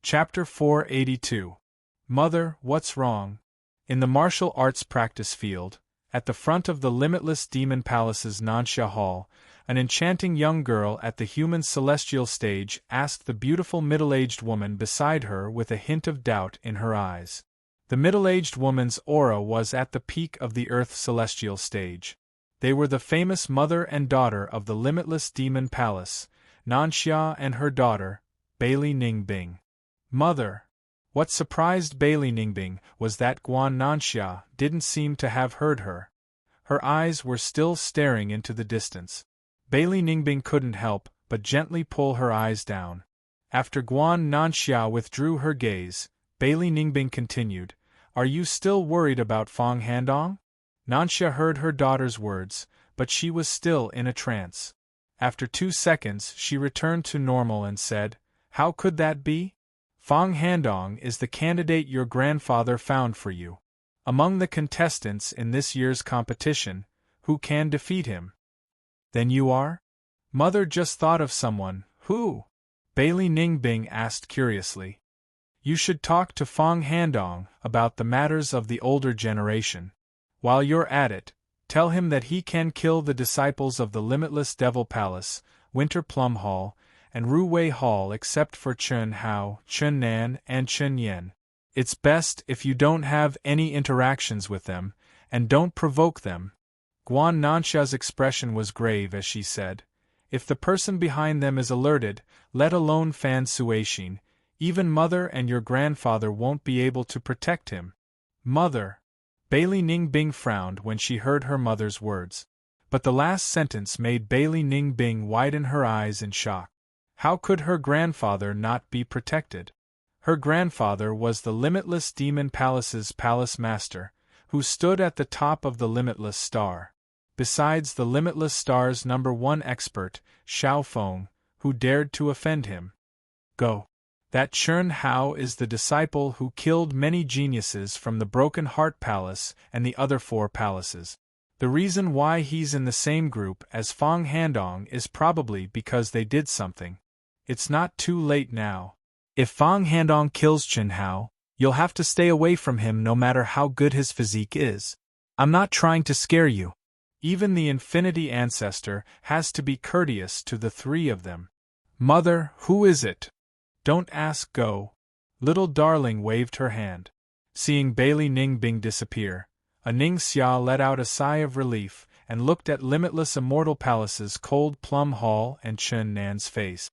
Chapter 482. Mother, What's Wrong? In the martial arts practice field, at the front of the limitless demon palace's Nansha Hall, an enchanting young girl at the human celestial stage asked the beautiful middle-aged woman beside her with a hint of doubt in her eyes. The middle-aged woman's aura was at the peak of the Earth celestial stage. They were the famous mother and daughter of the limitless demon palace, Nansha and her daughter, Bailey Ningbing. Mother. What surprised Bailey Ningbing was that Guan Nansha didn't seem to have heard her. Her eyes were still staring into the distance. Bailey Ningbing couldn't help but gently pull her eyes down. After Guan Nansha withdrew her gaze, Bailey Ningbing continued, "Are you still worried about Fong Handong?" Nansha heard her daughter's words, but she was still in a trance. After 2 seconds she returned to normal and said, "How could that be? Fong Handong is the candidate your grandfather found for you. Among the contestants in this year's competition, who can defeat him?" "Then you are?" Mother just thought of someone. "Who?" Bailey Ningbing asked curiously. "You should talk to Fong Handong about the matters of the older generation. While you're at it, tell him that he can kill the disciples of the Limitless Devil Palace, Winter Plum Hall, and Ruwei Hall except for Chun Hao, Chun Nan, and Chun Yen. It's best if you don't have any interactions with them, and don't provoke them." Guan Nansha's expression was grave as she said, "If the person behind them is alerted, let alone Fan Suixin, even Mother and your grandfather won't be able to protect him." "Mother." Bailey Ningbing frowned when she heard her mother's words. But the last sentence made Bailey Ningbing widen her eyes in shock. How could her grandfather not be protected? Her grandfather was the Limitless Demon Palace's palace master, who stood at the top of the Limitless Star. Besides the Limitless Star's #1 expert, Xiao Feng, who dared to offend him. Go. That Chun Hao is the disciple who killed many geniuses from the Broken Heart Palace and the other 4 palaces. The reason why he's in the same group as Fong Handong is probably because they did something. It's not too late now. If Fong Handong kills Chun Hao, you'll have to stay away from him no matter how good his physique is. I'm not trying to scare you. Even the Infinity Ancestor has to be courteous to the 3 of them. Mother, who is it? Don't ask, go. Little Darling waved her hand. Seeing Bailey Ningbing disappear, Ning Xia let out a sigh of relief and looked at Limitless Immortal Palace's Cold Plum Hall and Chun Nan's face.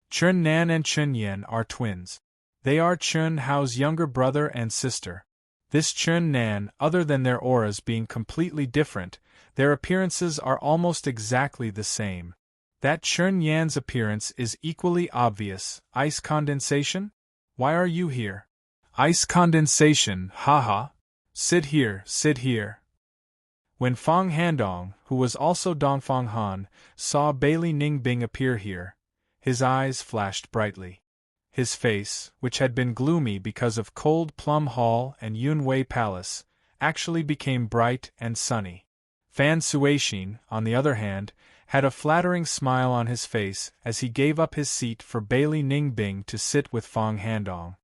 Chun Nan and Chun Yen are twins. They are Chun Hao's younger brother and sister. This Chun Nan, other than their auras being completely different, their appearances are almost exactly the same. That Chun Yan's appearance is equally obvious. Ice condensation? Why are you here? Ice condensation, haha. Sit here, sit here. When Fong Handong, who was also Dongfang Han, saw Bailey Ningbing appear here, his eyes flashed brightly. His face, which had been gloomy because of Cold Plum Hall and Yunwei Palace, actually became bright and sunny. Fan Suixin, on the other hand, had a flattering smile on his face as he gave up his seat for Bailey Ningbing to sit with Fong Handong.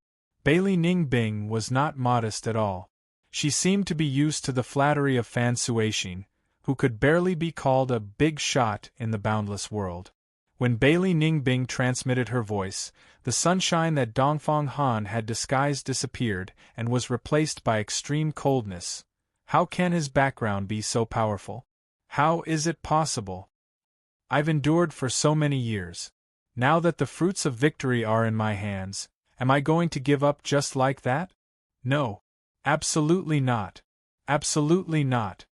Bailey Ningbing was not modest at all. She seemed to be used to the flattery of Fan Suixin, who could barely be called a big shot in the boundless world. When Bailey Ningbing transmitted her voice, the sunshine that Dongfang Han had disguised disappeared and was replaced by extreme coldness. How can his background be so powerful? How is it possible? I've endured for so many years. Now that the fruits of victory are in my hands, am I going to give up just like that? No. Absolutely not. Absolutely not.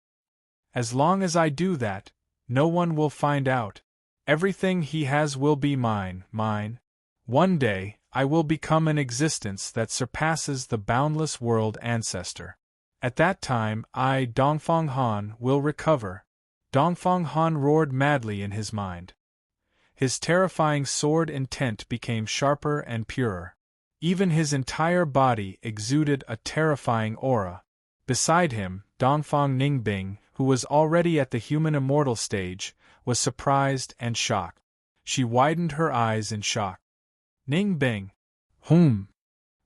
As long as I do that, no one will find out. Everything he has will be mine, mine. One day, I will become an existence that surpasses the boundless world ancestor. At that time, I, Dongfang Han, will recover. Dongfang Han roared madly in his mind. His terrifying sword intent became sharper and purer. Even his entire body exuded a terrifying aura. Beside him, Dongfang Ningbing, who was already at the human immortal stage, was surprised and shocked. She widened her eyes in shock. Ningbing.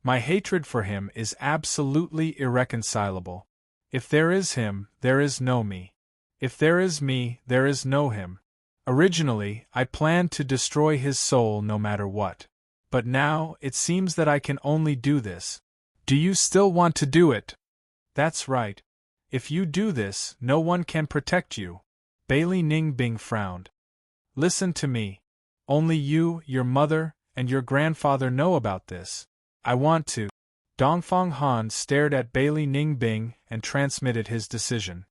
My hatred for him is absolutely irreconcilable. If there is him, there is no me. If there is me, there is no him. Originally, I planned to destroy his soul no matter what. But now, it seems that I can only do this. Do you still want to do it? That's right. If you do this, no one can protect you. Bailey Ning Bing frowned. Listen to me. Only you, your mother, and your grandfather know about this. I want to. Dongfang Han stared at Bailey Ning Bing and transmitted his decision.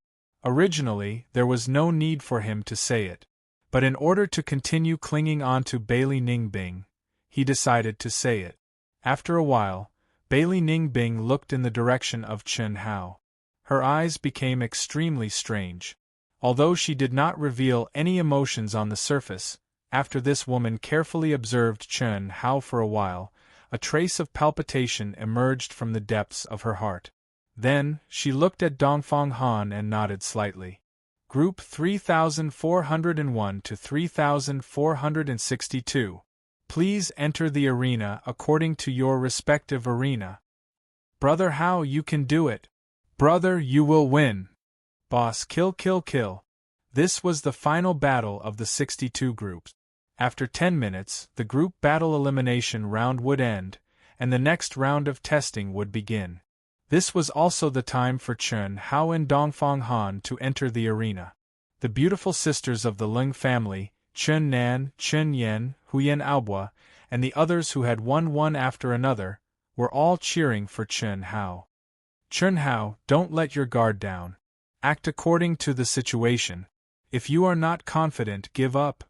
Originally, there was no need for him to say it. But in order to continue clinging on to Bailey Ning Bing, he decided to say it. After a while, Bailey Ning Bing looked in the direction of Chen Hao. Her eyes became extremely strange. Although she did not reveal any emotions on the surface, after this woman carefully observed Chen Hao for a while, a trace of palpitation emerged from the depths of her heart. Then, she looked at Dongfang Han and nodded slightly. Group 3401 to 3462. Please enter the arena according to your respective arena. Brother Hao, you can do it. Brother, you will win. Boss, kill, kill, kill. This was the final battle of the 62 groups. After 10 minutes, the group battle elimination round would end, and the next round of testing would begin. This was also the time for Chen Hao and Dongfang Han to enter the arena. The beautiful sisters of the Ling family, Chen Nan, Chen Yen, Huyen Aobua, and the others who had won one after another, were all cheering for Chen Hao. Chen Hao, don't let your guard down. Act according to the situation. If you are not confident, give up.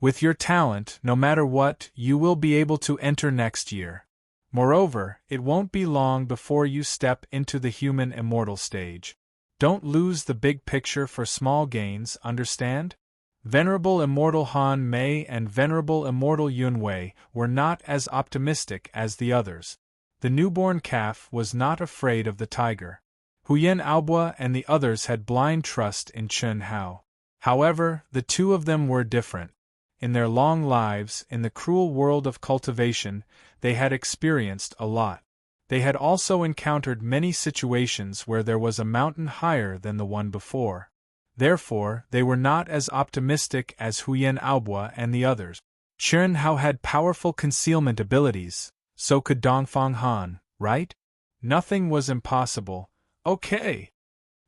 With your talent, no matter what, you will be able to enter next year. Moreover, it won't be long before you step into the human immortal stage. Don't lose the big picture for small gains, understand? Venerable Immortal Han Mei and Venerable Immortal Yun Wei were not as optimistic as the others. The newborn calf was not afraid of the tiger. Huyen Aobua and the others had blind trust in Chen Hao. However, the two of them were different. In their long lives, in the cruel world of cultivation, they had experienced a lot. They had also encountered many situations where there was a mountain higher than the one before. Therefore, they were not as optimistic as Huyen Aobua and the others. Chen Hao had powerful concealment abilities, so could Dongfang Han, right? Nothing was impossible. Okay.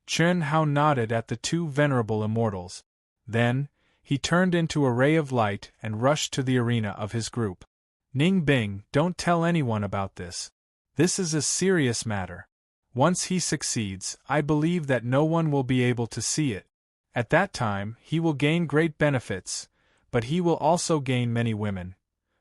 Chen Hao nodded at the two venerable immortals. Then, he turned into a ray of light and rushed to the arena of his group. Ning Bing, don't tell anyone about this. This is a serious matter. Once he succeeds, I believe that no one will be able to see it. At that time, he will gain great benefits, but he will also gain many women.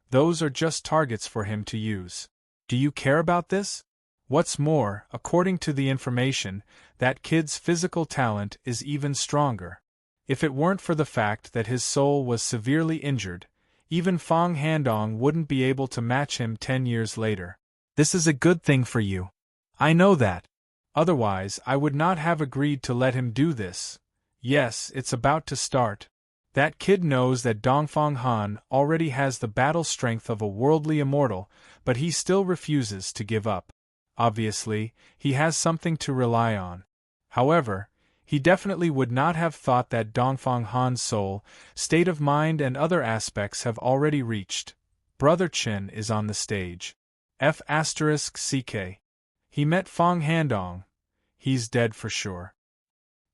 Those are just targets for him to use. Do you care about this? What's more, according to the information, that kid's physical talent is even stronger. If it weren't for the fact that his soul was severely injured, even Fang Handong wouldn't be able to match him 10 years later. This is a good thing for you. I know that. Otherwise, I would not have agreed to let him do this. Yes, it's about to start. That kid knows that Dongfang Han already has the battle strength of a worldly immortal, but he still refuses to give up. Obviously, he has something to rely on. However, he definitely would not have thought that Dongfang Han's soul, state of mind and other aspects have already reached. Brother Chen is on the stage. F***CK. He met Fang Handong. He's dead for sure.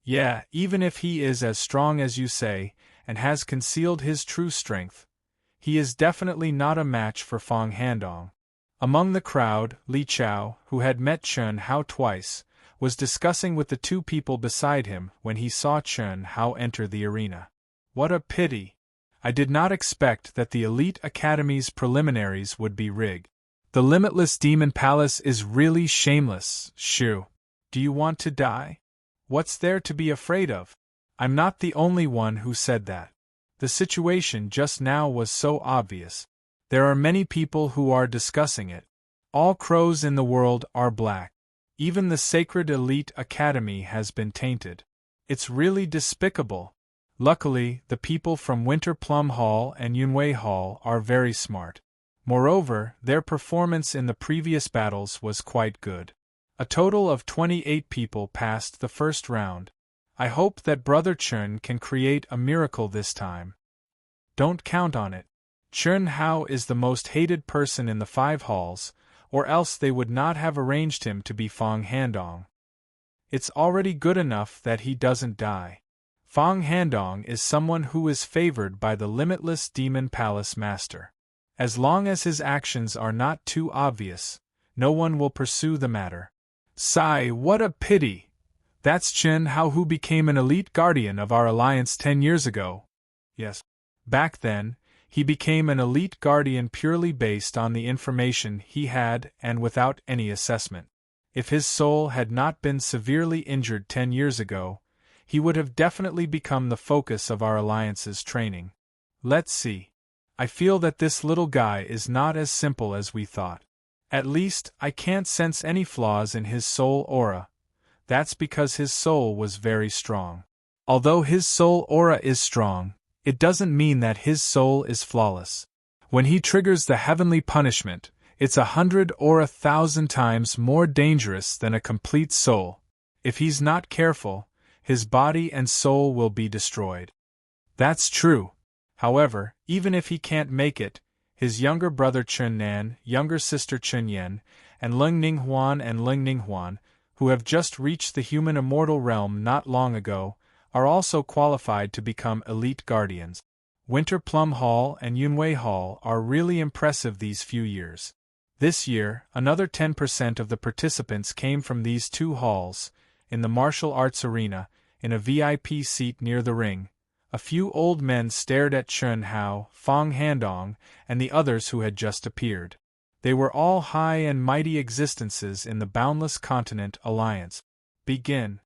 Yeah, even if he is as strong as you say, and has concealed his true strength, he is definitely not a match for Fang Handong. Among the crowd, Li Chao, who had met Chen Hao twice, was discussing with the two people beside him when he saw Chen Hao enter the arena. What a pity! I did not expect that the Elite Academy's preliminaries would be rigged. The Limitless Demon Palace is really shameless, Shu. Do you want to die? What's there to be afraid of? I'm not the only one who said that. The situation just now was so obvious. There are many people who are discussing it. All crows in the world are black. Even the sacred Elite Academy has been tainted. It's really despicable. Luckily, the people from Winter Plum Hall and Yunwei Hall are very smart. Moreover, their performance in the previous battles was quite good. A total of 28 people passed the first round. I hope that Brother Chun can create a miracle this time. Don't count on it. Chun Hao is the most hated person in the 5 halls, or else they would not have arranged him to be Fong Handong. It's already good enough that he doesn't die. Fong Handong is someone who is favored by the limitless Demon Palace Master. As long as his actions are not too obvious, no one will pursue the matter. Sigh, what a pity! That's Chun Hao who became an elite guardian of our alliance 10 years ago. Yes. Back then, he became an elite guardian purely based on the information he had and without any assessment. If his soul had not been severely injured 10 years ago, he would have definitely become the focus of our alliance's training. Let's see. I feel that this little guy is not as simple as we thought. At least, I can't sense any flaws in his soul aura. That's because his soul was very strong. Although his soul aura is strong, it doesn't mean that his soul is flawless. When he triggers the heavenly punishment, it's 100 or 1,000 times more dangerous than a complete soul. If he's not careful, his body and soul will be destroyed. That's true. However, even if he can't make it, his younger brother Chun Nan, younger sister Chun Yen, and Lung Ninghuan and Lung Ninghuan, who have just reached the human immortal realm not long ago, are also qualified to become elite guardians. Winter Plum Hall and Yunwei Hall are really impressive these few years. This year, another 10% of the participants came from these 2 halls, in the martial arts arena, in a VIP seat near the ring. A few old men stared at Chun Hao, Fong Handong, and the others who had just appeared. They were all high and mighty existences in the Boundless Continent Alliance. Begin.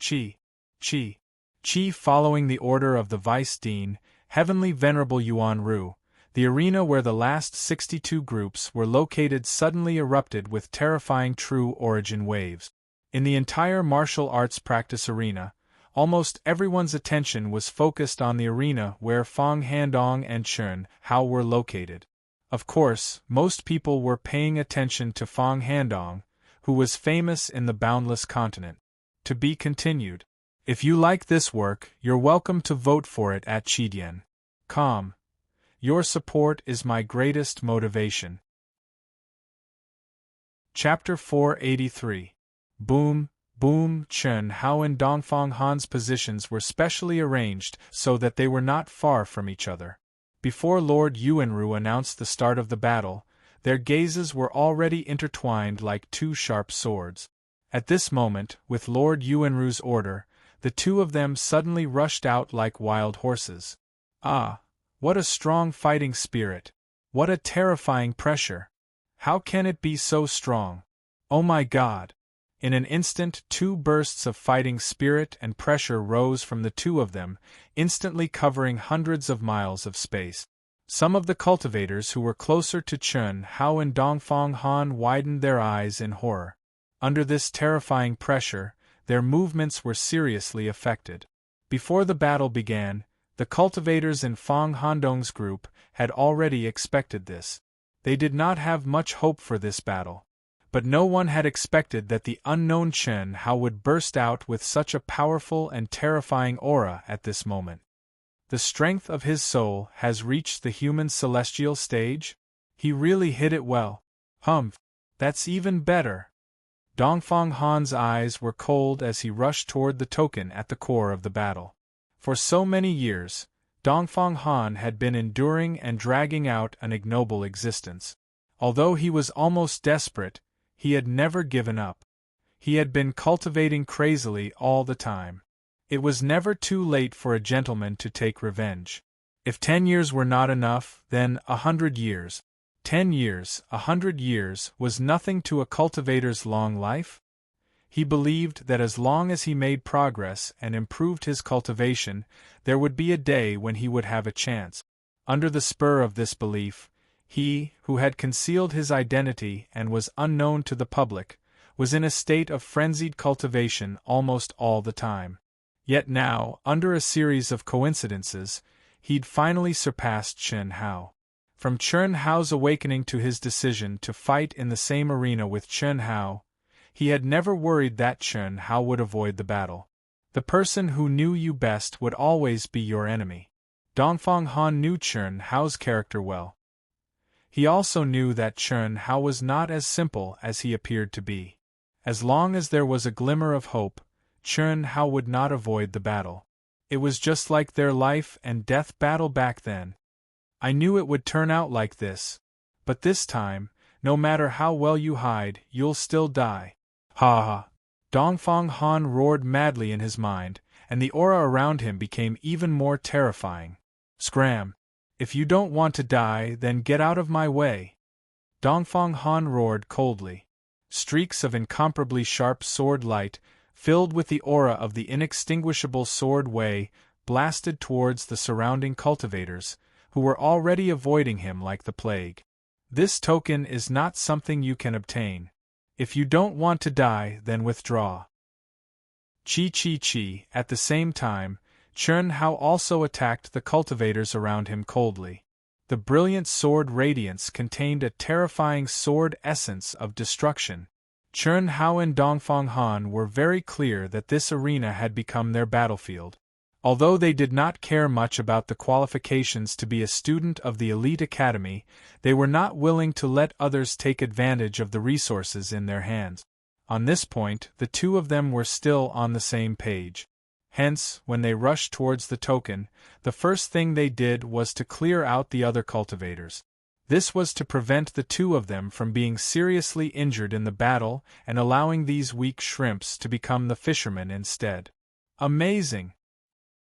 Chi. Chi. Chi. Following the order of the Vice Dean, Heavenly Venerable Yuan Ru, the arena where the last 62 groups were located suddenly erupted with terrifying true origin waves. In the entire martial arts practice arena, almost everyone's attention was focused on the arena where Fong Handong and Chun Hao were located. Of course, most people were paying attention to Fong Handong, who was famous in the Boundless Continent. To be continued. If you like this work, you're welcome to vote for it at Chidian.com. Your support is my greatest motivation. Chapter 483. Boom. Boom. Chun Hao and Dongfang Han's positions were specially arranged so that they were not far from each other. Before Lord Yuanru announced the start of the battle, their gazes were already intertwined like 2 sharp swords. At this moment, with Lord Yuanru's order, the 2 of them suddenly rushed out like wild horses. Ah, what a strong fighting spirit! What a terrifying pressure! How can it be so strong? Oh my God! In an instant 2 bursts of fighting spirit and pressure rose from the 2 of them, instantly covering hundreds of miles of space. Some of the cultivators who were closer to Chun Hao and Dongfang Han widened their eyes in horror. Under this terrifying pressure, their movements were seriously affected. Before the battle began, the cultivators in Fong Handong's group had already expected this. They did not have much hope for this battle. But no one had expected that the unknown Chun Hao would burst out with such a powerful and terrifying aura at this moment. The strength of his soul has reached the human celestial stage? He really hit it well. Humph, that's even better. Dongfang Han's eyes were cold as he rushed toward the token at the core of the battle. For so many years, Dongfang Han had been enduring and dragging out an ignoble existence. Although he was almost desperate, he had never given up. He had been cultivating crazily all the time. It was never too late for a gentleman to take revenge. If 10 years were not enough, then 100 years. 10 years, 100 years was nothing to a cultivator's long life. He believed that as long as he made progress and improved his cultivation, there would be a day when he would have a chance. Under the spur of this belief, he, who had concealed his identity and was unknown to the public, was in a state of frenzied cultivation almost all the time. Yet now, under a series of coincidences, he'd finally surpassed Chun Hao. From Chen Hao's awakening to his decision to fight in the same arena with Chen Hao, he had never worried that Chen Hao would avoid the battle. The person who knew you best would always be your enemy. Dongfang Han knew Chen Hao's character well. He also knew that Chen Hao was not as simple as he appeared to be. As long as there was a glimmer of hope, Chen Hao would not avoid the battle. It was just like their life and death battle back then. I knew it would turn out like this. But this time, no matter how well you hide, you'll still die. Ha ha! Dongfang Han roared madly in his mind, and the aura around him became even more terrifying. Scram! If you don't want to die, then get out of my way! Dongfang Han roared coldly. Streaks of incomparably sharp sword light, filled with the aura of the inextinguishable sword Wei, blasted towards the surrounding cultivators, who were already avoiding him like the plague. This token is not something you can obtain. If you don't want to die, then withdraw. Chi. At the same time, Chen Hao also attacked the cultivators around him coldly. The brilliant sword radiance contained a terrifying sword essence of destruction. Chen Hao and Dongfang Han were very clear that this arena had become their battlefield. Although they did not care much about the qualifications to be a student of the elite academy, they were not willing to let others take advantage of the resources in their hands. On this point, the two of them were still on the same page. Hence, when they rushed towards the token, the first thing they did was to clear out the other cultivators. This was to prevent the two of them from being seriously injured in the battle and allowing these weak shrimps to become the fishermen instead. Amazing!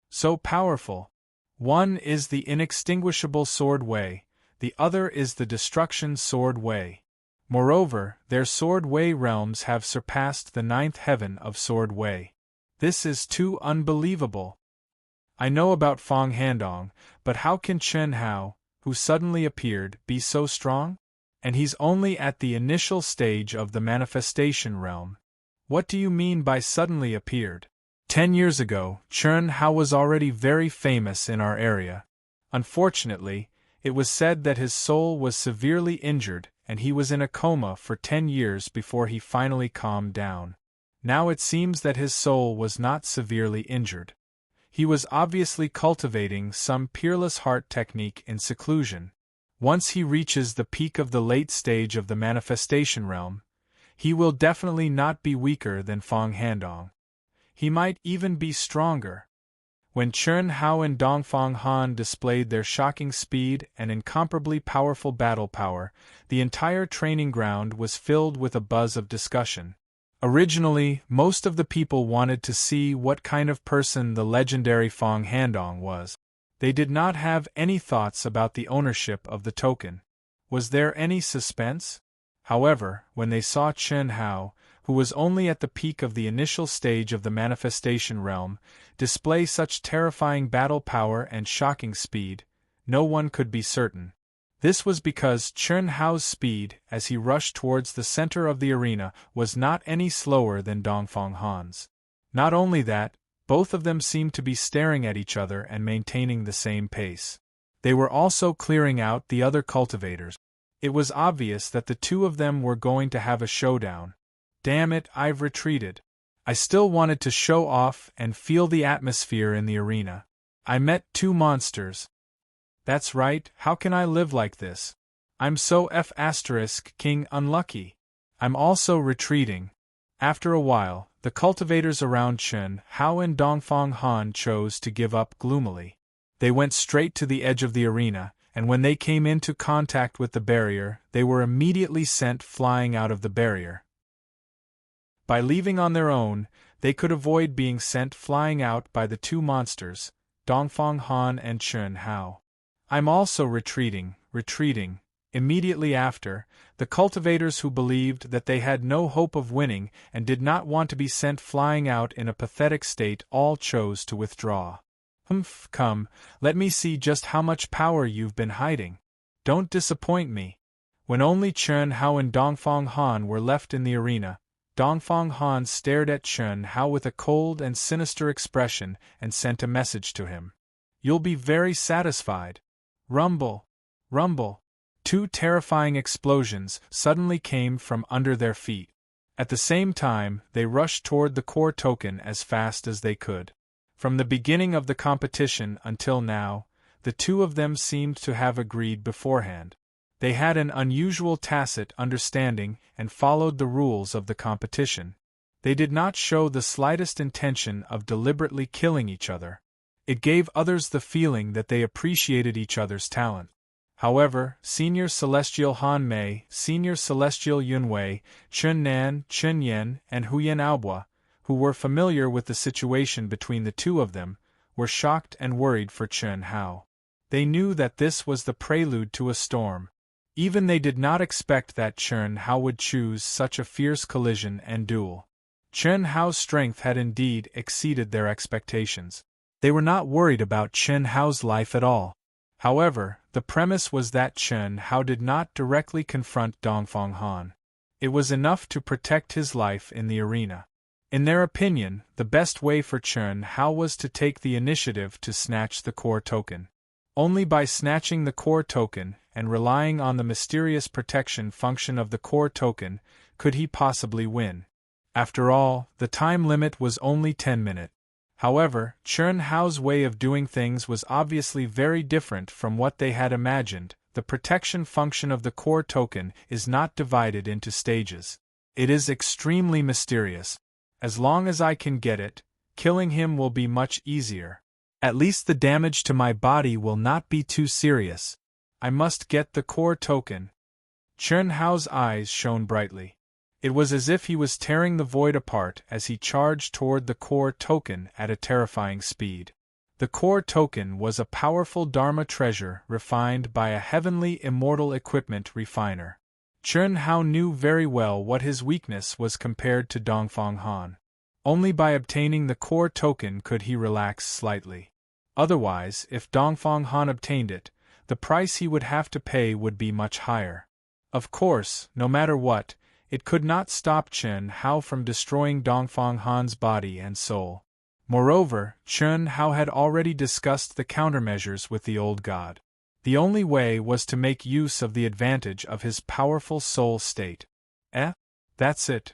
So powerful. One is the inextinguishable sword Wei, the other is the destruction sword Wei. Moreover, their sword Wei realms have surpassed the 9th heaven of sword Wei. This is too unbelievable. I know about Fang Handong, but how can Chen Hao, who suddenly appeared, be so strong? And he's only at the initial stage of the manifestation realm. What do you mean by suddenly appeared? 10 years ago, Chen Hao was already very famous in our area. Unfortunately, it was said that his soul was severely injured and he was in a coma for 10 years before he finally calmed down. Now it seems that his soul was not severely injured. He was obviously cultivating some peerless heart technique in seclusion. Once he reaches the peak of the late stage of the manifestation realm, he will definitely not be weaker than Fang Handong. He might even be stronger. When Chen Hao and Dongfang Han displayed their shocking speed and incomparably powerful battle power, the entire training ground was filled with a buzz of discussion. Originally, most of the people wanted to see what kind of person the legendary Fang Handong was. They did not have any thoughts about the ownership of the token. Was there any suspense? However, when they saw Chen Hao, who was only at the peak of the initial stage of the manifestation realm, display such terrifying battle power and shocking speed, no one could be certain. This was because Chen Hao's speed, as he rushed towards the center of the arena, was not any slower than Dongfang Han's. Not only that, both of them seemed to be staring at each other and maintaining the same pace. They were also clearing out the other cultivators. It was obvious that the two of them were going to have a showdown. Damn it, I've retreated. I still wanted to show off and feel the atmosphere in the arena. I met two monsters. That's right, how can I live like this? I'm so King unlucky. I'm also retreating. After a while, the cultivators around Chen Hao and Dongfang Han chose to give up gloomily. They went straight to the edge of the arena, and when they came into contact with the barrier, they were immediately sent flying out of the barrier. By leaving on their own, they could avoid being sent flying out by the two monsters, Dongfang Han and Chen Hao. I'm also retreating. Immediately after, the cultivators who believed that they had no hope of winning and did not want to be sent flying out in a pathetic state all chose to withdraw. Come, let me see just how much power you've been hiding. Don't disappoint me. When only Chen Hao and Dongfang Han were left in the arena, Dongfang Han stared at Chen Hao with a cold and sinister expression and sent a message to him. You'll be very satisfied. Rumble. Two terrifying explosions suddenly came from under their feet. At the same time, they rushed toward the core token as fast as they could. From the beginning of the competition until now, the two of them seemed to have agreed beforehand. They had an unusual tacit understanding and followed the rules of the competition. They did not show the slightest intention of deliberately killing each other. It gave others the feeling that they appreciated each other's talent. However, Senior Celestial Han Mei, Senior Celestial Yunwei, Chun Nan, Chun Yen, and Huyen Aobua, who were familiar with the situation between the two of them, were shocked and worried for Chun Hao. They knew that this was the prelude to a storm. Even they did not expect that Chun Hao would choose such a fierce collision and duel. Chun Hao's strength had indeed exceeded their expectations. They were not worried about Chun Hao's life at all. However, the premise was that Chun Hao did not directly confront Dongfang Han. It was enough to protect his life in the arena. In their opinion, the best way for Chun Hao was to take the initiative to snatch the core token. Only by snatching the core token and relying on the mysterious protection function of the core token could he possibly win. After all, the time limit was only 10 minutes. However, Chun Hao's way of doing things was obviously very different from what they had imagined. The protection function of the core token is not divided into stages. It is extremely mysterious. As long as I can get it, killing him will be much easier. At least the damage to my body will not be too serious. I must get the core token. Chun Hao's eyes shone brightly. It was as if he was tearing the void apart as he charged toward the core token at a terrifying speed. The core token was a powerful Dharma treasure refined by a heavenly immortal equipment refiner. Chun Hao knew very well what his weakness was compared to Dongfang Han. Only by obtaining the core token could he relax slightly. Otherwise, if Dongfang Han obtained it, the price he would have to pay would be much higher. Of course, no matter what, it could not stop Chun Hao from destroying Dongfang Han's body and soul. Moreover, Chun Hao had already discussed the countermeasures with the old god. The only way was to make use of the advantage of his powerful soul state. That's it.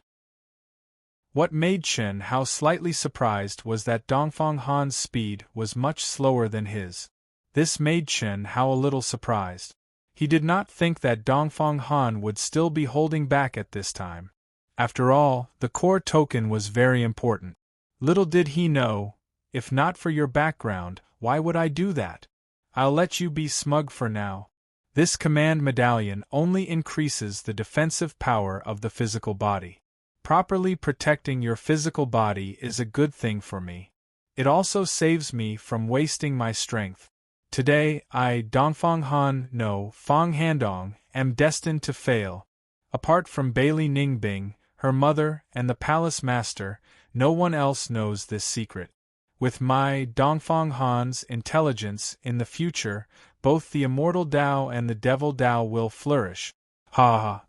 What made Chun Hao slightly surprised was that Dongfang Han's speed was much slower than his. This made Chun Hao a little surprised. He did not think that Dongfang Han would still be holding back at this time. After all, the core token was very important. Little did he know, if not for your background, why would I do that? I'll let you be smug for now. This command medallion only increases the defensive power of the physical body. Properly protecting your physical body is a good thing for me. It also saves me from wasting my strength. Today, I, Dongfang Han, no, Fang Handong, am destined to fail. Apart from Bailey Ningbing, her mother, and the palace master, no one else knows this secret. With my, Dongfang Han's, intelligence, in the future, both the immortal Tao and the devil Tao will flourish. Ha ha!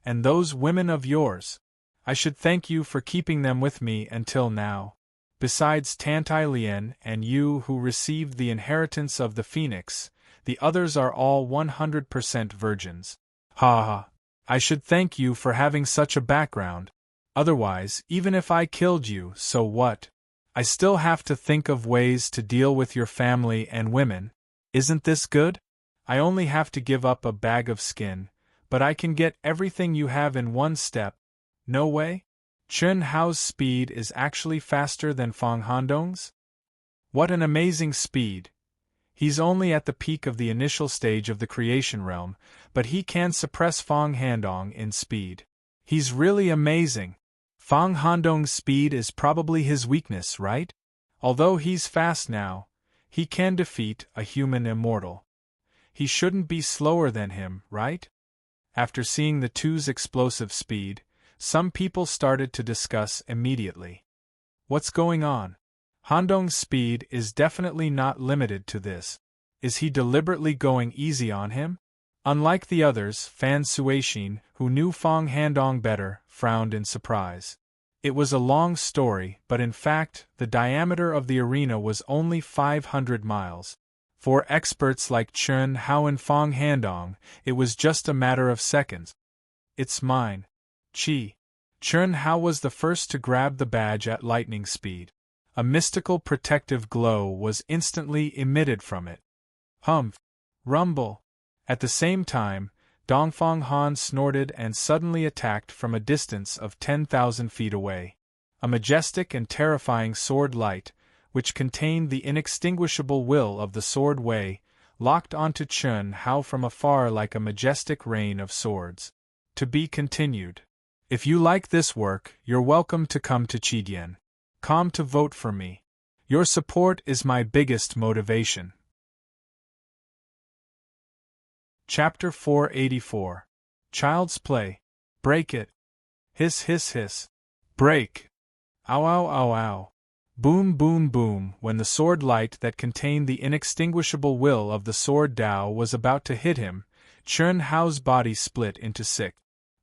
And those women of yours! I should thank you for keeping them with me until now. Besides Tantai Lien and you who received the inheritance of the Phoenix, the others are all 100% virgins. Ha ha! I should thank you for having such a background. Otherwise, even if I killed you, so what? I still have to think of ways to deal with your family and women. Isn't this good? I only have to give up a bag of skin, but I can get everything you have in one step. No way? Chun Hao's speed is actually faster than Fang Handong's? What an amazing speed! He's only at the peak of the initial stage of the creation realm, but he can suppress Fang Handong in speed. He's really amazing. Fang Handong's speed is probably his weakness, right? Although he's fast now, he can defeat a human immortal. He shouldn't be slower than him, right? After seeing the two's explosive speed, some people started to discuss immediately. What's going on? Handong's speed is definitely not limited to this. Is he deliberately going easy on him? Unlike the others, Fan Suixin, who knew Fang Handong better, frowned in surprise. It was a long story, but in fact, the diameter of the arena was only 500 miles. For experts like Chen Hao and Fong Handong, it was just a matter of seconds. It's mine. Chi. Chen Hao was the first to grab the badge at lightning speed. A mystical protective glow was instantly emitted from it. Humph! Rumble! At the same time, Dongfang Han snorted and suddenly attacked from a distance of 10,000 feet away. A majestic and terrifying sword light, which contained the inextinguishable will of the sword Wei, locked onto Chen Hao from afar like a majestic rain of swords. To be continued. If you like this work, you're welcome to come to Chidien.com to vote for me. Your support is my biggest motivation. Chapter 484. Child's Play. Break it. Hiss hiss hiss. Break. Ow ow ow ow. Boom boom boom. When the sword light that contained the inextinguishable will of the sword Dao was about to hit him, Chen Hao's body split into six.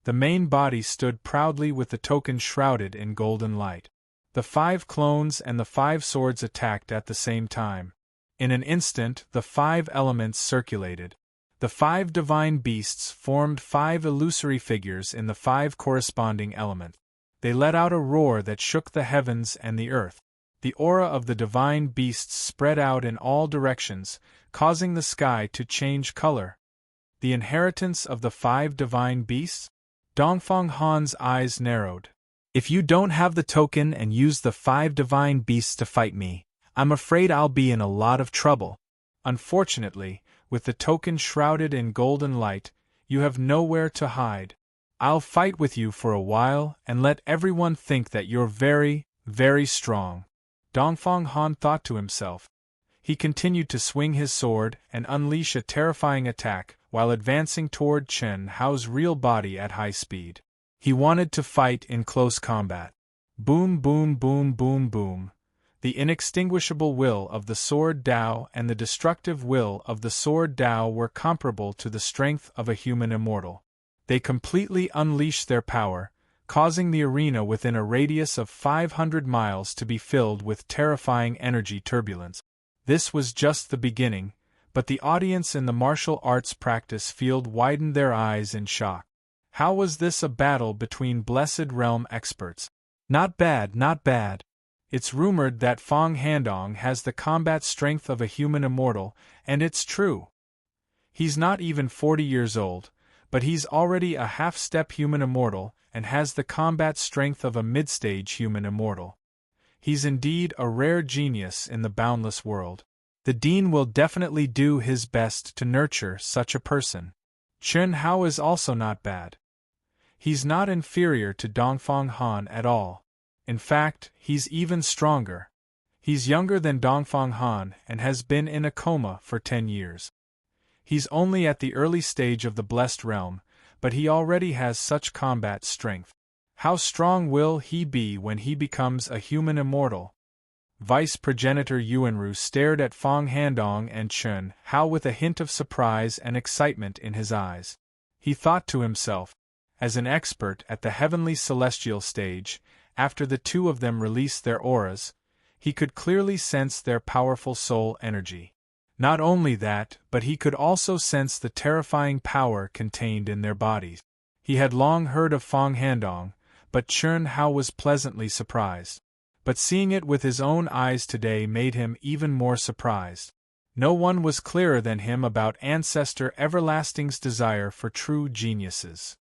The main body stood proudly with the token shrouded in golden light. The 5 clones and the 5 swords attacked at the same time. In an instant, the 5 elements circulated. The 5 divine beasts formed 5 illusory figures in the 5 corresponding elements. They let out a roar that shook the heavens and the earth. The aura of the divine beasts spread out in all directions, causing the sky to change color. The inheritance of the 5 divine beasts? Dongfang Han's eyes narrowed. If you don't have the token and use the 5 divine beasts to fight me, I'm afraid I'll be in a lot of trouble. Unfortunately, with the token shrouded in golden light, you have nowhere to hide. I'll fight with you for a while and let everyone think that you're very, very strong. Dongfang Han thought to himself. He continued to swing his sword and unleash a terrifying attack while advancing toward Chen Hao's real body at high speed. He wanted to fight in close combat. Boom boom boom boom boom. The inextinguishable will of the sword Dao and the destructive will of the sword Dao were comparable to the strength of a human immortal. They completely unleashed their power, causing the arena within a radius of 500 miles to be filled with terrifying energy turbulence. This was just the beginning, but the audience in the martial arts practice field widened their eyes in shock. How was this a battle between Blessed Realm experts? Not bad, not bad. It's rumored that Fong Handong has the combat strength of a human immortal, and it's true. He's not even 40 years old, but he's already a half-step human immortal and has the combat strength of a mid-stage human immortal. He's indeed a rare genius in the boundless world. The Dean will definitely do his best to nurture such a person. Chen Hao is also not bad. He's not inferior to Dongfang Han at all. In fact, he's even stronger. He's younger than Dongfang Han and has been in a coma for 10 years. He's only at the early stage of the Blessed Realm, but he already has such combat strength. How strong will he be when he becomes a human immortal? Vice Progenitor Yuanru stared at Fong Handong and Chen Hao with a hint of surprise and excitement in his eyes. He thought to himself, as an expert at the heavenly celestial stage, after the two of them released their auras, he could clearly sense their powerful soul energy. Not only that, but he could also sense the terrifying power contained in their bodies. He had long heard of Fong Handong, but Chen Hao was pleasantly surprised. But seeing it with his own eyes today made him even more surprised. No one was clearer than him about Ancestor Everlasting's desire for true geniuses.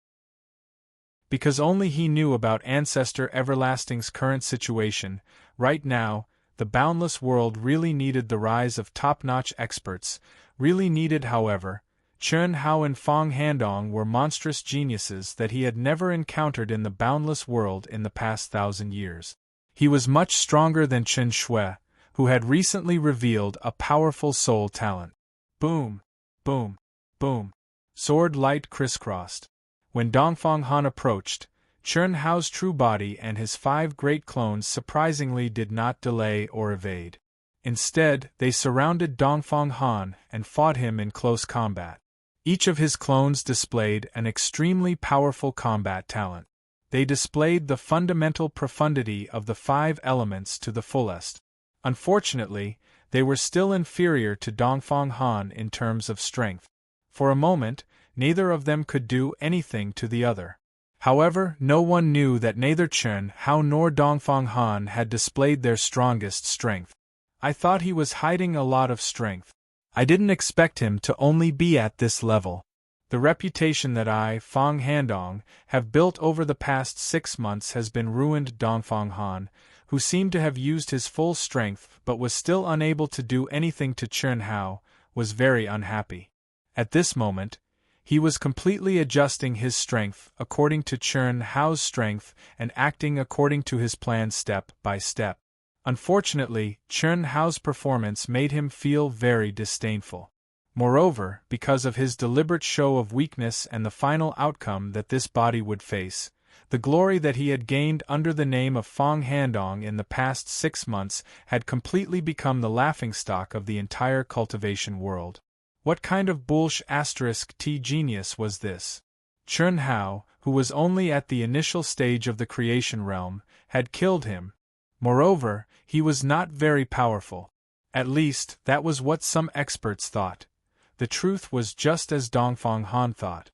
Because only he knew about Ancestor Everlasting's current situation, right now, the boundless world really needed the rise of top-notch experts, really needed, however. Chen Hao and Fong Handong were monstrous geniuses that he had never encountered in the boundless world in the past 1,000 years. He was much stronger than Chen Shui, who had recently revealed a powerful soul talent. Boom, boom, boom. Sword light crisscrossed. When Dongfang Han approached, Chen Hao's true body and his 5 great clones surprisingly did not delay or evade. Instead, they surrounded Dongfang Han and fought him in close combat. Each of his clones displayed an extremely powerful combat talent. They displayed the fundamental profundity of the 5 elements to the fullest. Unfortunately, They were still inferior to Dongfang Han in terms of strength. For a moment, neither of them could do anything to the other. However, no one knew that neither Chen Hao nor Dongfang Han had displayed their strongest strength. I thought he was hiding a lot of strength. I didn't expect him to only be at this level. The reputation that I, Fang Handong, have built over the past 6 months has been ruined. Dongfang Han, who seemed to have used his full strength but was still unable to do anything to Chen Hao, was very unhappy. At this moment, he was completely adjusting his strength according to Chen Hao's strength and acting according to his plan step by step. Unfortunately, Chen Hao's performance made him feel very disdainful. Moreover, because of his deliberate show of weakness and the final outcome that this body would face, the glory that he had gained under the name of Fang Handong in the past 6 months had completely become the laughingstock of the entire cultivation world. What kind of *T genius was this? Chen Hao, who was only at the initial stage of the creation realm, had killed him. Moreover, he was not very powerful. At least, that was what some experts thought. The truth was just as Dongfang Han thought.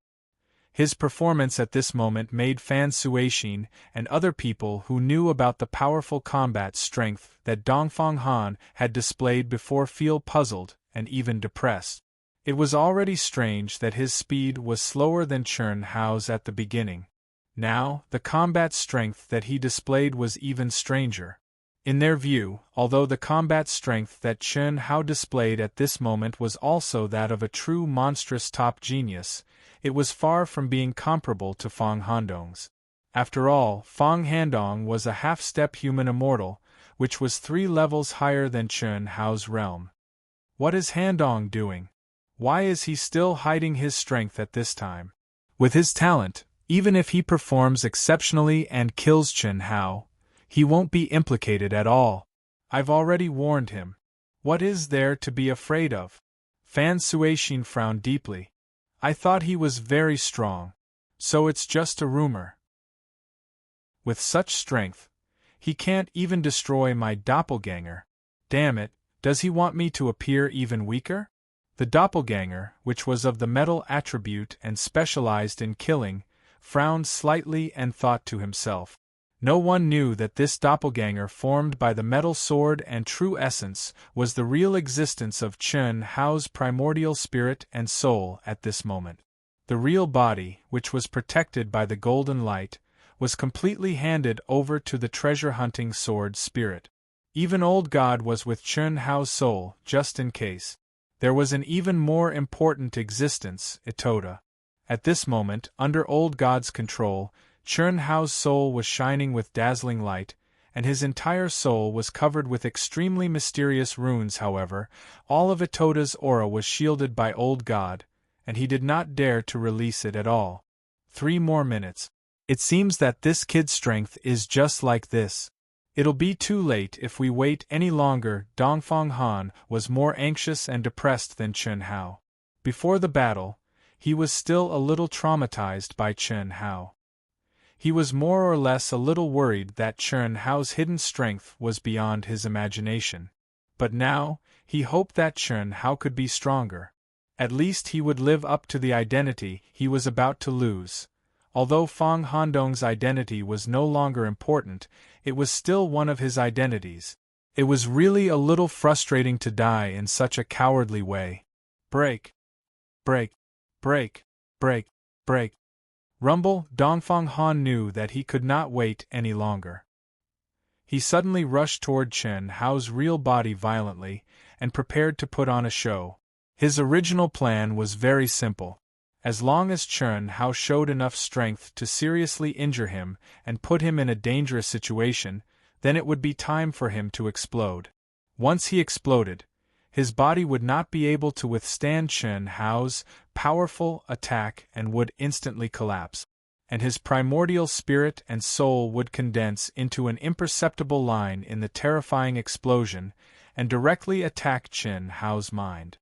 His performance at this moment made Fan Suixin and other people who knew about the powerful combat strength that Dongfang Han had displayed before feel puzzled and even depressed. It was already strange that his speed was slower than Chen Hao's at the beginning. Now, the combat strength that he displayed was even stranger. In their view, although the combat strength that Chen Hao displayed at this moment was also that of a true monstrous top genius, it was far from being comparable to Fang Handong's. After all, Fang Handong was a half-step human immortal, which was 3 levels higher than Chen Hao's realm. What is Handong doing? Why is he still hiding his strength at this time? With his talent, even if he performs exceptionally and kills Chen Hao, he won't be implicated at all. I've already warned him. What is there to be afraid of? Fan Suixin frowned deeply. I thought he was very strong. So it's just a rumor. With such strength, he can't even destroy my doppelganger. Damn it, does he want me to appear even weaker? The doppelganger, which was of the metal attribute and specialized in killing, frowned slightly and thought to himself. No one knew that this doppelganger formed by the metal sword and true essence was the real existence of Chen Hao's primordial spirit and soul at this moment. The real body, which was protected by the golden light, was completely handed over to the treasure-hunting sword spirit. Even Old God was with Chen Hao's soul, just in case. There was an even more important existence, Itoda. At this moment, under Old God's control, Chen Hao's soul was shining with dazzling light, and his entire soul was covered with extremely mysterious runes. However, all of Itoda's aura was shielded by Old God, and he did not dare to release it at all. 3 more minutes. It seems that this kid's strength is just like this. It'll be too late if we wait any longer. Dongfang Han was more anxious and depressed than Chen Hao. Before the battle, he was still a little traumatized by Chen Hao. He was more or less a little worried that Chen Hao's hidden strength was beyond his imagination. But now, he hoped that Chen Hao could be stronger. At least he would live up to the identity he was about to lose. Although Fang Handong's identity was no longer important, it was still one of his identities. It was really a little frustrating to die in such a cowardly way. Break. Break. Break. Break. Break. Rumble. Dongfang Han knew that he could not wait any longer. He suddenly rushed toward Chen Hao's real body violently, and prepared to put on a show. His original plan was very simple. As long as Chen Hao showed enough strength to seriously injure him and put him in a dangerous situation, then it would be time for him to explode. Once he exploded, his body would not be able to withstand Chen Hao's powerful attack and would instantly collapse, and his primordial spirit and soul would condense into an imperceptible line in the terrifying explosion and directly attack Chen Hao's mind.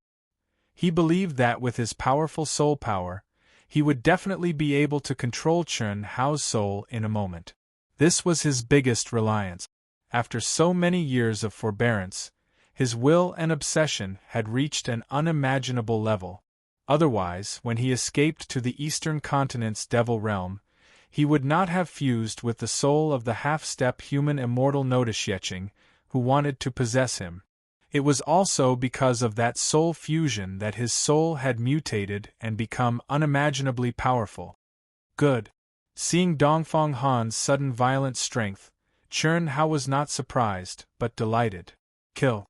He believed that with his powerful soul power, he would definitely be able to control Chen Hao's soul in a moment. This was his biggest reliance. After so many years of forbearance, His will and obsession had reached an unimaginable level. Otherwise, when he escaped to the eastern continent's devil realm, he would not have fused with the soul of the half-step human immortal Notishyeting, who wanted to possess him. It was also because of that soul fusion that his soul had mutated and become unimaginably powerful. Good. Seeing Dongfang Han's sudden violent strength, Chern Hao was not surprised, but delighted. Kill.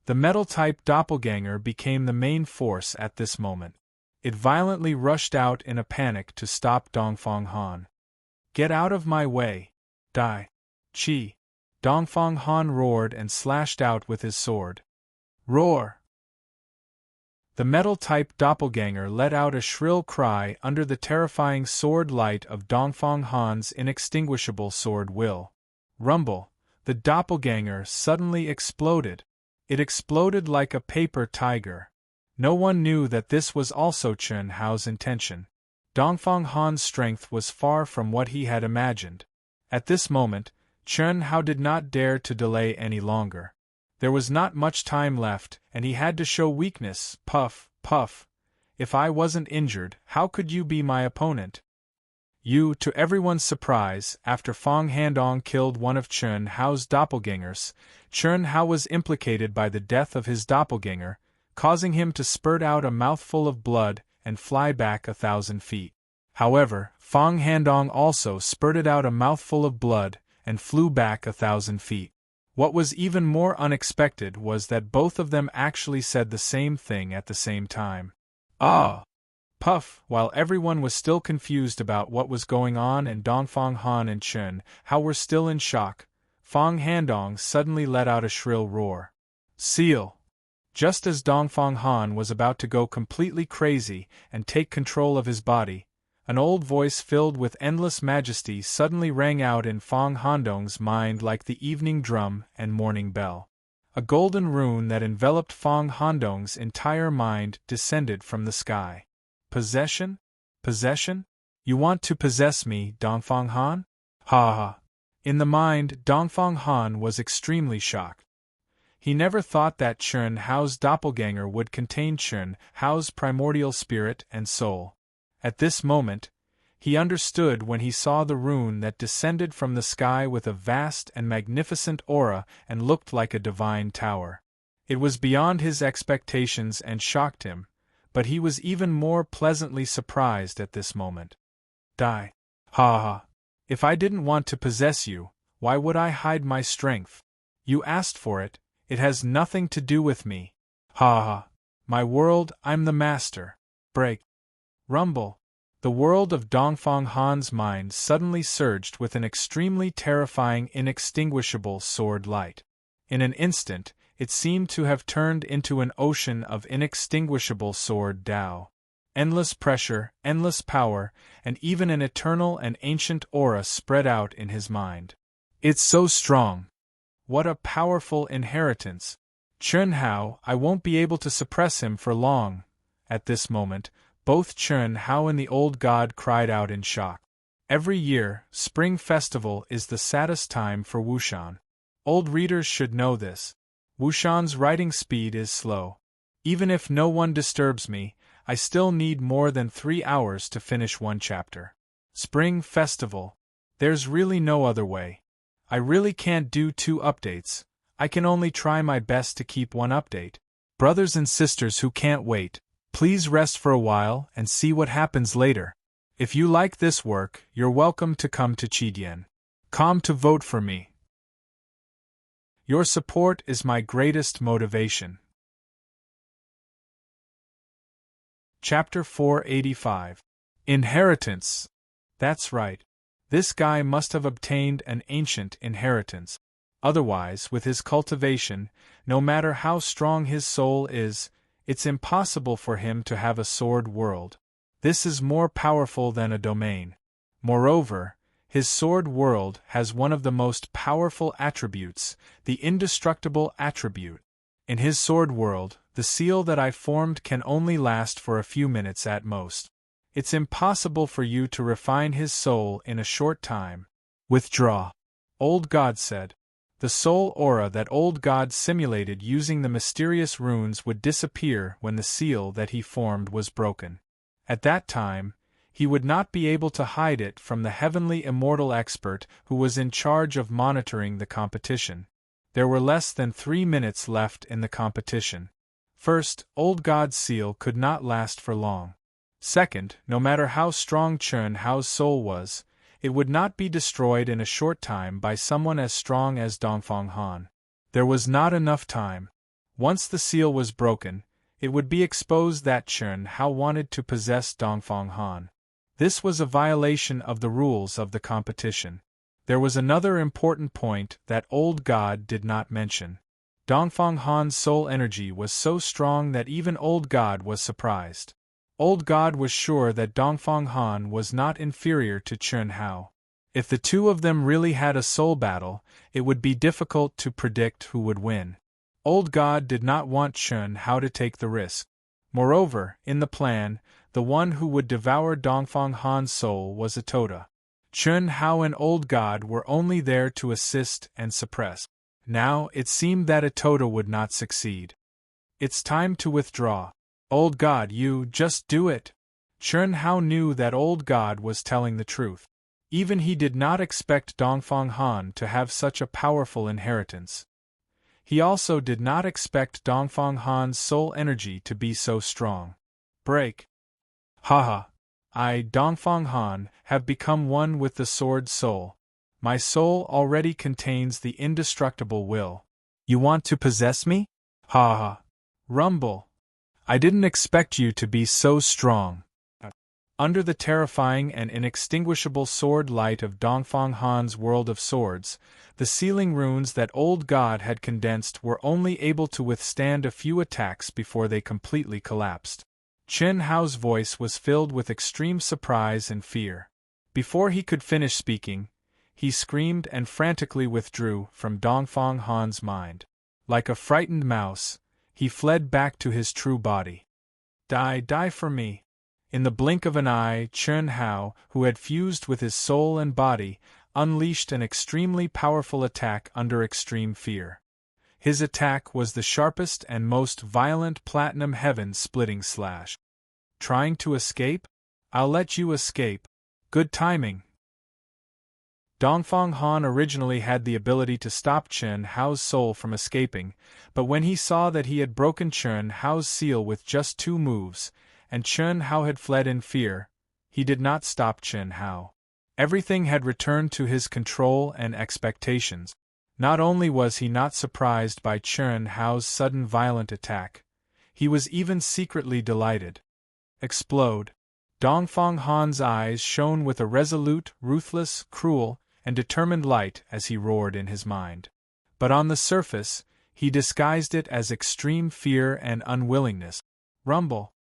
The metal-type doppelganger became the main force at this moment. It violently rushed out in a panic to stop Dongfang Han. Get out of my way! Die! Chi! Dongfang Han roared and slashed out with his sword. Roar! The metal-type doppelganger let out a shrill cry under the terrifying sword light of Dongfang Han's inextinguishable sword will. Rumble! The doppelganger suddenly exploded. It exploded like a paper tiger. No one knew that this was also Chern Hao's intention. Dongfang Han's strength was far from what he had imagined. At this moment, Chern Hao did not dare to delay any longer. There was not much time left, and he had to show weakness. Puff, puff. If I wasn't injured, how could you be my opponent? You, to everyone's surprise, after Fang Handong killed one of Chern Hao's doppelgangers, Chern Hao was implicated by the death of his doppelganger, causing him to spurt out a mouthful of blood and fly back 1,000 feet. However, Fang Handong also spurted out a mouthful of blood and flew back 1,000 feet. What was even more unexpected was that both of them actually said the same thing at the same time. Ah! Puff! While everyone was still confused about what was going on and Dongfang Han and Chern Hao were still in shock, Fang Handong suddenly let out a shrill roar. Seal! Just as Dongfang Han was about to go completely crazy and take control of his body, an old voice filled with endless majesty suddenly rang out in Fang Handong's mind like the evening drum and morning bell. A golden rune that enveloped Fang Handong's entire mind descended from the sky. Possession? Possession? You want to possess me, Dongfang Han? Ha ha! In the mind, Dongfang Han was extremely shocked. He never thought that Chern Hao's doppelganger would contain Chern Hao's primordial spirit and soul. At this moment, he understood when he saw the rune that descended from the sky with a vast and magnificent aura and looked like a divine tower. It was beyond his expectations and shocked him, but he was even more pleasantly surprised at this moment. Die. Ha ha. If I didn't want to possess you, why would I hide my strength? You asked for it, it has nothing to do with me. Ha ha. My world, I'm the master. Break. Rumble. The world of Dongfang Han's mind suddenly surged with an extremely terrifying inextinguishable sword light. In an instant, it seemed to have turned into an ocean of inextinguishable sword Tao. Endless pressure, endless power, and even an eternal and ancient aura spread out in his mind. It's so strong. What a powerful inheritance. Chern Hao, I won't be able to suppress him for long. At this moment, both Chern Hao and the old god cried out in shock. Every year, Spring Festival is the saddest time for Wushan. Old readers should know this. Wushan's writing speed is slow. Even if no one disturbs me, I still need more than 3 hours to finish one chapter. Spring Festival. There's really no other way. I really can't do 2 updates. I can only try my best to keep 1 update. Brothers and sisters who can't wait, please rest for a while and see what happens later. If you like this work, you're welcome to come to Chidien.com to vote for me. Your support is my greatest motivation. Chapter 485. Inheritance. That's right. This guy must have obtained an ancient inheritance. Otherwise, with his cultivation, no matter how strong his soul is, it's impossible for him to have a sword world. This is more powerful than a domain. Moreover, his sword world has one of the most powerful attributes, the indestructible attribute. In his sword world, the seal that I formed can only last for a few minutes at most. It's impossible for you to refine his soul in a short time. Withdraw. Old God said. The soul aura that old god simulated using the mysterious runes would disappear when the seal that he formed was broken. At that time, he would not be able to hide it from the heavenly immortal expert who was in charge of monitoring the competition. There were less than 3 minutes left in the competition. First, old god's seal could not last for long. Second, no matter how strong Chun Hao's soul was, it would not be destroyed in a short time by someone as strong as Dongfang Han. There was not enough time. Once the seal was broken, it would be exposed that Chun Hao wanted to possess Dongfang Han. This was a violation of the rules of the competition. There was another important point that old god did not mention. Dongfang Han's soul energy was so strong that even old god was surprised. Old god was sure that Dongfang Han was not inferior to Chun Hao. If the two of them really had a soul battle, it would be difficult to predict who would win. Old god did not want Chun Hao to take the risk. Moreover, in the plan, the one who would devour Dongfang Han's soul was Atoda. Chun Hao and old god were only there to assist and suppress. Now, it seemed that Atoda would not succeed. It's time to withdraw. Old god, you just do it. Chun Hao knew that old god was telling the truth. Even he did not expect Dongfang Han to have such a powerful inheritance. He also did not expect Dongfang Han's soul energy to be so strong. Break. Haha. I, Dongfang Han, have become one with the sword soul. My soul already contains the indestructible will. You want to possess me? Haha. Rumble. I didn't expect you to be so strong. Under the terrifying and inextinguishable sword light of Dongfang Han's world of swords, the sealing runes that old god had condensed were only able to withstand a few attacks before they completely collapsed. Chun Hao's voice was filled with extreme surprise and fear. Before he could finish speaking, he screamed and frantically withdrew from Dongfang Han's mind. Like a frightened mouse, he fled back to his true body. Die for me. In the blink of an eye, Chun Hao, who had fused with his soul and body, unleashed an extremely powerful attack under extreme fear. His attack was the sharpest and most violent platinum heaven-splitting slash. Trying to escape? I'll let you escape. Good timing. Dongfang Han originally had the ability to stop Chun Hao's soul from escaping, but when he saw that he had broken Chun Hao's seal with just 2 moves, and Chun Hao had fled in fear, he did not stop Chun Hao. Everything had returned to his control and expectations. Not only was he not surprised by Chun Hao's sudden violent attack, he was even secretly delighted. Explode. Dongfang Han's eyes shone with a resolute, ruthless, cruel, and determined light as he roared in his mind. But on the surface, he disguised it as extreme fear and unwillingness. Rumble.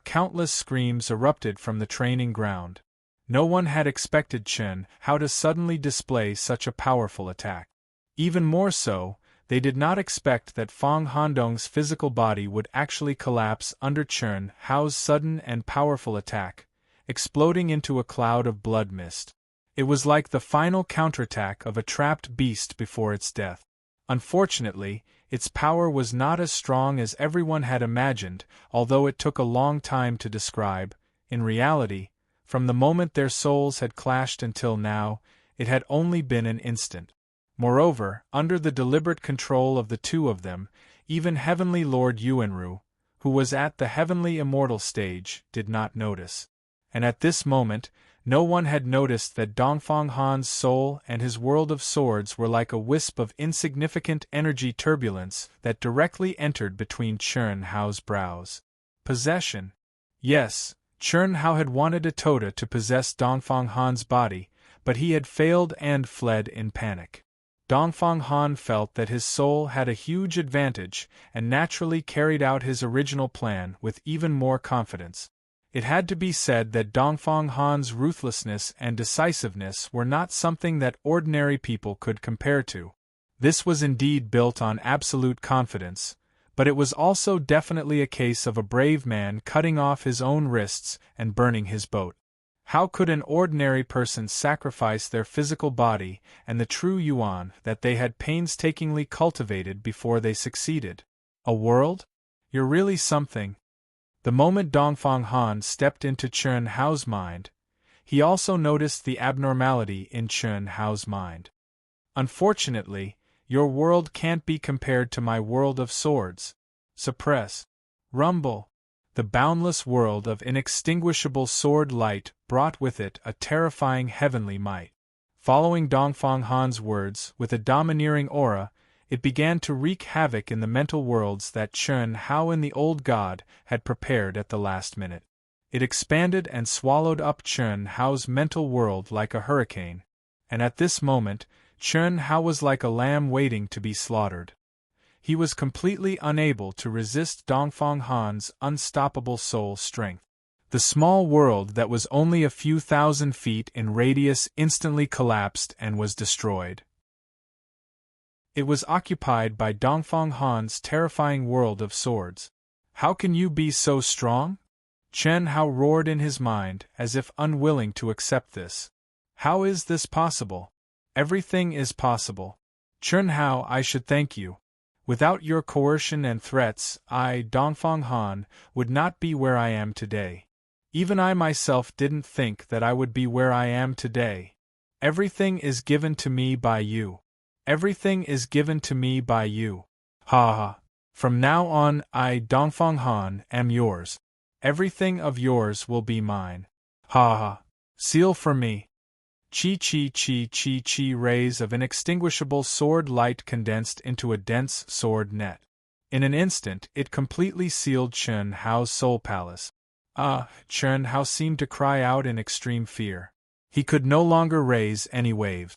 Countless screams erupted from the training ground. No one had expected Chun Hao to suddenly display such a powerful attack. Even more so, they did not expect that Fang Handong's physical body would actually collapse under Chun Hao's sudden and powerful attack, exploding into a cloud of blood mist. It was like the final counterattack of a trapped beast before its death. Unfortunately, its power was not as strong as everyone had imagined, although it took a long time to describe. In reality, from the moment their souls had clashed until now, it had only been an instant. Moreover, under the deliberate control of the two of them, even Heavenly Lord Yuanru, who was at the heavenly immortal stage, did not notice. And at this moment, no one had noticed that Dongfang Han's soul and his world of swords were like a wisp of insignificant energy turbulence that directly entered between Chun Hao's brows. Possession. Yes, Chun Hao had wanted Atoda to possess Dongfang Han's body, but he had failed and fled in panic. Dongfang Han felt that his soul had a huge advantage and naturally carried out his original plan with even more confidence. It had to be said that Dongfang Han's ruthlessness and decisiveness were not something that ordinary people could compare to. This was indeed built on absolute confidence, but it was also definitely a case of a brave man cutting off his own wrists and burning his boat. How could an ordinary person sacrifice their physical body and the true yuan that they had painstakingly cultivated before they succeeded? A world? You're really something. The moment Dongfang Han stepped into Chen Hao's mind, he also noticed the abnormality in Chen Hao's mind. Unfortunately, your world can't be compared to my world of swords. Suppress. Rumble. The boundless world of inextinguishable sword light brought with it a terrifying heavenly might. Following Dongfang Han's words with a domineering aura, it began to wreak havoc in the mental worlds that Chen Hao and the old god had prepared at the last minute. It expanded and swallowed up Chen Hao's mental world like a hurricane, and at this moment, Chen Hao was like a lamb waiting to be slaughtered. He was completely unable to resist Dongfang Han's unstoppable soul strength. The small world that was only a few thousand feet in radius instantly collapsed and was destroyed. It was occupied by Dongfang Han's terrifying world of swords. How can you be so strong? Chen Hao roared in his mind, as if unwilling to accept this. How is this possible? Everything is possible. Chen Hao, I should thank you. Without your coercion and threats, I, Dongfang Han, would not be where I am today. Even I myself didn't think that I would be where I am today. Everything is given to me by you. Everything is given to me by you. Ha ha. From now on, I, Dongfang Han, am yours. Everything of yours will be mine. Ha ha. Seal for me. Chi rays of inextinguishable sword light condensed into a dense sword net. In an instant, it completely sealed Chen Hao's soul palace. Chen Hao seemed to cry out in extreme fear. He could no longer raise any waves.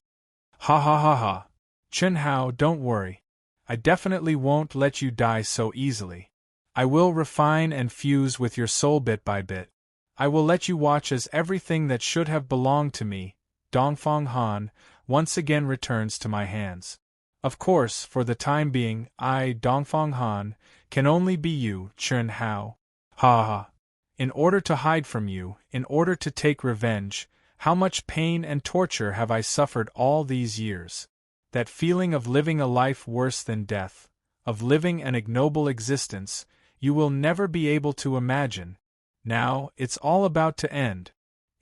Ha ha ha ha. Chen Hao, don't worry. I definitely won't let you die so easily. I will refine and fuse with your soul bit by bit. I will let you watch as everything that should have belonged to me, Dongfang Han, once again returns to my hands. Of course, for the time being, I, Dongfang Han, can only be you, Chen Hao. Ha ha. In order to hide from you, in order to take revenge, how much pain and torture have I suffered all these years? That feeling of living a life worse than death, of living an ignoble existence, you will never be able to imagine. Now, it's all about to end.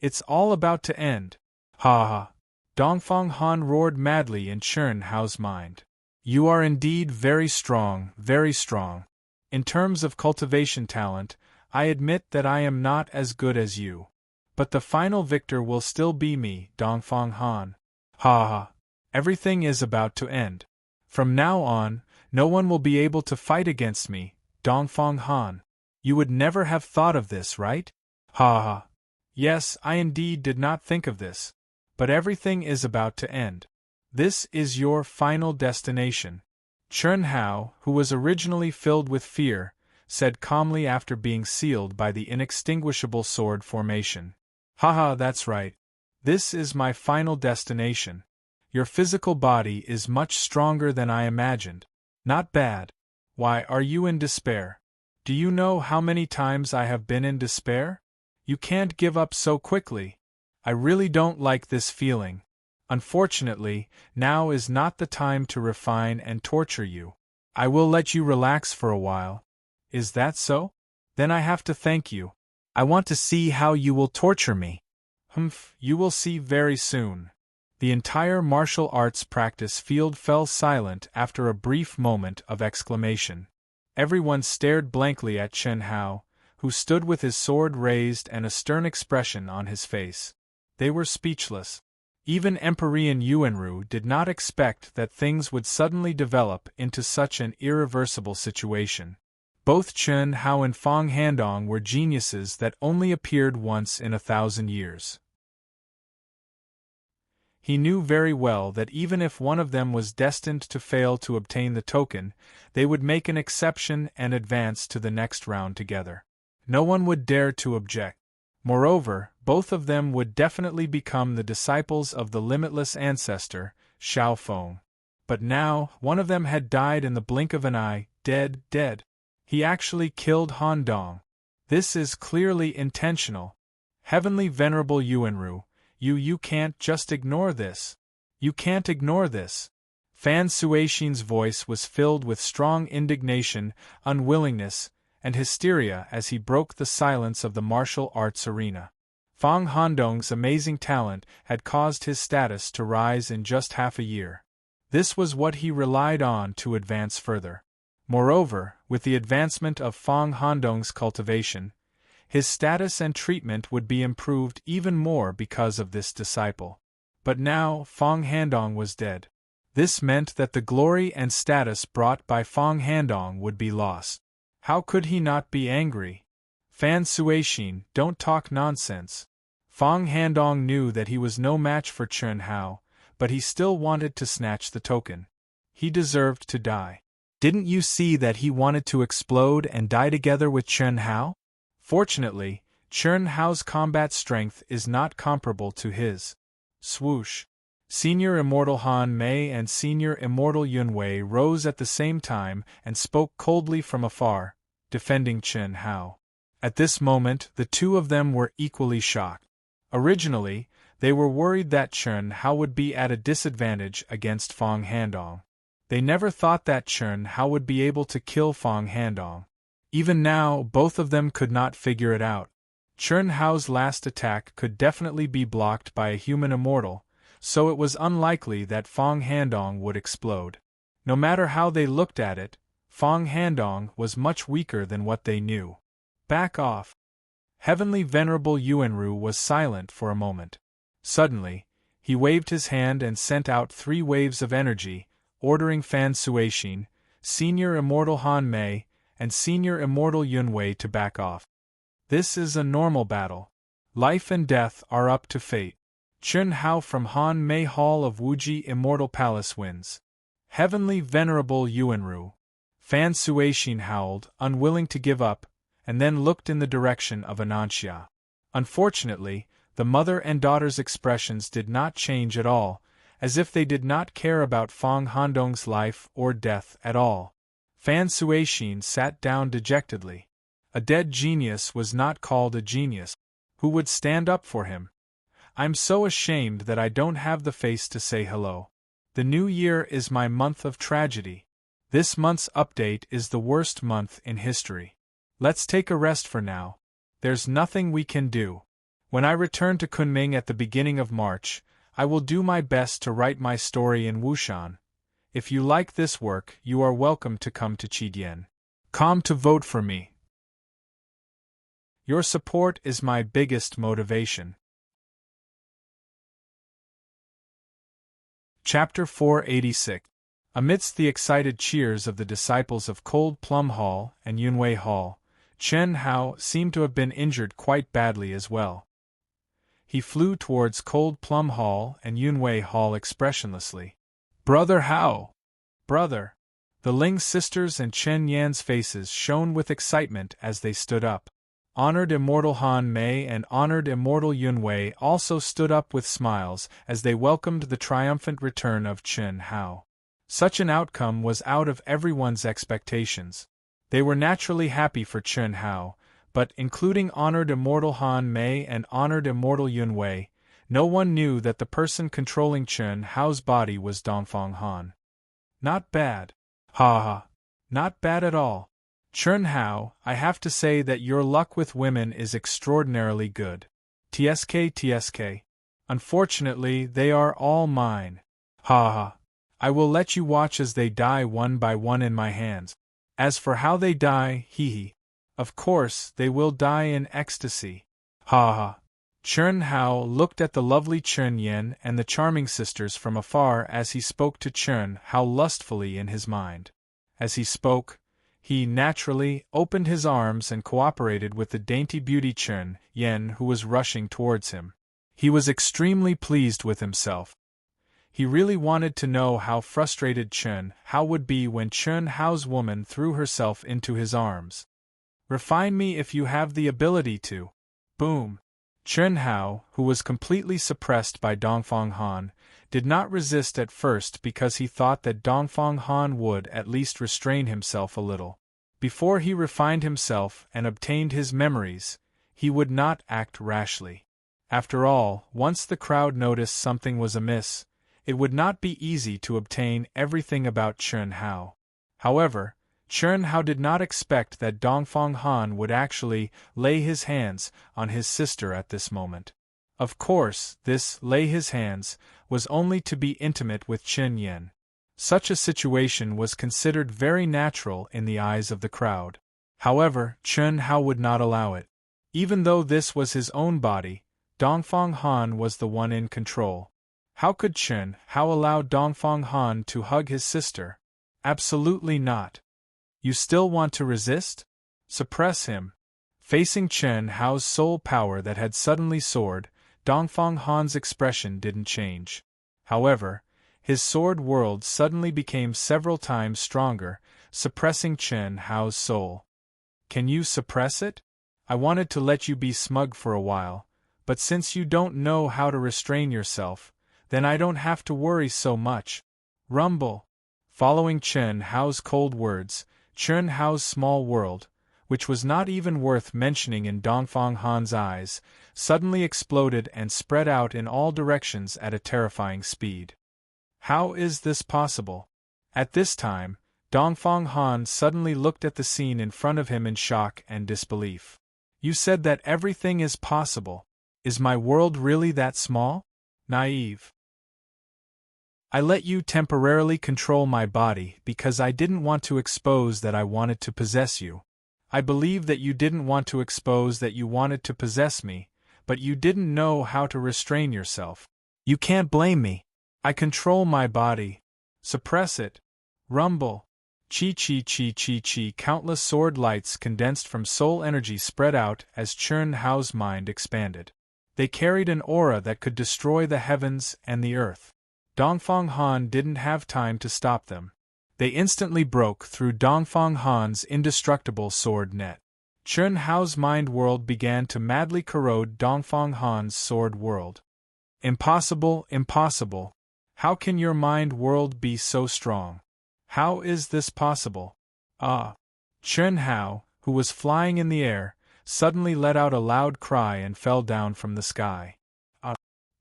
It's all about to end. Ha ha. Dongfang Han roared madly in Chen Hao's mind. You are indeed very strong, very strong. In terms of cultivation talent, I admit that I am not as good as you. But the final victor will still be me, Dongfang Han. Ha ha. Everything is about to end. From now on, no one will be able to fight against me, Dongfang Han. You would never have thought of this, right? Ha ha. Yes, I indeed did not think of this. But everything is about to end. This is your final destination. Chen Hao, who was originally filled with fear, said calmly after being sealed by the inextinguishable sword formation. Haha, that's right. This is my final destination. Your physical body is much stronger than I imagined. Not bad. Why, are you in despair? Do you know how many times I have been in despair? You can't give up so quickly. I really don't like this feeling. Unfortunately, now is not the time to refine and torture you. I will let you relax for a while. Is that so? Then I have to thank you. I want to see how you will torture me. Humph, you will see very soon. The entire martial arts practice field fell silent after a brief moment of exclamation. Everyone stared blankly at Chen Hao, who stood with his sword raised and a stern expression on his face. They were speechless. Even Emperor Yuanru did not expect that things would suddenly develop into such an irreversible situation. Both Chen Hao and Fang Handong were geniuses that only appeared once in 1,000 years. He knew very well that even if one of them was destined to fail to obtain the token, they would make an exception and advance to the next round together. No one would dare to object. Moreover, both of them would definitely become the disciples of the limitless ancestor, Xiao Feng. But now, one of them had died in the blink of an eye, dead. He actually killed Han Dong. This is clearly intentional. Heavenly Venerable Yuanru, you can't just ignore this. You can't ignore this. Fan Suixin's voice was filled with strong indignation, unwillingness, and hysteria as he broke the silence of the martial arts arena. Fang Handong's amazing talent had caused his status to rise in just half a year. This was what he relied on to advance further. Moreover, with the advancement of Fang Handong's cultivation, his status and treatment would be improved even more because of this disciple. But now Fang Handong was dead. This meant that the glory and status brought by Fang Handong would be lost. How could he not be angry? Fan Suixin, don't talk nonsense. Fang Handong knew that he was no match for Chen Hao, but he still wanted to snatch the token. He deserved to die. Didn't you see that he wanted to explode and die together with Chen Hao? Fortunately, Chen Hao's combat strength is not comparable to his. Swoosh. Senior Immortal Han Mei and Senior Immortal Yunwei rose at the same time and spoke coldly from afar, defending Chen Hao. At this moment, the two of them were equally shocked. Originally, they were worried that Chen Hao would be at a disadvantage against Fang Handong. They never thought that Chen Hao would be able to kill Fang Handong. Even now, both of them could not figure it out. Chen Hao's last attack could definitely be blocked by a human immortal, so it was unlikely that Fang Handong would explode. No matter how they looked at it, Fang Handong was much weaker than what they knew. Back off. Heavenly Venerable Yuanru was silent for a moment. Suddenly, he waved his hand and sent out 3 waves of energy, ordering Fan Suixin, Senior Immortal Han Mei, and Senior Immortal Yunwei to back off. This is a normal battle. Life and death are up to fate. Chen Hao from Han Mei Hall of Wuji Immortal Palace wins. Heavenly Venerable Yuanru. Fan Suixin howled, unwilling to give up, and then looked in the direction of Ananxia. Unfortunately, the mother and daughter's expressions did not change at all, as if they did not care about Fang Handong's life or death at all. Fan Suixin sat down dejectedly. A dead genius was not called a genius. Who would stand up for him? I'm so ashamed that I don't have the face to say hello. The new year is my month of tragedy. This month's update is the worst month in history. Let's take a rest for now. There's nothing we can do. When I return to Kunming at the beginning of March, I will do my best to write my story in Wushan. If you like this work, you are welcome to come to Chidian.com to vote for me. Your support is my biggest motivation. Chapter 486. Amidst the excited cheers of the disciples of Cold Plum Hall and Yunwei Hall, Chen Hao seemed to have been injured quite badly as well. He flew towards Cold Plum Hall and Yunwei Hall expressionlessly. Brother Hao! Brother! The Ling sisters and Chen Yan's faces shone with excitement as they stood up. Honored Immortal Han Mei and Honored Immortal Yunwei also stood up with smiles as they welcomed the triumphant return of Chen Hao. Such an outcome was out of everyone's expectations. They were naturally happy for Chen Hao, but including Honored Immortal Han Mei and Honored Immortal Yunwei, no one knew that the person controlling Chen Hao's body was Dongfang Han. Not bad. Ha ha. Not bad at all. Chen Hao, I have to say that your luck with women is extraordinarily good. TSK. Unfortunately, they are all mine. Ha ha. I will let you watch as they die one by one in my hands. As for how they die, hee. Of course, they will die in ecstasy. Ha ha. Chen Hao looked at the lovely Chen Yan and the charming sisters from afar as he spoke to Chen Hao lustfully in his mind. As he spoke, he naturally opened his arms and cooperated with the dainty beauty Chen Yan who was rushing towards him. He was extremely pleased with himself. He really wanted to know how frustrated Chen Hao would be when Chen Hao's woman threw herself into his arms. Refine me if you have the ability to. Boom. Chen Hao, who was completely suppressed by Dongfang Han, did not resist at first because he thought that Dongfang Han would at least restrain himself a little. Before he refined himself and obtained his memories, he would not act rashly. After all, once the crowd noticed something was amiss, it would not be easy to obtain everything about Chen Hao. However, Chen Hao did not expect that Dongfang Han would actually lay his hands on his sister at this moment. Of course, this lay his hands was only to be intimate with Chen Yen. Such a situation was considered very natural in the eyes of the crowd. However, Chen Hao would not allow it. Even though this was his own body, Dongfang Han was the one in control. How could Chen Hao allow Dongfang Han to hug his sister? Absolutely not. You still want to resist? Suppress him. Facing Chen Hao's soul power that had suddenly soared, Dongfang Han's expression didn't change. However, his sword world suddenly became several times stronger, suppressing Chen Hao's soul. Can you suppress it? I wanted to let you be smug for a while, but since you don't know how to restrain yourself, then I don't have to worry so much. Rumble. Following Chen Hao's cold words, Chen Hao's small world, which was not even worth mentioning in Dongfang Han's eyes, suddenly exploded and spread out in all directions at a terrifying speed. How is this possible? At this time, Dongfang Han suddenly looked at the scene in front of him in shock and disbelief. You said that everything is possible. Is my world really that small? Naive. I let you temporarily control my body because I didn't want to expose that I wanted to possess you. I believe that you didn't want to expose that you wanted to possess me, but you didn't know how to restrain yourself. You can't blame me. I control my body. Suppress it. Rumble. Chi. Countless sword lights condensed from soul energy spread out as Chen Hao's mind expanded. They carried an aura that could destroy the heavens and the earth. Dongfang Han didn't have time to stop them. They instantly broke through Dongfang Han's indestructible sword net. Chen Hao's mind world began to madly corrode Dongfang Han's sword world. Impossible, impossible. How can your mind world be so strong? How is this possible? Ah! Chen Hao, who was flying in the air, suddenly let out a loud cry and fell down from the sky. Ah!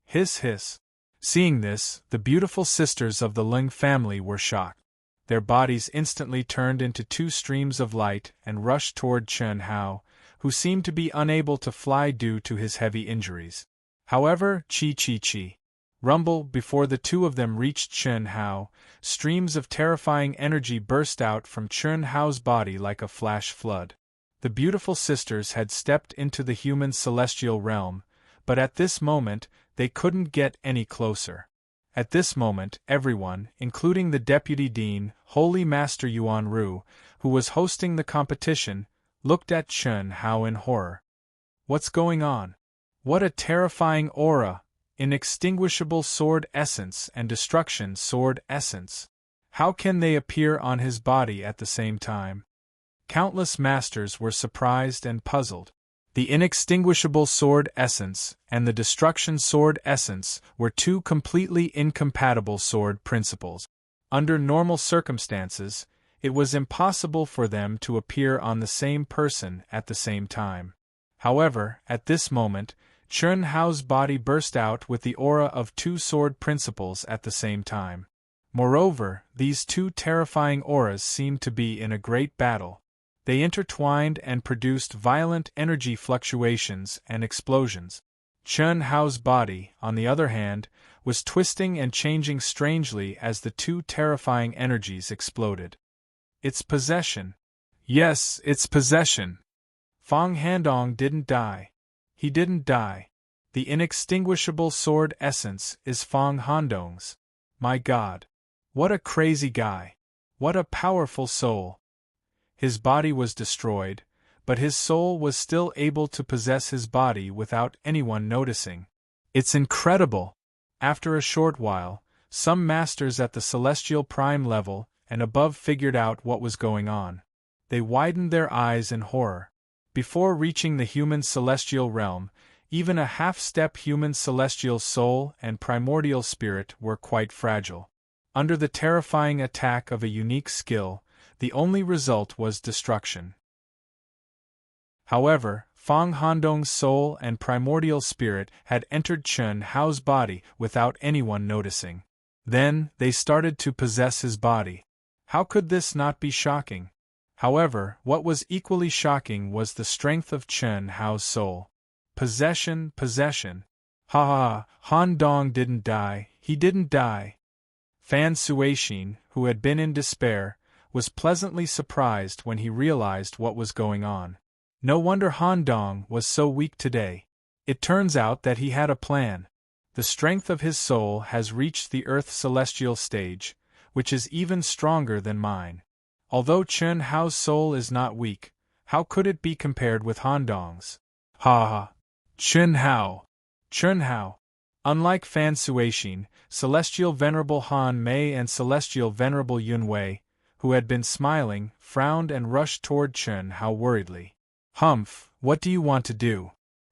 Hiss hiss. Seeing this, the beautiful sisters of the Ling family were shocked. Their bodies instantly turned into two streams of light and rushed toward Chen Hao, who seemed to be unable to fly due to his heavy injuries. However, Chi. Rumble, before the two of them reached Chen Hao, streams of terrifying energy burst out from Chen Hao's body like a flash flood. The beautiful sisters had stepped into the human celestial realm, but at this moment, they couldn't get any closer. At this moment, everyone, including the Deputy Dean, Holy Master Yuan Ru, who was hosting the competition, looked at Chen Hao in horror. What's going on? What a terrifying aura! Inextinguishable sword essence and destruction sword essence. How can they appear on his body at the same time? Countless masters were surprised and puzzled. The inextinguishable sword essence and the destruction sword essence were two completely incompatible sword principles. Under normal circumstances, it was impossible for them to appear on the same person at the same time. However, at this moment, Chen Hao's body burst out with the aura of two sword principles at the same time. Moreover, these two terrifying auras seemed to be in a great battle. They intertwined and produced violent energy fluctuations and explosions. Chen Hao's body, on the other hand, was twisting and changing strangely as the two terrifying energies exploded. Its possession. Yes, its possession. Fang Handong didn't die. He didn't die. The inextinguishable sword essence is Fang Handong's. My God. What a crazy guy. What a powerful soul. His body was destroyed, but his soul was still able to possess his body without anyone noticing. It's incredible. After a short while, some masters at the celestial prime level and above figured out what was going on. They widened their eyes in horror. Before reaching the human celestial realm, even a half-step human celestial soul and primordial spirit were quite fragile. Under the terrifying attack of a unique skill, the only result was destruction. However, Fang Handong's soul and primordial spirit had entered Chen Hao's body without anyone noticing. Then, they started to possess his body. How could this not be shocking? However, what was equally shocking was the strength of Chen Hao's soul. Possession. Ha ha, Han Dong didn't die, he didn't die. Fan Suixin, who had been in despair, was pleasantly surprised when he realized what was going on. No wonder Han Dong was so weak today. It turns out that he had a plan. The strength of his soul has reached the Earth celestial stage, which is even stronger than mine. Although Chen Hao's soul is not weak, how could it be compared with Han Dong's? Ha ha! Chen Hao! Unlike Fan Suixin, Celestial Venerable Han Mei and Celestial Venerable Yun Wei, who had been smiling, frowned and rushed toward Chen Hao worriedly. Humph, what do you want to do?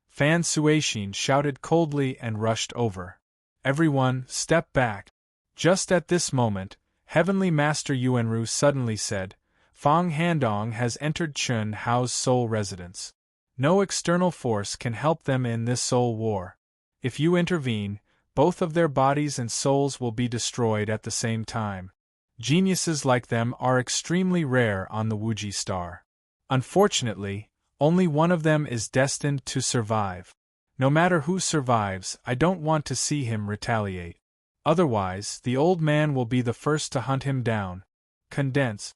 Fan Suixin shouted coldly and rushed over. Everyone, step back. Just at this moment, Heavenly Master Yuanru suddenly said, Fang Handong has entered Chen Hao's soul residence. No external force can help them in this soul war. If you intervene, both of their bodies and souls will be destroyed at the same time. Geniuses like them are extremely rare on the Wuji star. Unfortunately, only one of them is destined to survive. No matter who survives, I don't want to see him retaliate. Otherwise, the old man will be the first to hunt him down. Condense.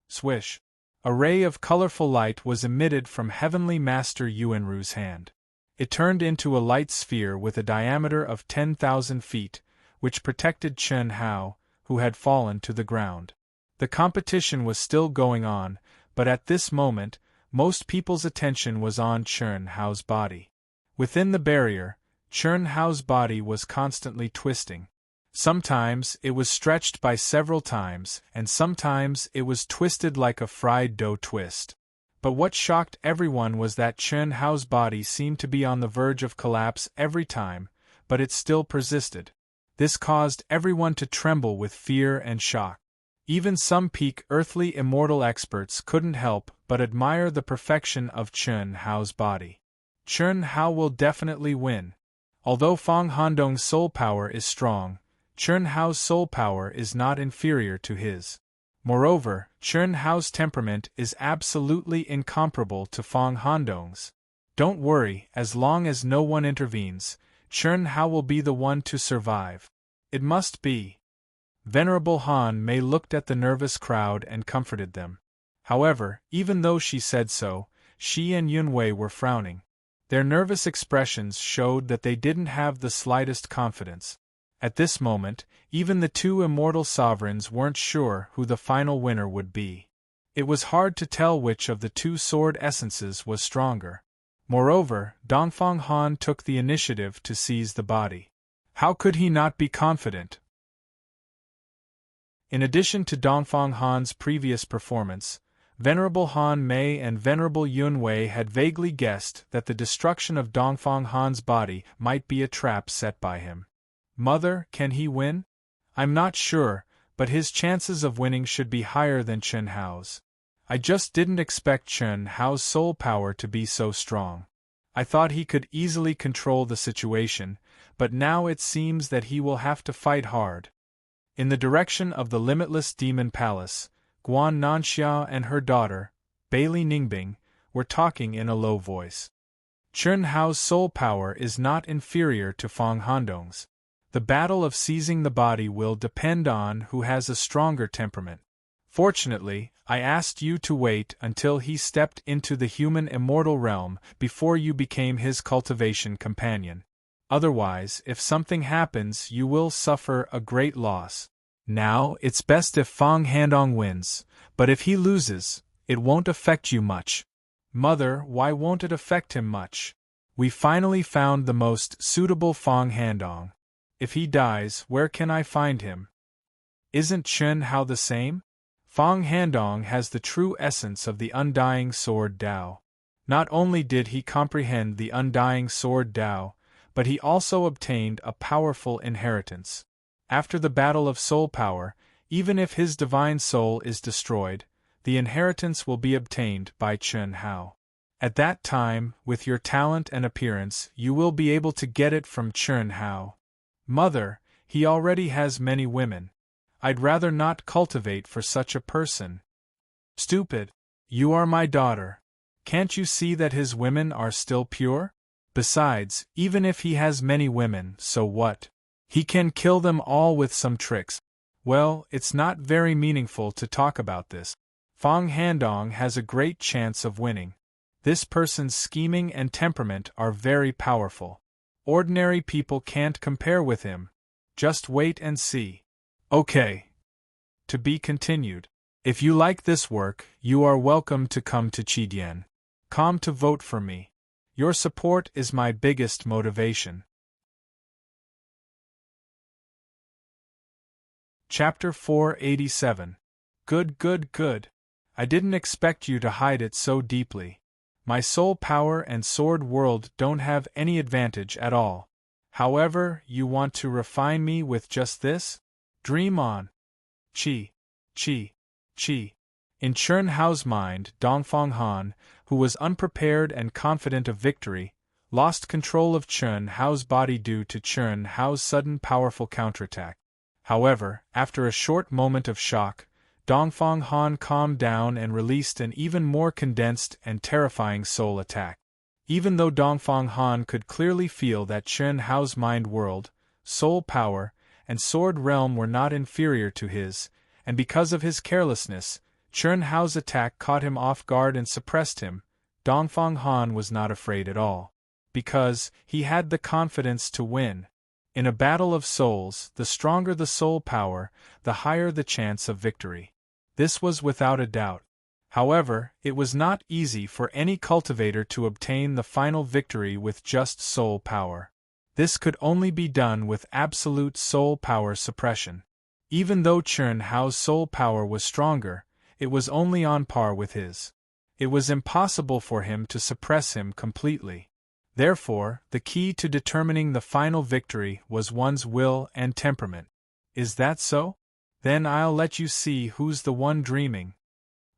Swish. A ray of colorful light was emitted from Heavenly Master Yuanru's hand. It turned into a light sphere with a diameter of 10,000 feet, which protected Chen Hao, who had fallen to the ground. The competition was still going on, but at this moment, most people's attention was on Chen Hao's body. Within the barrier, Chen Hao's body was constantly twisting. Sometimes it was stretched by several times, and sometimes it was twisted like a fried dough twist. But what shocked everyone was that Chen Hao's body seemed to be on the verge of collapse every time, but it still persisted. This caused everyone to tremble with fear and shock. Even some peak earthly immortal experts couldn't help but admire the perfection of Chen Hao's body. Chen Hao will definitely win. Although Fang Handong's soul power is strong, Chen Hao's soul power is not inferior to his. Moreover, Chen Hao's temperament is absolutely incomparable to Fang Handong's. Don't worry, as long as no one intervenes, Chen Hao will be the one to survive. It must be. Venerable Han Mei looked at the nervous crowd and comforted them. However, even though she said so, she and Yun Wei were frowning. Their nervous expressions showed that they didn't have the slightest confidence. At this moment, even the two immortal sovereigns weren't sure who the final winner would be. It was hard to tell which of the two sword essences was stronger. Moreover, Dongfang Han took the initiative to seize the body. How could he not be confident? In addition to Dongfang Han's previous performance, Venerable Han Mei and Venerable Yun Wei had vaguely guessed that the destruction of Dongfang Han's body might be a trap set by him. Mother, can he win? I'm not sure, but his chances of winning should be higher than Chen Hao's. I just didn't expect Chen Hao's soul power to be so strong. I thought he could easily control the situation, but now it seems that he will have to fight hard. In the direction of the limitless demon palace, Guan Nanxia and her daughter, Bailey Ningbing, were talking in a low voice. Chen Hao's soul power is not inferior to Fang Handong's. The battle of seizing the body will depend on who has a stronger temperament. Fortunately, I asked you to wait until he stepped into the human immortal realm before you became his cultivation companion. Otherwise, if something happens, you will suffer a great loss. Now, it's best if Fang Handong wins, but if he loses, it won't affect you much. Mother, why won't it affect him much? We finally found the most suitable Fang Handong. If he dies, where can I find him? Isn't Chen Hao the same? Fang Handong has the true essence of the undying sword Dao. Not only did he comprehend the undying sword Dao, but he also obtained a powerful inheritance. After the battle of soul power, even if his divine soul is destroyed, the inheritance will be obtained by Chen Hao. At that time, with your talent and appearance, you will be able to get it from Chern Hao. Mother, he already has many women. I'd rather not cultivate for such a person. Stupid. You are my daughter. Can't you see that his women are still pure? Besides, even if he has many women, so what? He can kill them all with some tricks. Well, it's not very meaningful to talk about this. Fang Handong has a great chance of winning. This person's scheming and temperament are very powerful. Ordinary people can't compare with him. Just wait and see. Okay. To be continued. If you like this work, you are welcome to come to Chidian. Come to vote for me. Your support is my biggest motivation. Chapter 487. Good. I didn't expect you to hide it so deeply. My soul power and sword world don't have any advantage at all. However, you want to refine me with just this? Dream on. Chi. In Chern Hao's mind, Dongfang Han, who was unprepared and confident of victory, lost control of Chern Hao's body due to Chern Hao's sudden powerful counterattack. However, after a short moment of shock, Dongfang Han calmed down and released an even more condensed and terrifying soul attack. Even though Dongfang Han could clearly feel that Chern Hao's mind world, soul power, and sword realm were not inferior to his, and because of his carelessness, Chern Hao's attack caught him off guard and suppressed him, Dongfang Han was not afraid at all. Because he had the confidence to win. In a battle of souls, the stronger the soul power, the higher the chance of victory. This was without a doubt. However, it was not easy for any cultivator to obtain the final victory with just soul power. This could only be done with absolute soul power suppression. Even though Chern Hao's soul power was stronger, it was only on par with his. It was impossible for him to suppress him completely. Therefore, the key to determining the final victory was one's will and temperament. Is that so? Then I'll let you see who's the one dreaming.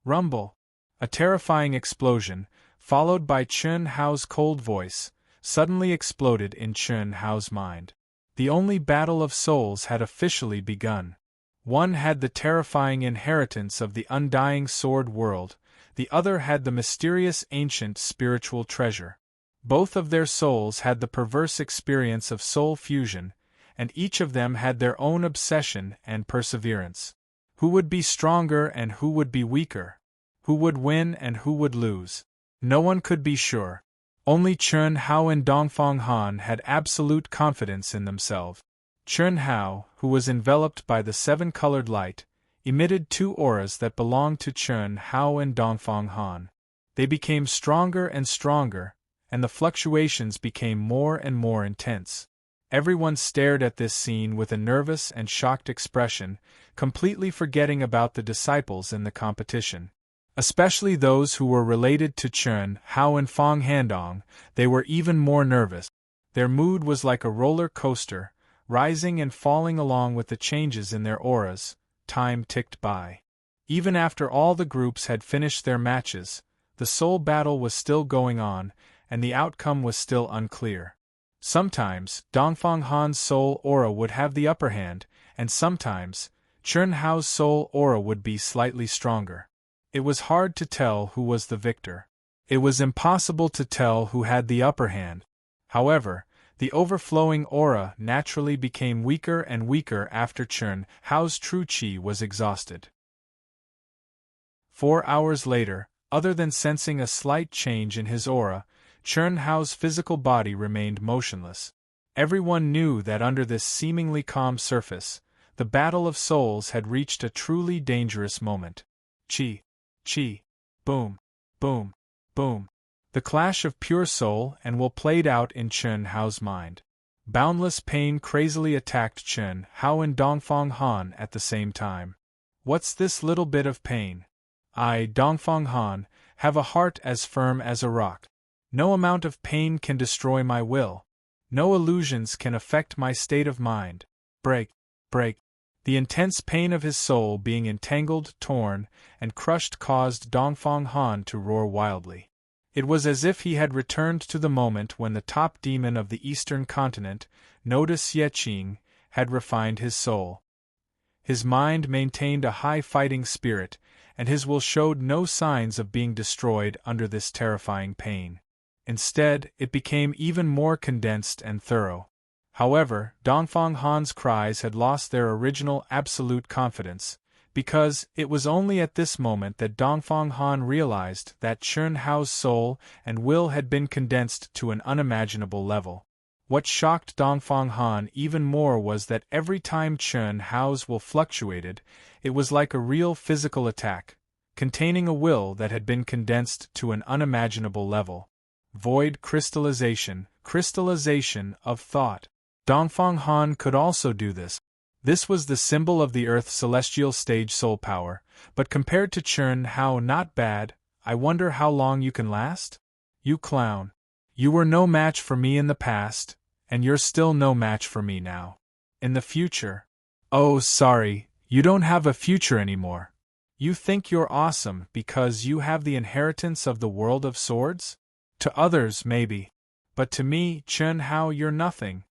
Rumble. A terrifying explosion, followed by Chern Hao's cold voice, suddenly exploded in Chern Hao's mind. The only battle of souls had officially begun. One had the terrifying inheritance of the undying sword world, the other had the mysterious ancient spiritual treasure. Both of their souls had the perverse experience of soul fusion, and each of them had their own obsession and perseverance. Who would be stronger and who would be weaker? Who would win and who would lose? No one could be sure. Only Chern Hao and Dongfang Han had absolute confidence in themselves. Chern Hao, who was enveloped by the seven-colored light, emitted two auras that belonged to Chern Hao and Dongfang Han. They became stronger and stronger, and the fluctuations became more and more intense. Everyone stared at this scene with a nervous and shocked expression, completely forgetting about the disciples in the competition. Especially those who were related to Chern Hao and Fang Handong, they were even more nervous. Their mood was like a roller coaster, rising and falling along with the changes in their auras. Time ticked by. Even after all the groups had finished their matches, the soul battle was still going on, and the outcome was still unclear. Sometimes, Dongfang Han's soul aura would have the upper hand, and sometimes, Chern Hao's soul aura would be slightly stronger. It was hard to tell who was the victor. It was impossible to tell who had the upper hand. However, the overflowing aura naturally became weaker and weaker after Chern Hao's true qi was exhausted. 4 hours later, other than sensing a slight change in his aura, Chern Hao's physical body remained motionless. Everyone knew that under this seemingly calm surface, the battle of souls had reached a truly dangerous moment. Chi, boom, boom, boom. The clash of pure soul and will played out in Chern Hao's mind. Boundless pain crazily attacked Chern Hao and Dongfang Han at the same time. What's this little bit of pain? I, Dongfang Han, have a heart as firm as a rock. No amount of pain can destroy my will. No illusions can affect my state of mind. Break. The intense pain of his soul being entangled, torn, and crushed caused Dongfang Han to roar wildly. It was as if he had returned to the moment when the top demon of the eastern continent, Noda Xieqing, had refined his soul. His mind maintained a high fighting spirit, and his will showed no signs of being destroyed under this terrifying pain. Instead, it became even more condensed and thorough. However, Dongfang Han's cries had lost their original absolute confidence, because it was only at this moment that Dongfang Han realized that Chen Hao's soul and will had been condensed to an unimaginable level. What shocked Dongfang Han even more was that every time Chen Hao's will fluctuated, it was like a real physical attack, containing a will that had been condensed to an unimaginable level. Void crystallization of thought. Dongfang Han could also do this. This was the symbol of the Earth's celestial stage soul power, but compared to Chen Hao, not bad. I wonder how long you can last? You clown. You were no match for me in the past, and you're still no match for me now. In the future. Oh, sorry, you don't have a future anymore. You think you're awesome because you have the inheritance of the world of swords? To others, maybe. But to me, Chen Hao, you're nothing.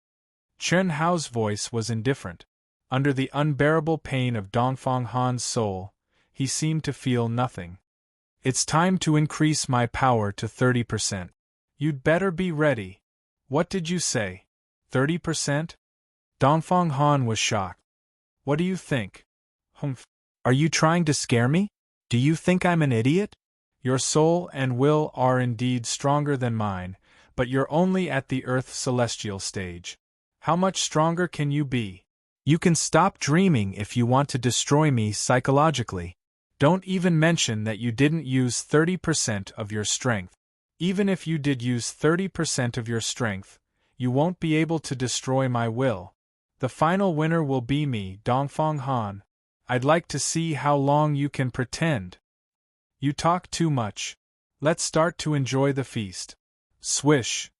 Chen Hao's voice was indifferent. Under the unbearable pain of Dongfang Han's soul, he seemed to feel nothing. It's time to increase my power to 30%. You'd better be ready. What did you say? 30%? Dongfang Han was shocked. What do you think? Humph. Are you trying to scare me? Do you think I'm an idiot? Your soul and will are indeed stronger than mine, but you're only at the Earth's celestial stage. How much stronger can you be? You can stop dreaming if you want to destroy me psychologically. Don't even mention that you didn't use 30% of your strength. Even if you did use 30% of your strength, you won't be able to destroy my will. The final winner will be me, Dongfang Han. I'd like to see how long you can pretend. You talk too much. Let's start to enjoy the feast. Swish.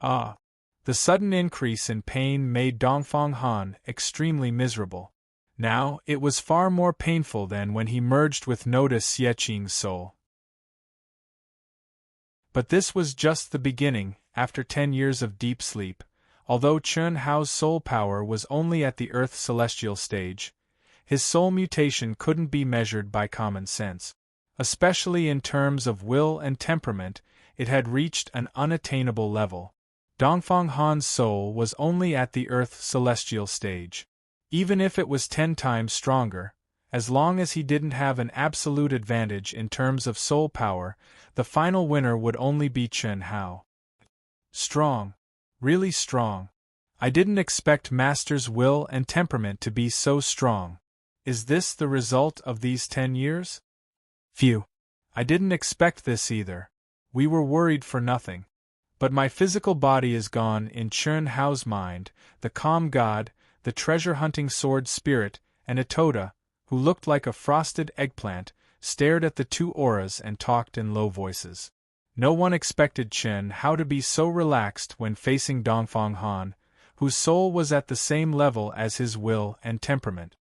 Ah. The sudden increase in pain made Dongfang Han extremely miserable. Now, it was far more painful than when he merged with Noda Xieqing's soul. But this was just the beginning. After 10 years of deep sleep, although Chen Hao's soul power was only at the Earth's celestial stage, his soul mutation couldn't be measured by common sense. Especially in terms of will and temperament, it had reached an unattainable level. Dongfang Han's soul was only at the Earth's celestial stage. Even if it was 10 times stronger, as long as he didn't have an absolute advantage in terms of soul power, the final winner would only be Chen Hao. Strong. Really strong. I didn't expect Master's will and temperament to be so strong. Is this the result of these 10 years? Phew. I didn't expect this either. We were worried for nothing. But my physical body is gone. In Chen Hao's mind, the calm god, the treasure-hunting sword spirit, and Itoda, who looked like a frosted eggplant, stared at the two auras and talked in low voices. No one expected Chen Hao to be so relaxed when facing Dongfang Han, whose soul was at the same level as his will and temperament.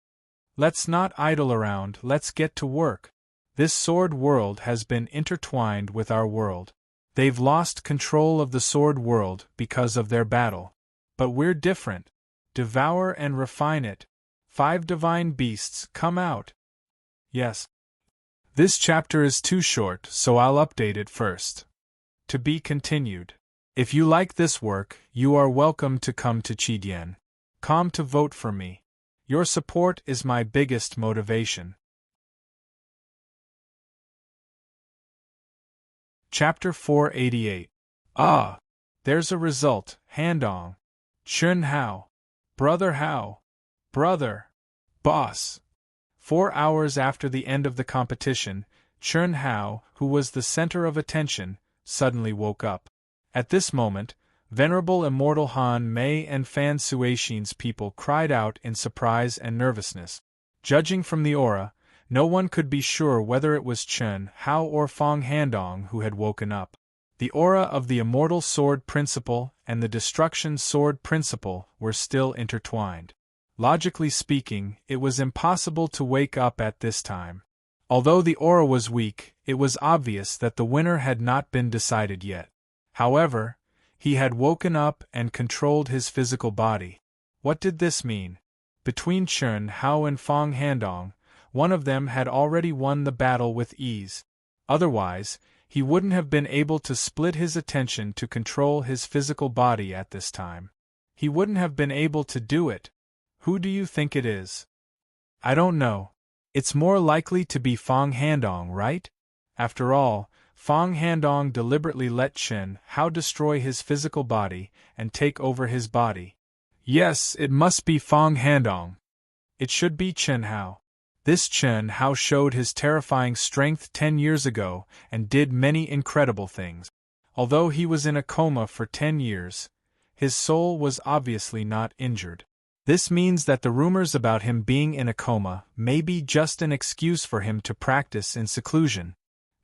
Let's not idle around, let's get to work. This sword world has been intertwined with our world. They've lost control of the sword world because of their battle. But we're different. Devour and refine it. 5 divine beasts come out. Yes. This chapter is too short, so I'll update it first. To be continued. If you like this work, you are welcome to come to Qidian. Come to vote for me. Your support is my biggest motivation. Chapter 488. Ah! There's a result, Handong. Chen Hao. Brother Hao. Brother. Boss. 4 hours after the end of the competition, Chen Hao, who was the center of attention, suddenly woke up. At this moment, Venerable Immortal Han Mei and Fan Suixin's people cried out in surprise and nervousness. Judging from the aura, no one could be sure whether it was Chen Hao or Feng Handong who had woken up. The aura of the Immortal Sword Principle and the Destruction Sword Principle were still intertwined. Logically speaking, it was impossible to wake up at this time. Although the aura was weak, it was obvious that the winner had not been decided yet. However, he had woken up and controlled his physical body. What did this mean? Between Chen Hao and Fang Handong, one of them had already won the battle with ease. Otherwise, he wouldn't have been able to split his attention to control his physical body at this time. He wouldn't have been able to do it. Who do you think it is? I don't know. It's more likely to be Fang Handong, right? After all, Fang Handong deliberately let Chen Hao destroy his physical body and take over his body. Yes, it must be Fang Handong. It should be Chen Hao. This Chen Hao showed his terrifying strength 10 years ago and did many incredible things. Although he was in a coma for 10 years, his soul was obviously not injured. This means that the rumors about him being in a coma may be just an excuse for him to practice in seclusion.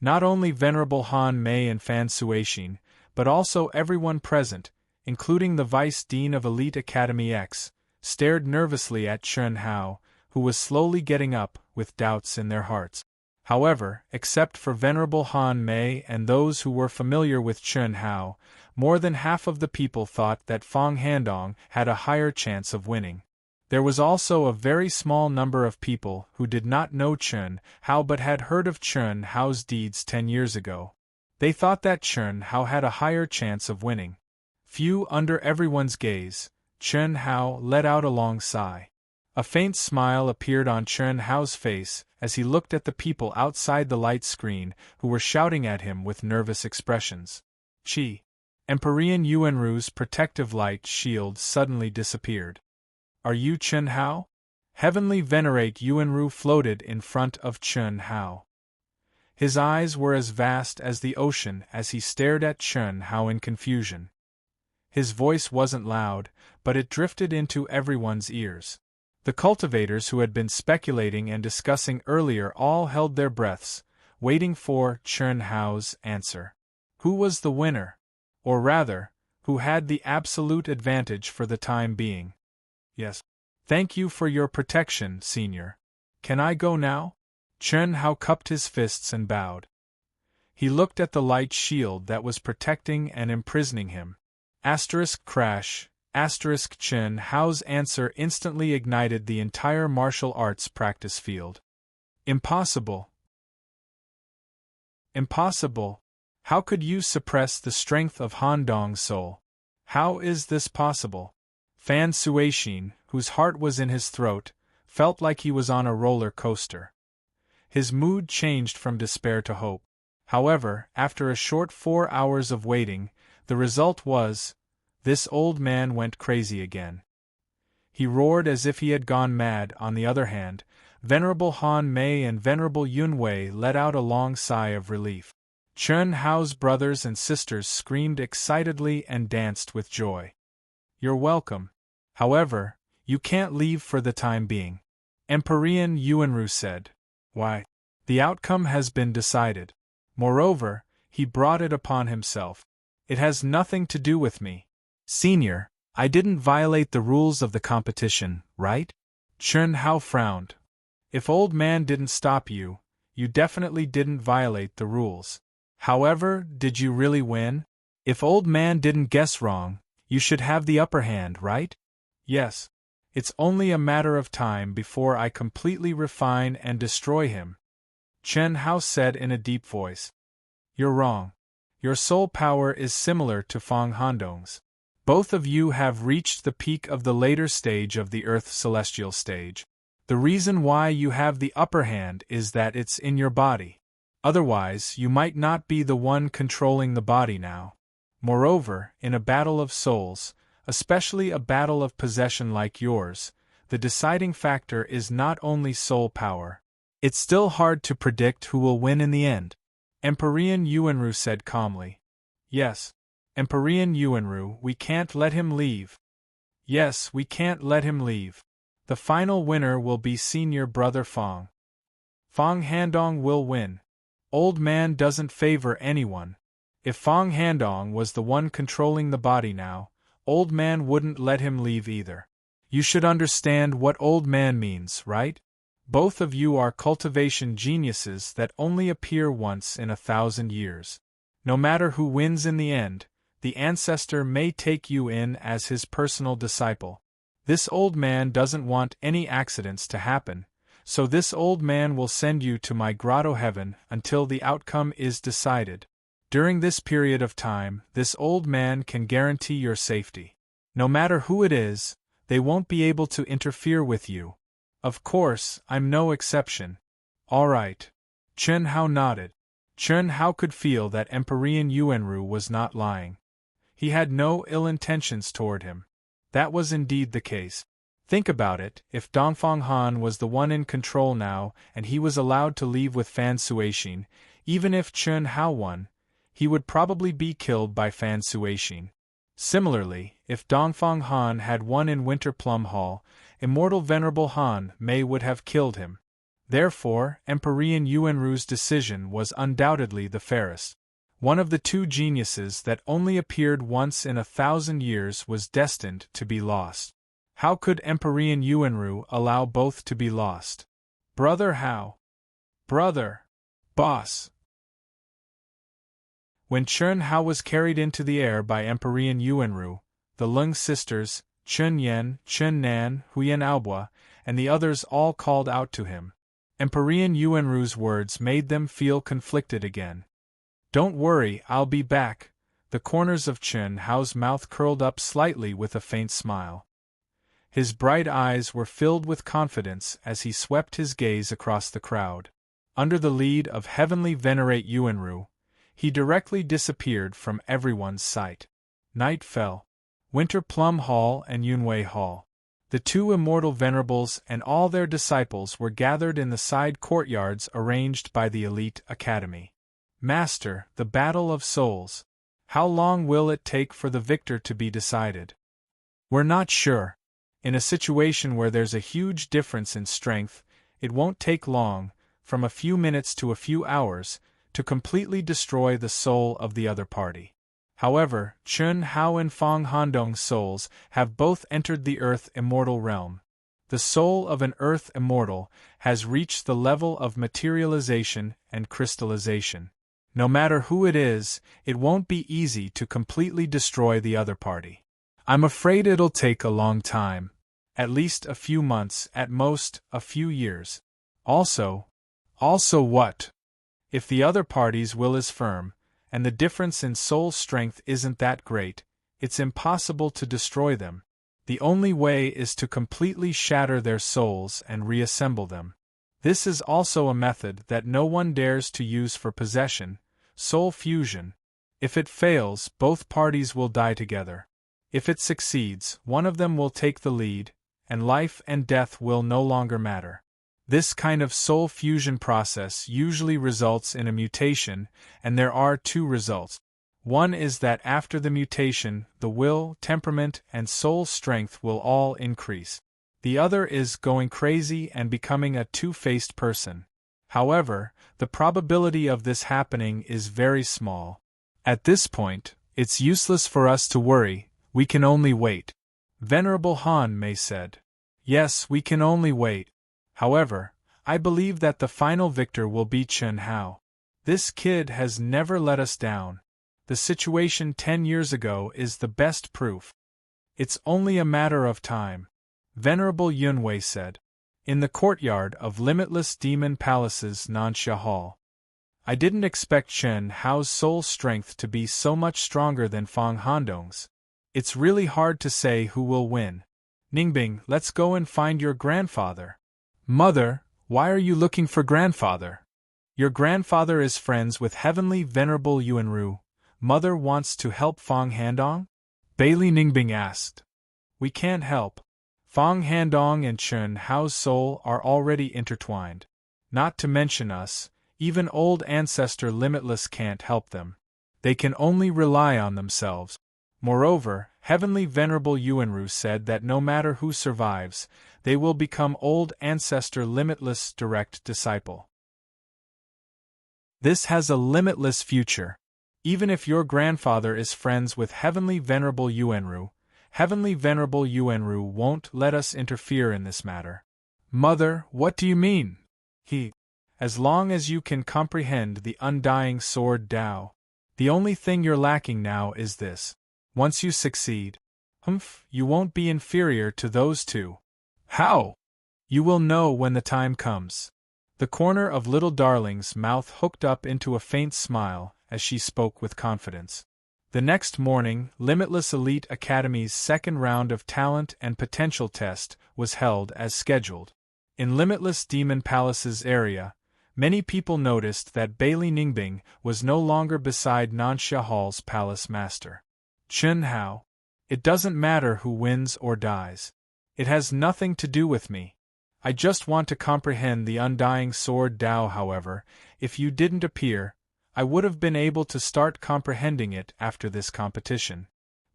Not only Venerable Han Mei and Fan Suixin, but also everyone present, including the Vice Dean of Elite Academy X, stared nervously at Chen Hao, who was slowly getting up, with doubts in their hearts. However, except for Venerable Han Mei and those who were familiar with Chen Hao, more than half of the people thought that Fang Handong had a higher chance of winning. There was also a very small number of people who did not know Chen Hao but had heard of Chen Hao's deeds 10 years ago. They thought that Chen Hao had a higher chance of winning. Few under everyone's gaze, Chen Hao let out a long sigh. A faint smile appeared on Chen Hao's face as he looked at the people outside the light screen who were shouting at him with nervous expressions. Qi. Empyrean Yuanru's protective light shield suddenly disappeared. Are you Chen Hao? Heavenly Venerate Yuanru floated in front of Chen Hao. His eyes were as vast as the ocean as he stared at Chen Hao in confusion. His voice wasn't loud, but it drifted into everyone's ears. The cultivators who had been speculating and discussing earlier all held their breaths, waiting for Chen Hao's answer. Who was the winner? Or rather, who had the absolute advantage for the time being? Yes. Thank you for your protection, Senior. Can I go now? Chen Hao cupped his fists and bowed. He looked at the light shield that was protecting and imprisoning him. Crash. Chen Hao's answer instantly ignited the entire martial arts practice field. Impossible. Impossible. How could you suppress the strength of Han Dong's soul? How is this possible? Fan Suixin, whose heart was in his throat, felt like he was on a roller coaster. His mood changed from despair to hope. However, after a short 4 hours of waiting, the result was, this old man went crazy again. He roared as if he had gone mad. On the other hand, Venerable Han Mei and Venerable Yun Wei let out a long sigh of relief. Chen Hao's brothers and sisters screamed excitedly and danced with joy. You're welcome. However, you can't leave for the time being. Empyrean Yuanru said. Why? The outcome has been decided. Moreover, he brought it upon himself. It has nothing to do with me. Senior, I didn't violate the rules of the competition, right? Chen Hao frowned. If Old Man didn't stop you, you definitely didn't violate the rules. However, did you really win? If Old Man didn't guess wrong, you should have the upper hand, right? Yes. It's only a matter of time before I completely refine and destroy him. Chen Hao said in a deep voice. You're wrong. Your soul power is similar to Fang Handong's. Both of you have reached the peak of the later stage of the Earth celestial stage. The reason why you have the upper hand is that it's in your body. Otherwise, you might not be the one controlling the body now. Moreover, in a battle of souls, especially a battle of possession like yours, the deciding factor is not only soul power. It's still hard to predict who will win in the end. Empyrean Yuanru said calmly. Yes. Empyrean Yuanru, we can't let him leave. Yes, we can't let him leave. The final winner will be Senior Brother Fang. Fang Handong will win. Old Man doesn't favor anyone. If Fang Handong was the one controlling the body now, Old Man wouldn't let him leave either. You should understand what Old Man means, right? Both of you are cultivation geniuses that only appear once in 1,000 years. No matter who wins in the end, the ancestor may take you in as his personal disciple. This old man doesn't want any accidents to happen, so this old man will send you to my grotto heaven until the outcome is decided. During this period of time, this old man can guarantee your safety. No matter who it is, they won't be able to interfere with you. Of course, I'm no exception. All right. Chen Hao nodded. Chen Hao could feel that Emperor Yuanru was not lying. He had no ill intentions toward him. That was indeed the case. Think about it, if Dongfang Han was the one in control now and he was allowed to leave with Fan Suixin, even if Chen Hao won, he would probably be killed by Fan Suixin. Similarly, if Dongfang Han had won in Winter Plum Hall, Immortal Venerable Han Mei would have killed him. Therefore, Emperor Yuanru's decision was undoubtedly the fairest. One of the two geniuses that only appeared once in 1,000 years was destined to be lost. How could Emperor Yuanru allow both to be lost? Brother Hao. Brother. Boss. When Chen Hao was carried into the air by Emperor Yuanru, the Lung sisters, Chen Yan, Chen Nan, Huyan Aobua, and the others all called out to him. Emperor Yuanru's words made them feel conflicted again. Don't worry, I'll be back. The corners of Chen Hao's mouth curled up slightly with a faint smile. His bright eyes were filled with confidence as he swept his gaze across the crowd. Under the lead of Heavenly Venerate Yuanru, he directly disappeared from everyone's sight. Night fell. Winter Plum Hall and Yunwei Hall. The two immortal venerables and all their disciples were gathered in the side courtyards arranged by the elite academy. Master, the battle of souls. How long will it take for the victor to be decided? We're not sure. In a situation where there's a huge difference in strength, it won't take long, from a few minutes to a few hours, to completely destroy the soul of the other party. However, Chen Hao and Fang Handong's souls have both entered the Earth Immortal realm. The soul of an Earth Immortal has reached the level of materialization and crystallization. No matter who it is, it won't be easy to completely destroy the other party. I'm afraid it'll take a long time. At least a few months, at most, a few years. Also what? If the other party's will is firm, and the difference in soul strength isn't that great, it's impossible to destroy them. The only way is to completely shatter their souls and reassemble them. This is also a method that no one dares to use for possession, soul fusion. If it fails, both parties will die together. If it succeeds, one of them will take the lead, and life and death will no longer matter. This kind of soul fusion process usually results in a mutation, and there are two results. One is that after the mutation, the will, temperament, and soul strength will all increase. The other is going crazy and becoming a two-faced person. However, the probability of this happening is very small. At this point, it's useless for us to worry, we can only wait. Venerable Han Mei said. Yes, we can only wait. However, I believe that the final victor will be Chen Hao. This kid has never let us down. The situation 10 years ago is the best proof. It's only a matter of time. Venerable Yunwei said. In the courtyard of Limitless Demon Palace's Nansha Hall. I didn't expect Chen Hao's soul strength to be so much stronger than Fang Handong's. It's really hard to say who will win. Ningbing, let's go and find your grandfather. Mother, why are you looking for grandfather? Your grandfather is friends with Heavenly Venerable Yuanru. Mother wants to help Fang Handong? Bailey Ningbing asked. We can't help. Fang Handong and Chen Hao's soul are already intertwined. Not to mention us, even old ancestor Limitless can't help them. They can only rely on themselves. Moreover, Heavenly Venerable Yuanru said that no matter who survives, they will become old ancestor Limitless' direct disciple. This has a limitless future. Even if your grandfather is friends with Heavenly Venerable Yuanru, Heavenly Venerable Yuanru won't let us interfere in this matter. Mother, what do you mean? He. As long as you can comprehend the undying sword Tao. The only thing you're lacking now is this. Once you succeed, you won't be inferior to those two. How? You will know when the time comes. The corner of little darling's mouth hooked up into a faint smile as she spoke with confidence. The next morning, Limitless Elite Academy's second round of talent and potential test was held as scheduled. In Limitless Demon Palace's area, many people noticed that Bailey Ningbing was no longer beside Nansha Hall's palace master. Chun Hao. It doesn't matter who wins or dies. It has nothing to do with me. I just want to comprehend the undying sword Tao. However, if you didn't appear, I would have been able to start comprehending it after this competition.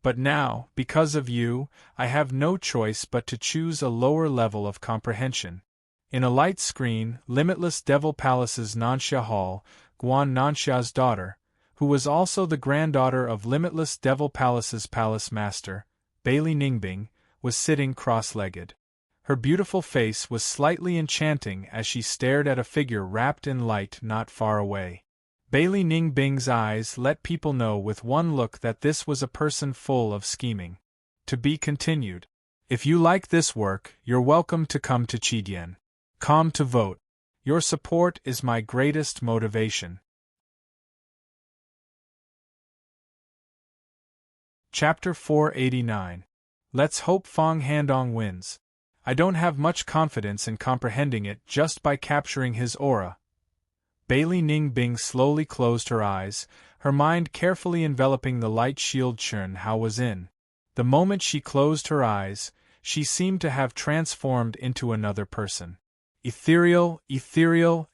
But now, because of you, I have no choice but to choose a lower level of comprehension. In a light screen, Limitless Devil Palace's Nansha Hall, Guan Nansha's daughter, who was also the granddaughter of Limitless Devil Palace's palace master, Bailey Ningbing, was sitting cross-legged. Her beautiful face was slightly enchanting as she stared at a figure wrapped in light not far away. Bailey Ningbing's eyes let people know with one look that this was a person full of scheming. To be continued. If you like this work, you're welcome to come to Chidian. Come to vote. Your support is my greatest motivation. Chapter 489. Let's hope Fong Handong wins. I don't have much confidence in comprehending it just by capturing his aura. Bailey Ningbing slowly closed her eyes, her mind carefully enveloping the light shield Chun Hao was in. The moment she closed her eyes, she seemed to have transformed into another person. Ethereal,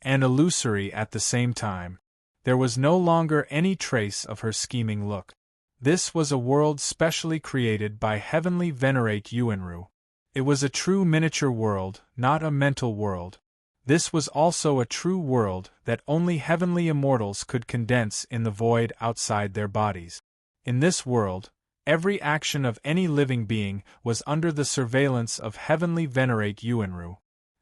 and illusory at the same time. There was no longer any trace of her scheming look. This was a world specially created by Heavenly Venerate Yuanru. It was a true miniature world, not a mental world. This was also a true world that only heavenly immortals could condense in the void outside their bodies. In this world, every action of any living being was under the surveillance of Heavenly Venerate Yuanru.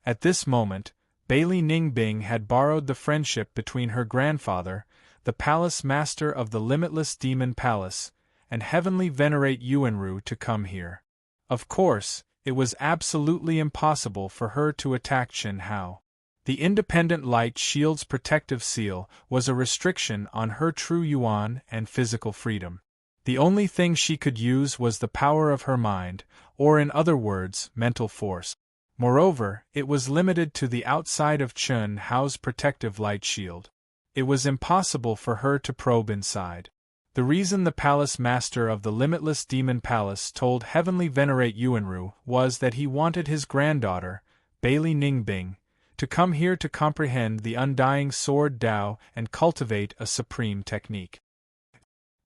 At this moment, Bailey Ningbing had borrowed the friendship between her grandfather, the palace master of the Limitless Demon Palace, and Heavenly Venerate Yuanru to come here. Of course, it was absolutely impossible for her to attack Chun Hao. The Independent Light Shield's protective seal was a restriction on her true yuan and physical freedom. The only thing she could use was the power of her mind, or in other words, mental force. Moreover, it was limited to the outside of Chun Hao's protective light shield. It was impossible for her to probe inside. The reason the palace master of the Limitless Demon Palace told Heavenly Venerate Yuanru was that he wanted his granddaughter, Bailey Ningbing, to come here to comprehend the undying sword Tao and cultivate a supreme technique.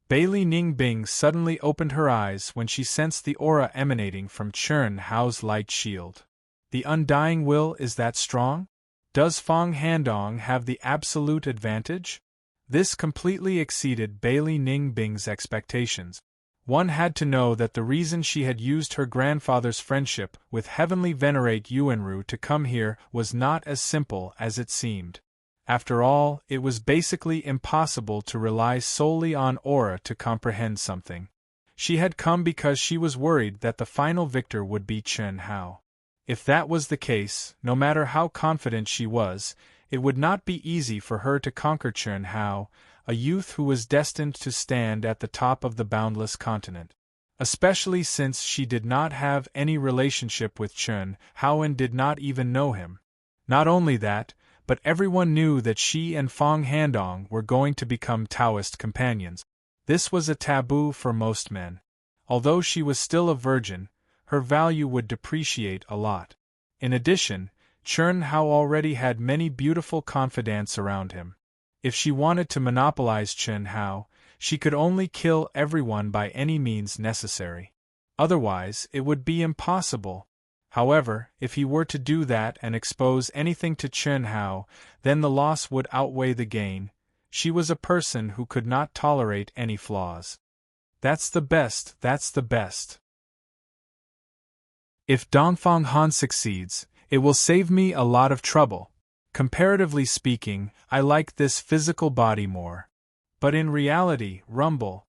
Bailey Ningbing suddenly opened her eyes when she sensed the aura emanating from Chun Hao's light shield. The undying will is that strong? Does Fong Handong have the absolute advantage? This completely exceeded Bailey Ningbing's expectations. One had to know that the reason she had used her grandfather's friendship with Heavenly Venerate Yuanru to come here was not as simple as it seemed. After all, it was basically impossible to rely solely on aura to comprehend something. She had come because she was worried that the final victor would be Chun Hao. If that was the case, no matter how confident she was, it would not be easy for her to conquer Chun Hao, a youth who was destined to stand at the top of the boundless continent. Especially since she did not have any relationship with Chun Hao and did not even know him. Not only that, but everyone knew that she and Fong Handong were going to become Taoist companions. This was a taboo for most men. Although she was still a virgin, her value would depreciate a lot. In addition, Chun Hao already had many beautiful confidants around him. If she wanted to monopolize Chun Hao, she could only kill everyone by any means necessary. Otherwise, it would be impossible. However, if he were to do that and expose anything to Chun Hao, then the loss would outweigh the gain. She was a person who could not tolerate any flaws. That's the best. If Dongfang Han succeeds, It will save me a lot of trouble. Comparatively speaking, I like this physical body more. But in reality, rumble,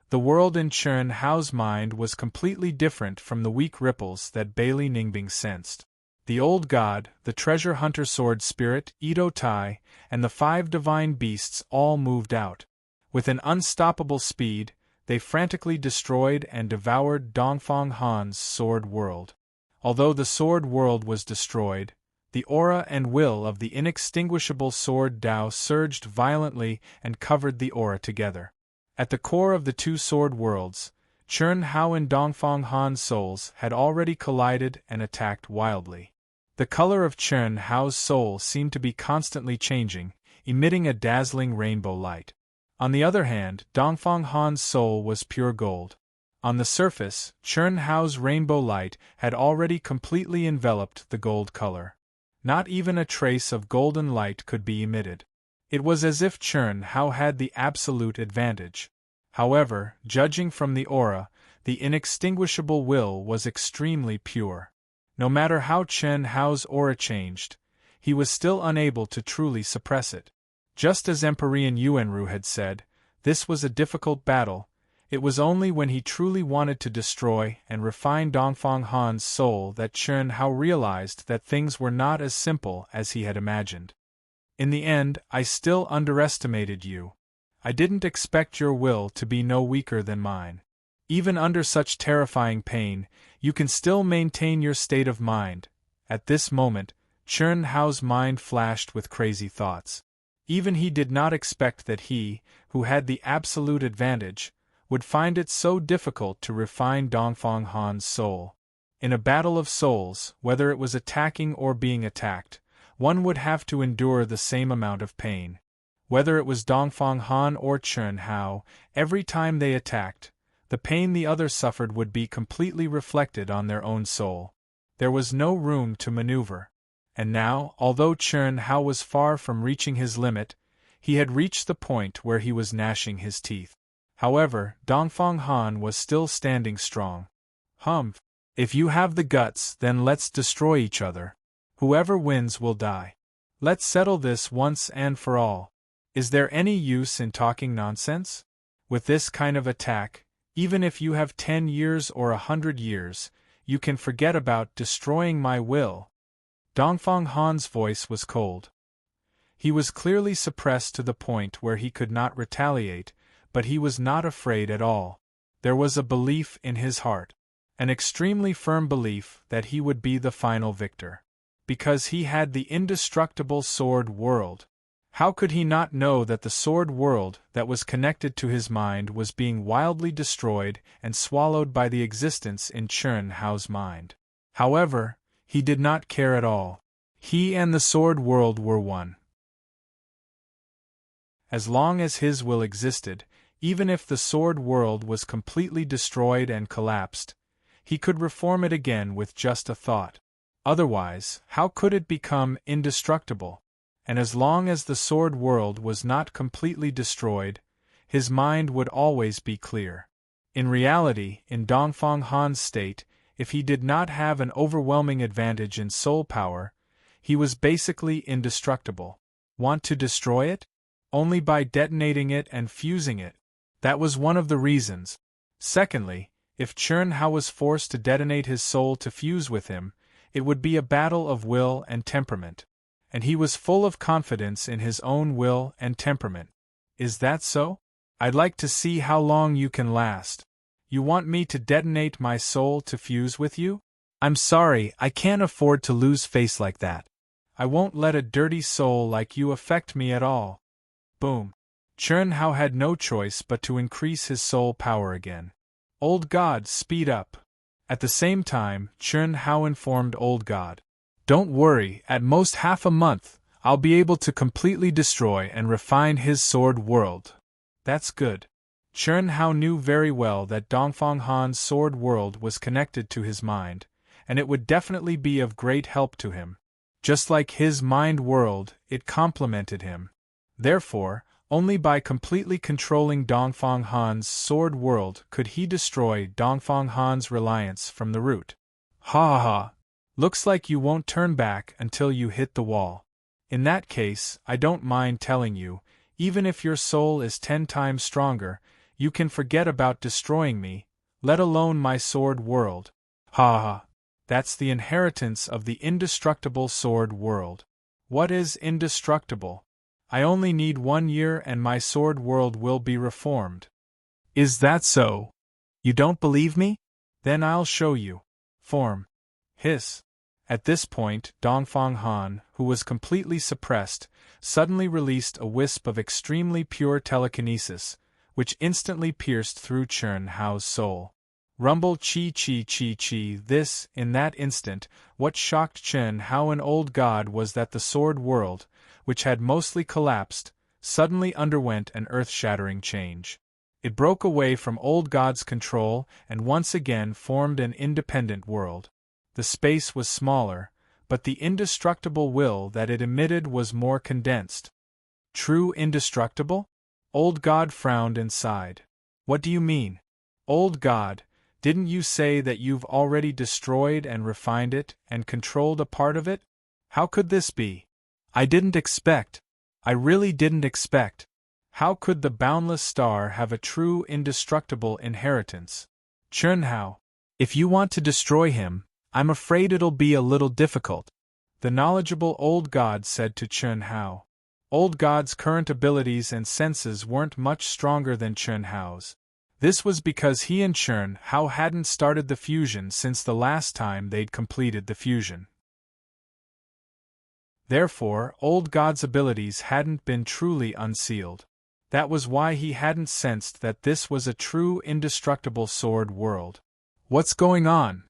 the world in Chern Hao's mind was completely different from the weak ripples that Bailey Ningbing sensed. The old god, the treasure hunter sword spirit, Ito Tai, and the 5 divine beasts all moved out. With an unstoppable speed, they frantically destroyed and devoured Dongfang Han's sword world. Although the sword world was destroyed, the aura and will of the inextinguishable sword Dao surged violently and covered the aura together. At the core of the 2 sword worlds, Chern Hao and Dongfang Han's souls had already collided and attacked wildly. The color of Chern Hao's soul seemed to be constantly changing, emitting a dazzling rainbow light. On the other hand, Dongfang Han's soul was pure gold. On the surface, Chern Hao's rainbow light had already completely enveloped the gold color. Not even a trace of golden light could be emitted. It was as if Chern Hao had the absolute advantage. However, judging from the aura, the inextinguishable will was extremely pure. No matter how Chern Hao's aura changed, he was still unable to truly suppress it. Just as Empyrean Yuanru had said, this was a difficult battle. It was only when he truly wanted to destroy and refine Dongfang Han's soul that Chern Hao realized that things were not as simple as he had imagined. In the end, I still underestimated you. I didn't expect your will to be no weaker than mine. Even under such terrifying pain, you can still maintain your state of mind. At this moment, Chern Hao's mind flashed with crazy thoughts. Even he did not expect that he, who had the absolute advantage, would find it so difficult to refine Dongfang Han's soul. In a battle of souls, whether it was attacking or being attacked, one would have to endure the same amount of pain. Whether it was Dongfang Han or Chern Hao, every time they attacked, the pain the other suffered would be completely reflected on their own soul. There was no room to maneuver. And now, although Chern Hao was far from reaching his limit, he had reached the point where he was gnashing his teeth. However, Dongfang Han was still standing strong. Humph! If you have the guts, then let's destroy each other. Whoever wins will die. Let's settle this once and for all. Is there any use in talking nonsense? With this kind of attack, even if you have 10 years or 100 years, you can forget about destroying my will. Dongfang Han's voice was cold. He was clearly suppressed to the point where he could not retaliate, but he was not afraid at all. There was a belief in his heart, an extremely firm belief that he would be the final victor. Because he had the indestructible sword world. How could he not know that the sword world that was connected to his mind was being wildly destroyed and swallowed by the existence in Chern Hao's mind? However, he did not care at all. He and the sword world were one. As long as his will existed, even if the sword world was completely destroyed and collapsed, he could reform it again with just a thought. Otherwise, how could it become indestructible? And as long as the sword world was not completely destroyed, his mind would always be clear. In reality, in Dongfang Han's state, if he did not have an overwhelming advantage in soul power, he was basically indestructible. Want to destroy it? Only by detonating it and fusing it. That was one of the reasons. Secondly, if Chern Hao was forced to detonate his soul to fuse with him, it would be a battle of will and temperament. And he was full of confidence in his own will and temperament. Is that so? I'd like to see how long you can last. You want me to detonate my soul to fuse with you? I'm sorry, I can't afford to lose face like that. I won't let a dirty soul like you affect me at all. Boom. Chern Hao had no choice but to increase his soul power again. Old God, speed up. At the same time, Chern Hao informed Old God. Don't worry, at most half a month, I'll be able to completely destroy and refine his sword world. That's good. Chern Hao knew very well that Dongfang Han's sword world was connected to his mind, and it would definitely be of great help to him. Just like his mind world, it complemented him. Therefore, only by completely controlling Dongfang Han's sword world could he destroy Dongfang Han's reliance from the root. Ha ha ha! Looks like you won't turn back until you hit the wall. In that case, I don't mind telling you, even if your soul is 10 times stronger, you can forget about destroying me, let alone my sword world. Ha ha. That's the inheritance of the indestructible sword world. What is indestructible? I only need 1 year and my sword world will be reformed. Is that so? You don't believe me? Then I'll show you. Form. Hiss. At this point, Dongfang Han, who was completely suppressed, suddenly released a wisp of extremely pure telekinesis, which instantly pierced through Chun Hao's soul. Rumble chi chi chi chi. This, in that instant, what shocked Chun Hao an old god was that the sword world, which had mostly collapsed, suddenly underwent an earth-shattering change. It broke away from old god's control and once again formed an independent world. The space was smaller, but the indestructible will that it emitted was more condensed. True indestructible? Old God frowned and sighed. What do you mean? Old God, didn't you say that you've already destroyed and refined it and controlled a part of it? How could this be? I really didn't expect. How could the boundless star have a true indestructible inheritance? Chun Hao, if you want to destroy him, I'm afraid it'll be a little difficult, the knowledgeable old god said to Chun Hao. Old god's current abilities and senses weren't much stronger than Chun Hao's. This was because he and Chun Hao hadn't started the fusion since the last time they'd completed the fusion. Therefore, old god's abilities hadn't been truly unsealed. That was why he hadn't sensed that this was a true indestructible sword world. What's going on?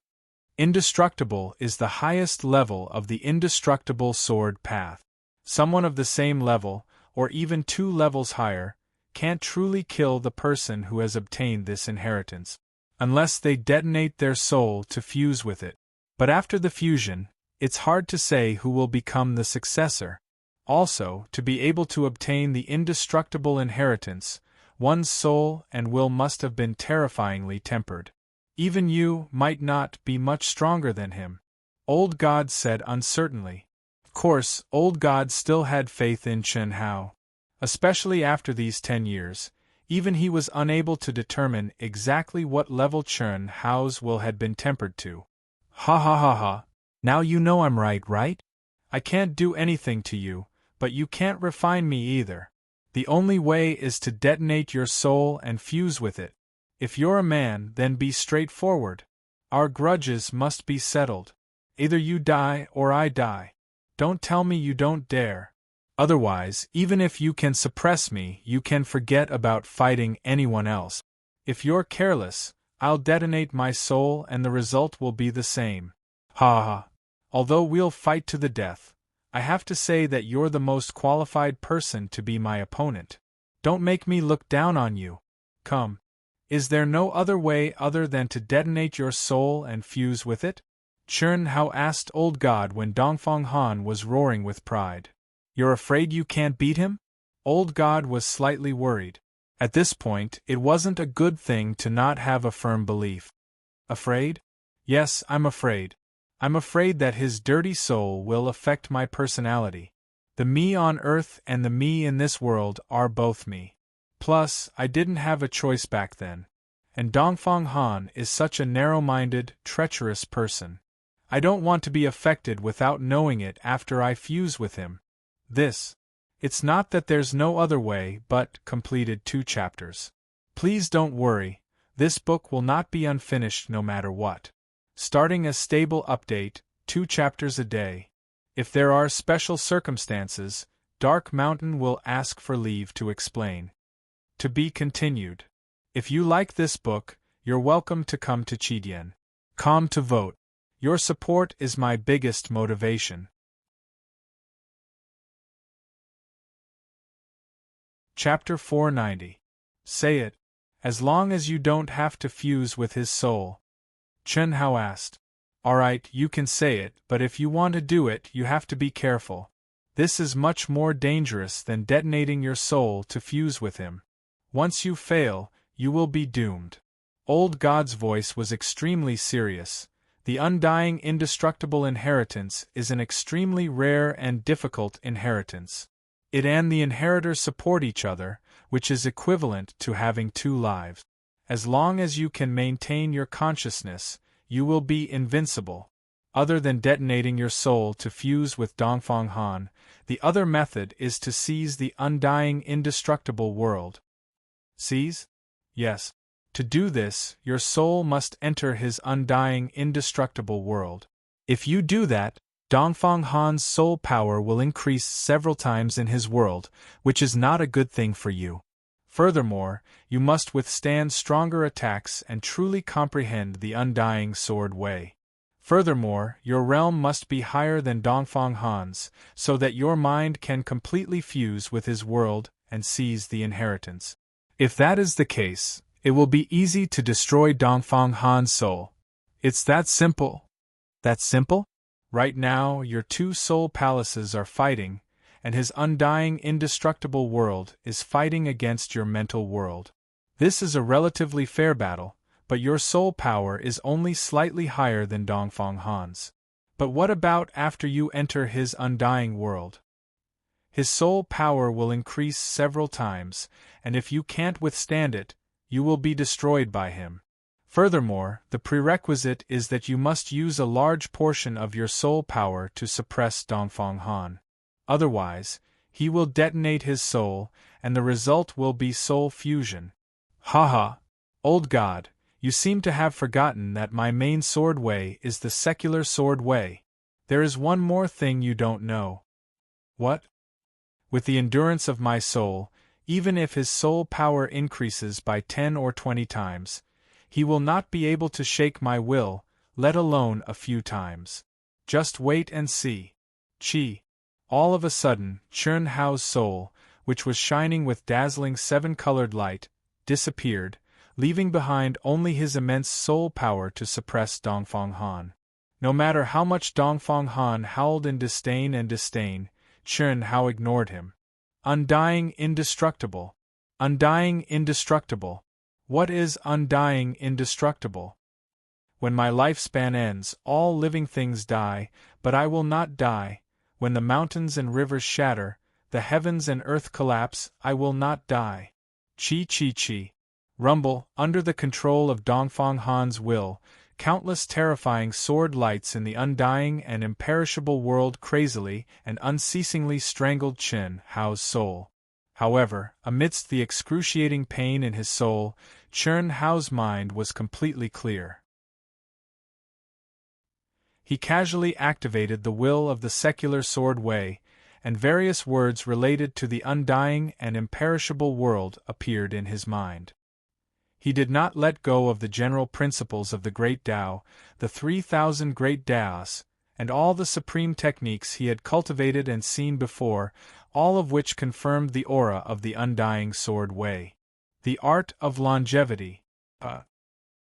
Indestructible is the highest level of the indestructible sword path. Someone of the same level, or even 2 levels higher, can't truly kill the person who has obtained this inheritance, unless they detonate their soul to fuse with it. But after the fusion, it's hard to say who will become the successor. Also, to be able to obtain the indestructible inheritance, one's soul and will must have been terrifyingly tempered. Even you might not be much stronger than him, Old God said uncertainly. Of course, Old God still had faith in Chun Hao. Especially after these 10 years, even he was unable to determine exactly what level Chun Hao's will had been tempered to. Ha ha ha ha. Now you know I'm right? I can't do anything to you, but you can't refine me either. The only way is to detonate your soul and fuse with it. If you're a man, then be straightforward. Our grudges must be settled. Either you die or I die. Don't tell me you don't dare. Otherwise, even if you can suppress me, you can forget about fighting anyone else. If you're careless, I'll detonate my soul and the result will be the same. Ha ha. Although we'll fight to the death, I have to say that you're the most qualified person to be my opponent. Don't make me look down on you. Come. Is there no other way other than to detonate your soul and fuse with it? Chun Hao asked Old God when Dongfang Han was roaring with pride. You're afraid you can't beat him? Old God was slightly worried. At this point, it wasn't a good thing to not have a firm belief. Afraid? Yes, I'm afraid. I'm afraid that his dirty soul will affect my personality. The me on Earth and the me in this world are both me. Plus, I didn't have a choice back then. And Dongfang Han is such a narrow-minded, treacherous person. I don't want to be affected without knowing it after I fuse with him. It's not that there's no other way, but completed 2 chapters. Please don't worry, this book will not be unfinished no matter what. Starting a stable update, 2 chapters a day. If there are special circumstances, Dark Mountain will ask for leave to explain. To be continued. If you like this book, you're welcome to come to Chidian. Com to vote. Your support is my biggest motivation. Chapter 490. Say it. As long as you don't have to fuse with his soul. Chun Hao asked. Alright, you can say it, but if you want to do it, you have to be careful. This is much more dangerous than detonating your soul to fuse with him. Once you fail, you will be doomed. Old God's voice was extremely serious, The undying indestructible inheritance is an extremely rare and difficult inheritance. It and the inheritor support each other, which is equivalent to having two lives. As long as you can maintain your consciousness, you will be invincible. Other than detonating your soul to fuse with Dongfang Han, the other method is to seize the undying indestructible world. Seize? Yes. To do this, your soul must enter his undying indestructible world. If you do that, Dongfang Han's soul power will increase several times in his world, which is not a good thing for you. Furthermore, you must withstand stronger attacks and truly comprehend the undying sword way. Furthermore, your realm must be higher than Dongfang Han's, so that your mind can completely fuse with his world and seize the inheritance. If that is the case, it will be easy to destroy Dongfang Han's soul. It's that simple. That simple? Right now, your two soul palaces are fighting, and his undying indestructible world is fighting against your mental world. This is a relatively fair battle, but your soul power is only slightly higher than Dongfang Han's. But what about after you enter his undying world? His soul power will increase several times, and if you can't withstand it, you will be destroyed by him. Furthermore, the prerequisite is that you must use a large portion of your soul power to suppress Dongfang Han. Otherwise, he will detonate his soul, and the result will be soul fusion. Haha! Old God, you seem to have forgotten that my main sword way is the secular sword way. There is one more thing you don't know. What? With the endurance of my soul, even if his soul power increases by 10 or 20 times, he will not be able to shake my will, let alone a few times. Just wait and see. Chi. All of a sudden, Chun Hao's soul, which was shining with dazzling seven-colored light, disappeared, leaving behind only his immense soul power to suppress Dongfang Han. No matter how much Dongfang Han howled in disdain, Chun Hao ignored him. Undying indestructible. Undying indestructible. What is undying indestructible? When my lifespan ends, all living things die, but I will not die. When the mountains and rivers shatter, the heavens and earth collapse, I will not die. Chi chi chi. Rumble, under the control of Dongfang Han's will, countless terrifying sword lights in the undying and imperishable world crazily and unceasingly strangled Chun Hao's soul. However, amidst the excruciating pain in his soul, Chun Hao's mind was completely clear. He casually activated the will of the secular sword way, and various words related to the undying and imperishable world appeared in his mind. He did not let go of the general principles of the Great Tao, the 3,000 Great Taos, and all the supreme techniques he had cultivated and seen before, all of which confirmed the aura of the undying sword way. The art of longevity.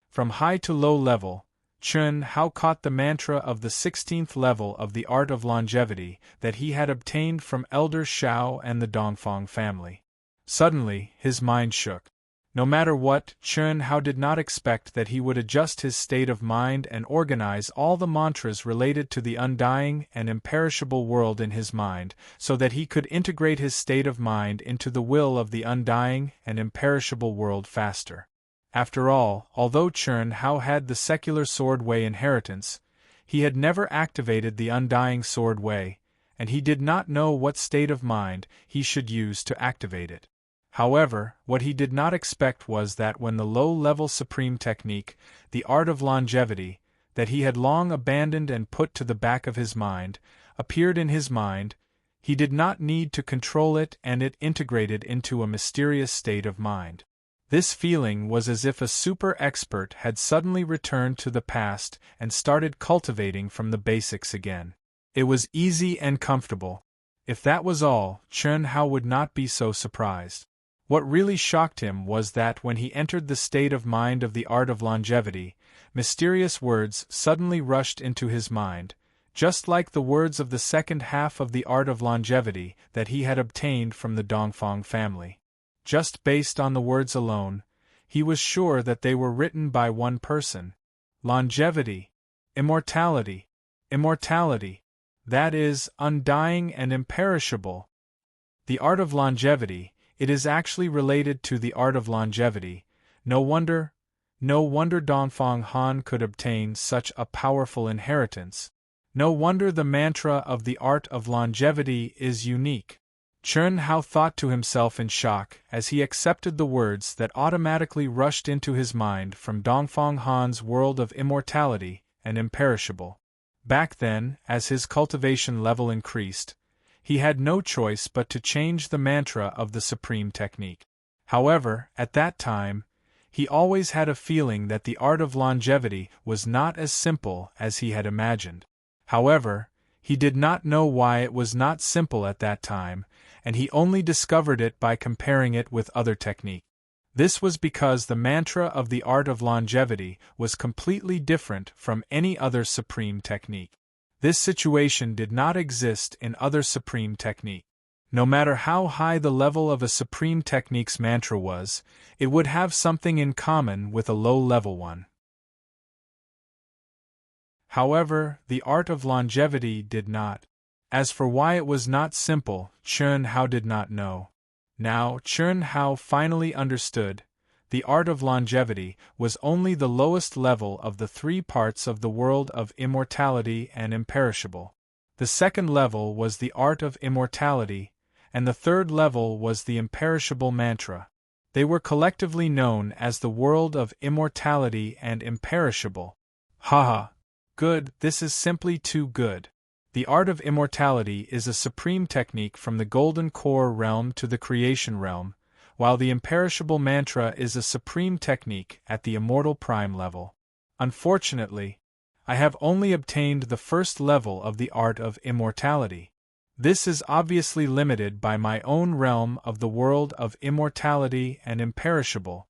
From high to low level, Chun Hao caught the mantra of the 16th level of the art of longevity that he had obtained from Elder Shao and the Dongfang family. Suddenly, his mind shook. No matter what, Chun Hao did not expect that he would adjust his state of mind and organize all the mantras related to the undying and imperishable world in his mind, so that he could integrate his state of mind into the will of the undying and imperishable world faster. After all, although Chun Hao had the secular sword way inheritance, he had never activated the undying sword way, and he did not know what state of mind he should use to activate it. However, what he did not expect was that when the low-level supreme technique, the art of longevity, that he had long abandoned and put to the back of his mind, appeared in his mind, he did not need to control it and it integrated into a mysterious state of mind. This feeling was as if a super-expert had suddenly returned to the past and started cultivating from the basics again. It was easy and comfortable. If that was all, Chun Hao would not be so surprised. What really shocked him was that when he entered the state of mind of the art of longevity, mysterious words suddenly rushed into his mind, just like the words of the second half of the art of longevity that he had obtained from the Dongfang family. Just based on the words alone, he was sure that they were written by one person. Longevity. Immortality. Immortality. That is, undying and imperishable. The art of longevity, it is actually related to the art of longevity. No wonder Dongfang Han could obtain such a powerful inheritance. No wonder the mantra of the art of longevity is unique. Chen Hao thought to himself in shock as he accepted the words that automatically rushed into his mind from Dongfang Han's world of immortality and imperishable. Back then, as his cultivation level increased, he had no choice but to change the mantra of the supreme technique. However, at that time, he always had a feeling that the art of longevity was not as simple as he had imagined. However, he did not know why it was not simple at that time, and he only discovered it by comparing it with other techniques. This was because the mantra of the art of longevity was completely different from any other supreme technique. This situation did not exist in other supreme techniques. No matter how high the level of a supreme technique's mantra was, it would have something in common with a low-level one. However, the art of longevity did not. As for why it was not simple, Chen Hao did not know. Now, Chen Hao finally understood. The art of longevity was only the lowest level of the three parts of the world of immortality and imperishable. The second level was the art of immortality, and the third level was the imperishable mantra. They were collectively known as the world of immortality and imperishable. Haha! Good, this is simply too good. The art of immortality is a supreme technique from the Golden Core realm to the Creation realm, while the imperishable mantra is a supreme technique at the Immortal Prime level. Unfortunately, I have only obtained the first level of the art of immortality. This is obviously limited by my own realm of the world of immortality and imperishable.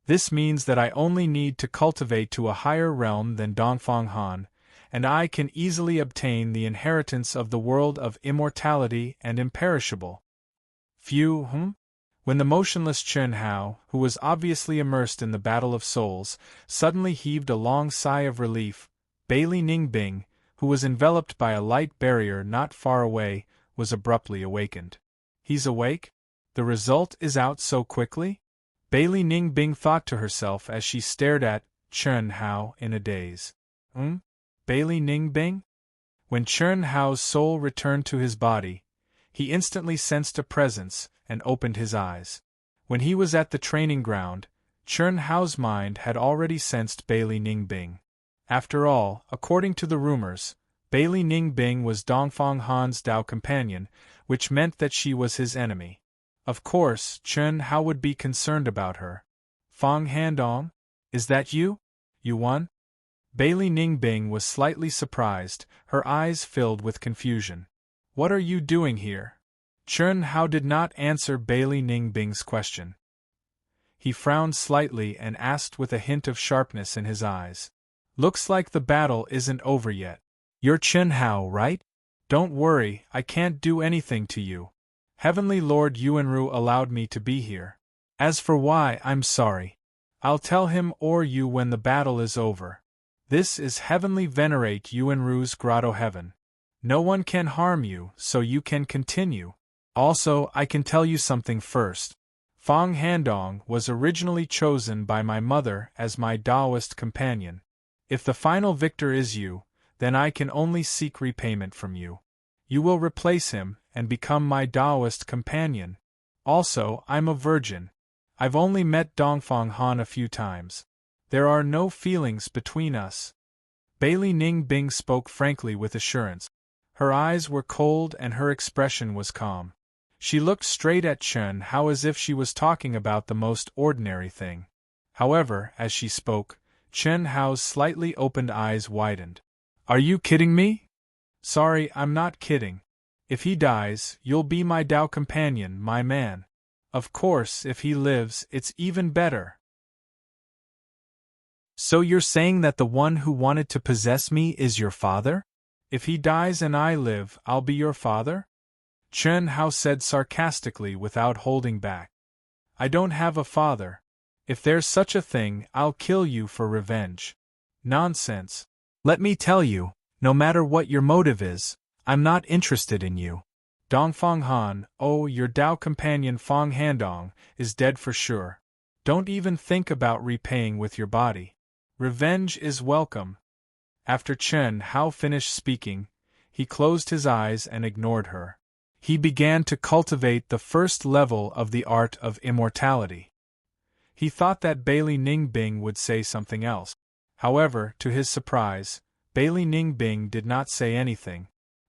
This means that I only need to cultivate to a higher realm than Dongfang Han, and I can easily obtain the inheritance of the world of immortality and imperishable. Phew, When the motionless Chen Hao, who was obviously immersed in the battle of souls, suddenly heaved a long sigh of relief, Bailey Ningbing, who was enveloped by a light barrier not far away, was abruptly awakened. He's awake? The result is out so quickly? Bailey Ningbing thought to herself as she stared at Chen Hao in a daze. Bailey Ningbing? When Chen Hao's soul returned to his body, he instantly sensed a presence and opened his eyes. When he was at the training ground, Chen Hao's mind had already sensed Bailey Ningbing. After all, according to the rumors, Bailey Ningbing was Dongfang Han's Dao companion, which meant that she was his enemy. Of course, Chen Hao would be concerned about her. Fang Handong? Is that you? You won? Bailey Ningbing was slightly surprised, her eyes filled with confusion. What are you doing here? Chen Hao did not answer Bailey Ningbing's question. He frowned slightly and asked with a hint of sharpness in his eyes. Looks like the battle isn't over yet. You're Chen Hao, right? Don't worry, I can't do anything to you. Heavenly Lord Yuanru allowed me to be here. As for why, I'm sorry. I'll tell him or you when the battle is over. This is Heavenly Venerate Yuanru's Grotto Heaven. No one can harm you, so you can continue. Also, I can tell you something first. Fang Handong was originally chosen by my mother as my Taoist companion. If the final victor is you, then I can only seek repayment from you. You will replace him and become my Taoist companion. Also, I'm a virgin. I've only met Dongfang Han a few times. There are no feelings between us. Bailey Ningbing spoke frankly with assurance. Her eyes were cold and her expression was calm. She looked straight at Chen Hao as if she was talking about the most ordinary thing. However, as she spoke, Chen Hao's slightly opened eyes widened. Are you kidding me? Sorry, I'm not kidding. If he dies, you'll be my Dao companion, my man. Of course, if he lives, it's even better. So you're saying that the one who wanted to possess me is your father? If he dies and I live, I'll be your father? Chen Hao said sarcastically without holding back. I don't have a father. If there's such a thing, I'll kill you for revenge. Nonsense. Let me tell you, no matter what your motive is, I'm not interested in you. Dongfang Han, oh, your Dao companion Fong Handong, is dead for sure. Don't even think about repaying with your body. Revenge is welcome. After Chen Hao finished speaking, he closed his eyes and ignored her. He began to cultivate the first level of the art of immortality. He thought that Bailey Ningbing would say something else. However, to his surprise, Bailey Ningbing did not say anything.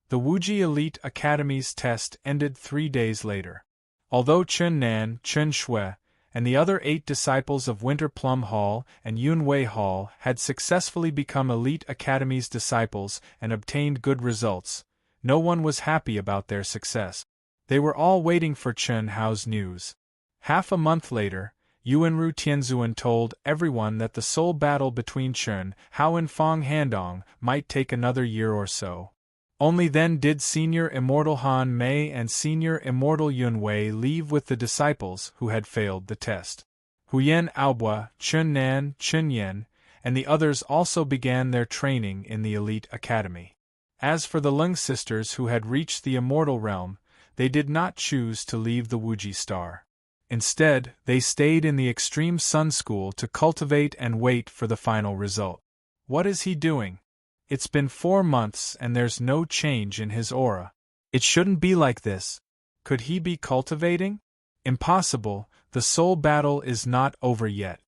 The Wuji Elite Academy's test ended 3 days later. Although Chun Nan, Chun Shui, and the other 8 disciples of Winter Plum Hall and Yunwei Hall had successfully become Elite Academy's disciples and obtained good results, no one was happy about their success. They were all waiting for Chen Hao's news. Half a month later, Yuanru Tianzuan told everyone that the soul battle between Chen Hao and Fong Handong might take another year or so. Only then did Senior Immortal Han Mei and Senior Immortal Yunwei leave with the disciples who had failed the test. Huyen Aobua, Chun Nan, Chun Yen, and the others also began their training in the Elite Academy. As for the Lung sisters who had reached the immortal realm, they did not choose to leave the Wuji Star. Instead, they stayed in the Extreme Sun School to cultivate and wait for the final result. What is he doing? It's been 4 months and there's no change in his aura. It shouldn't be like this. Could he be cultivating? Impossible, the soul battle is not over yet.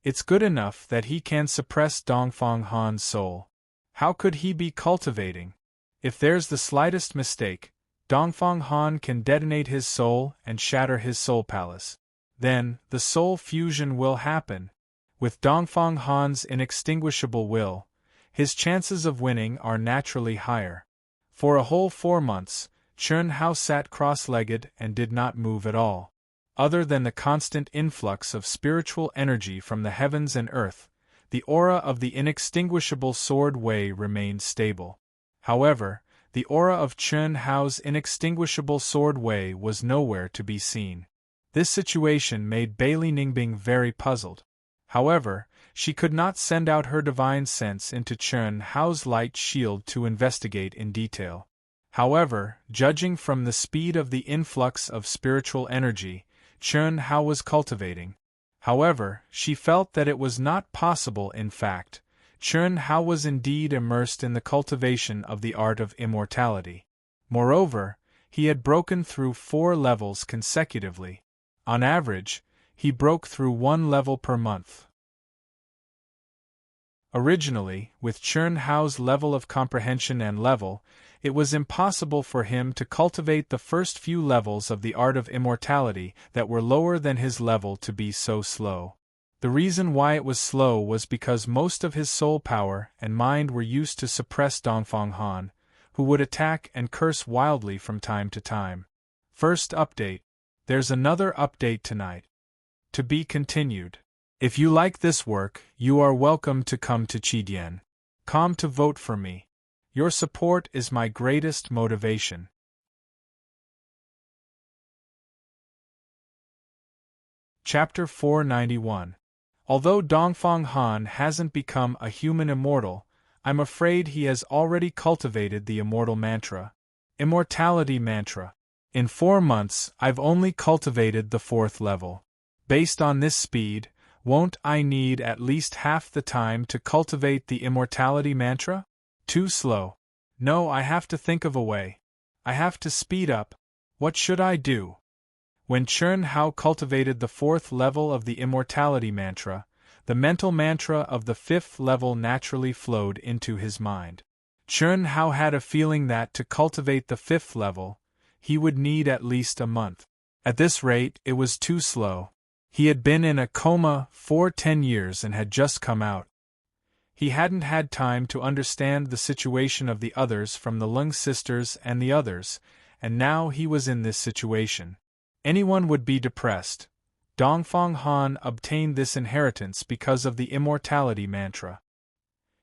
It's good enough that he can suppress Dongfang Han's soul. How could he be cultivating? If there's the slightest mistake, Dongfang Han can detonate his soul and shatter his soul palace. Then, the soul fusion will happen. With Dongfang Han's inextinguishable will, his chances of winning are naturally higher. For a whole 4 months, Chun Hao sat cross-legged and did not move at all. Other than the constant influx of spiritual energy from the heavens and earth, the aura of the inextinguishable Sword Wei remained stable. However, the aura of Chun Hao's inextinguishable Sword Wei was nowhere to be seen. This situation made Bailey Ningbing very puzzled. However, she could not send out her divine sense into Chun Hao's light shield to investigate in detail. However, judging from the speed of the influx of spiritual energy, Chun Hao was cultivating. However, she felt that it was not possible. In fact, Chun Hao was indeed immersed in the cultivation of the art of immortality. Moreover, he had broken through 4 levels consecutively. On average, he broke through 1 level per month. Originally, with Chun Hao's level of comprehension and level, it was impossible for him to cultivate the first few levels of the art of immortality that were lower than his level to be so slow. The reason why it was slow was because most of his soul power and mind were used to suppress Dongfang Han, who would attack and curse wildly from time to time. First update. There's another update tonight. To be continued. If you like this work, you are welcome to come to Chidian.com to vote for me. Your support is my greatest motivation. Chapter 491. Although Dongfang Han hasn't become a human immortal, I'm afraid he has already cultivated the immortal mantra. Immortality mantra. In 4 months, I've only cultivated the 4th level. Based on this speed, won't I need at least half the time to cultivate the immortality mantra? Too slow. No, I have to think of a way. I have to speed up. What should I do? When Chun Hao cultivated the 4th level of the immortality mantra, the mental mantra of the 5th level naturally flowed into his mind. Chun Hao had a feeling that to cultivate the 5th level, he would need at least a month. At this rate, it was too slow. He had been in a coma for 10 years and had just come out. He hadn't had time to understand the situation of the others from the Lung sisters and the others, and now he was in this situation. Anyone would be depressed. Dongfang Han obtained this inheritance because of the immortality mantra.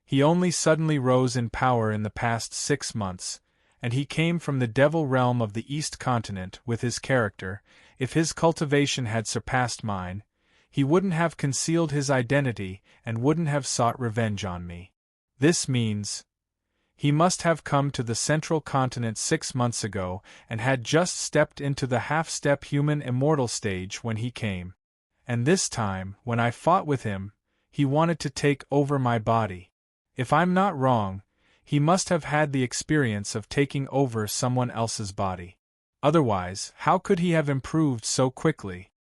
He only suddenly rose in power in the past 6 months, and he came from the devil realm of the East Continent with his character. If his cultivation had surpassed mine, he wouldn't have concealed his identity and wouldn't have sought revenge on me. This means he must have come to the central continent 6 months ago and had just stepped into the half-step human immortal stage when he came. And this time, when I fought with him, he wanted to take over my body. If I'm not wrong, he must have had the experience of taking over someone else's body. Otherwise, how could he have improved so quickly?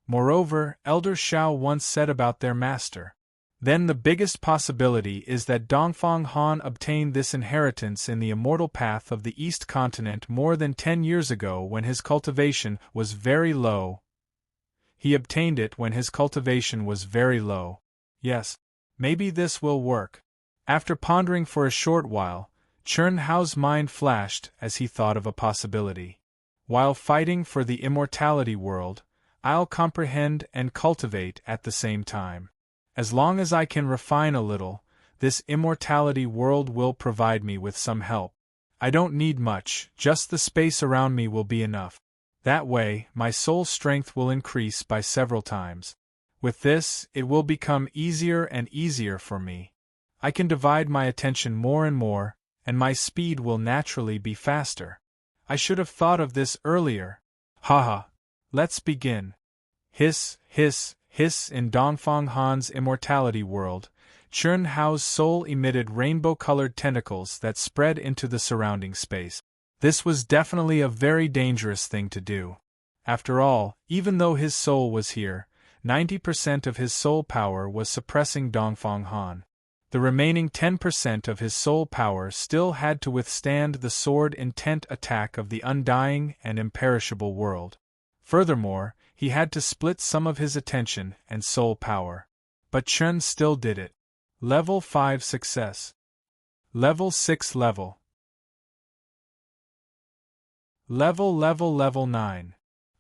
Moreover, Elder Shao once said about their master, "Then the biggest possibility is that Dongfang Han obtained this inheritance in the immortal path of the East Continent more than 10 years ago when his cultivation was very low." He obtained it when his cultivation was very low. Yes, maybe this will work. After pondering for a short while, Chern Hao's mind flashed as he thought of a possibility. While fighting for the immortality world, I'll comprehend and cultivate at the same time. As long as I can refine a little, this immortality world will provide me with some help. I don't need much, just the space around me will be enough. That way, my soul strength will increase by several times. With this, it will become easier and easier for me. I can divide my attention more and more, and my speed will naturally be faster. I should have thought of this earlier. Haha. Let's begin. Hiss, hiss, hiss. In Dongfang Han's immortality world, Chern Hao's soul emitted rainbow-colored tentacles that spread into the surrounding space. This was definitely a very dangerous thing to do. After all, even though his soul was here, 90% of his soul power was suppressing Dongfang Han. The remaining 10% of his soul power still had to withstand the sword-intent attack of the undying and imperishable world. Furthermore, he had to split some of his attention and soul power. But Chern still did it. Level 5 success. Level 6 level. Level 9.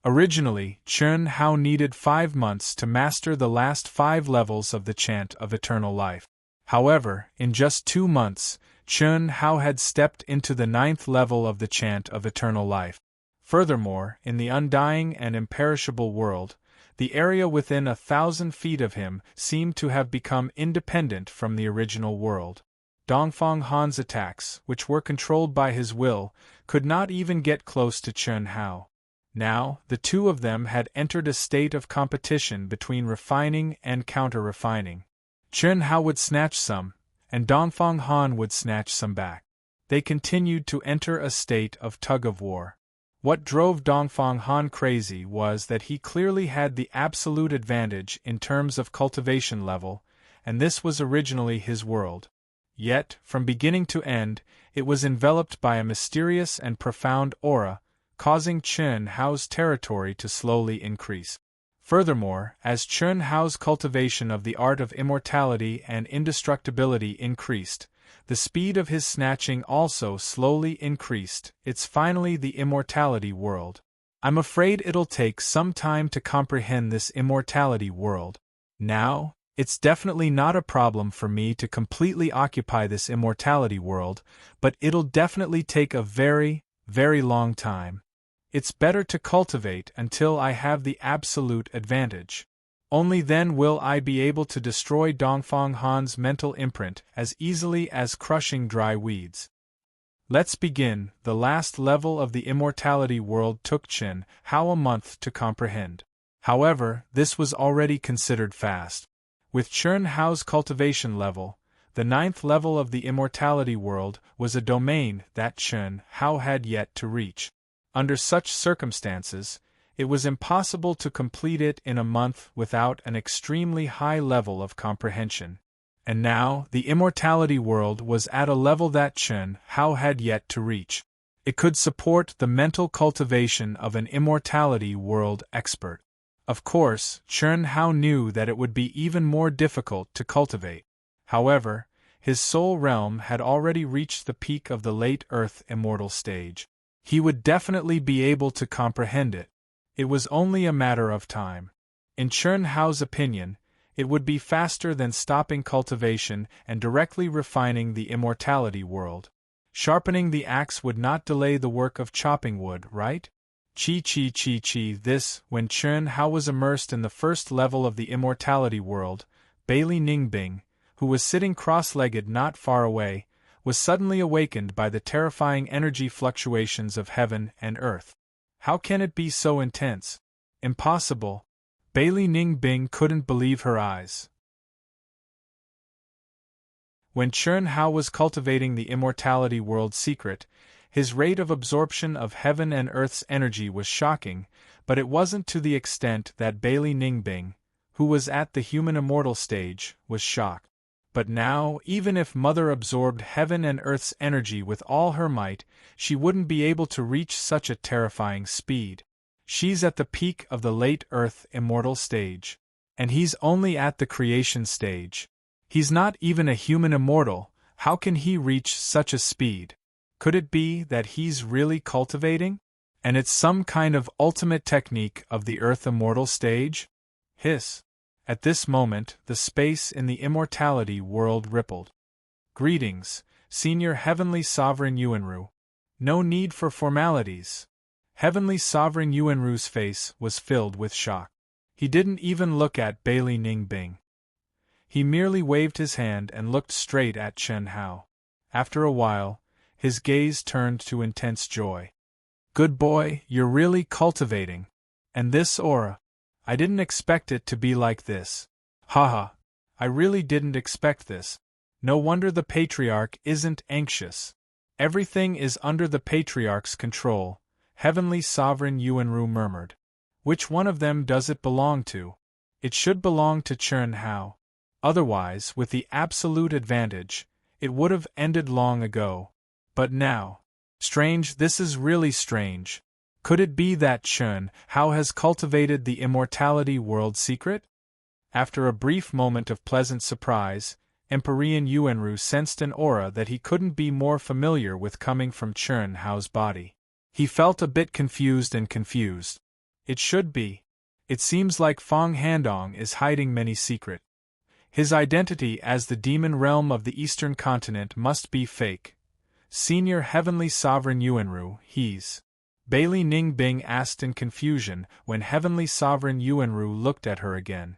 Originally, Chern Hao needed 5 months to master the last 5 levels of the Chant of Eternal Life. However, in just 2 months, Chern Hao had stepped into the 9th level of the Chant of Eternal Life. Furthermore, in the undying and imperishable world, the area within 1,000 feet of him seemed to have become independent from the original world. Dongfang Han's attacks, which were controlled by his will, could not even get close to Chern Hao. Now, the two of them had entered a state of competition between refining and counter-refining. Chern Hao would snatch some, and Dongfang Han would snatch some back. They continued to enter a state of tug-of-war. What drove Dongfang Han crazy was that he clearly had the absolute advantage in terms of cultivation level, and this was originally his world. Yet, from beginning to end, it was enveloped by a mysterious and profound aura, causing Chern Hao's territory to slowly increase. Furthermore, as Chern Hao's cultivation of the art of immortality and indestructibility increased, the speed of his snatching also slowly increased. It's finally the immortality world. I'm afraid it'll take some time to comprehend this immortality world. Now, it's definitely not a problem for me to completely occupy this immortality world, but it'll definitely take a very, very long time. It's better to cultivate until I have the absolute advantage. Only then will I be able to destroy Dongfang Han's mental imprint as easily as crushing dry weeds. Let's begin. The last level of the immortality world took Chern Hao a month to comprehend. However, this was already considered fast. With Chern Hao's cultivation level, the 9th level of the immortality world was a domain that Chern Hao had yet to reach. Under such circumstances, it was impossible to complete it in a month without an extremely high level of comprehension. And now, the immortality world was at a level that Chern Hao had yet to reach. It could support the mental cultivation of an immortality world expert. Of course, Chern Hao knew that it would be even more difficult to cultivate. However, his soul realm had already reached the peak of the late Earth immortal stage. He would definitely be able to comprehend it. It was only a matter of time. In Chern Hao's opinion, it would be faster than stopping cultivation and directly refining the immortality world. Sharpening the axe would not delay the work of chopping wood, right? This, when Chern Hao was immersed in the first level of the immortality world, Bailey Ningbing, who was sitting cross-legged not far away, was suddenly awakened by the terrifying energy fluctuations of heaven and earth. How can it be so intense? Impossible. Bailey Ning Bing couldn't believe her eyes. When Chern Hao was cultivating the immortality world secret, his rate of absorption of heaven and earth's energy was shocking, but it wasn't to the extent that Bailey Ning Bing, who was at the human immortal stage, was shocked. But now, even if Mother absorbed heaven and earth's energy with all her might, she wouldn't be able to reach such a terrifying speed. She's at the peak of the late Earth immortal stage. And he's only at the creation stage. He's not even a human immortal. How can he reach such a speed? Could it be that he's really cultivating? And it's some kind of ultimate technique of the Earth immortal stage? Hiss. At this moment, the space in the immortality world rippled. Greetings, Senior Heavenly Sovereign Yuanru. No need for formalities. Heavenly Sovereign Yuanru's face was filled with shock. He didn't even look at Bailey Ning Bing. He merely waved his hand and looked straight at Chern Hao. After a while, his gaze turned to intense joy. Good boy, you're really cultivating. And this aura. I didn't expect it to be like this. Haha. I really didn't expect this. No wonder the Patriarch isn't anxious. Everything is under the Patriarch's control, Heavenly Sovereign Yuanru murmured. Which one of them does it belong to? It should belong to Chern Hao. Otherwise, with the absolute advantage, it would have ended long ago. But now. Strange, this is really strange. Could it be that Chern Hao has cultivated the immortality world secret? After a brief moment of pleasant surprise, Empyrean Yuanru sensed an aura that he couldn't be more familiar with coming from Chern Hao's body. He felt a bit confused. It should be. It seems like Fong Handong is hiding many secrets. His identity as the demon realm of the eastern continent must be fake. Senior Heavenly Sovereign Yuanru, he's... Bailey Ning Bing asked in confusion when Heavenly Sovereign Yuanru looked at her again.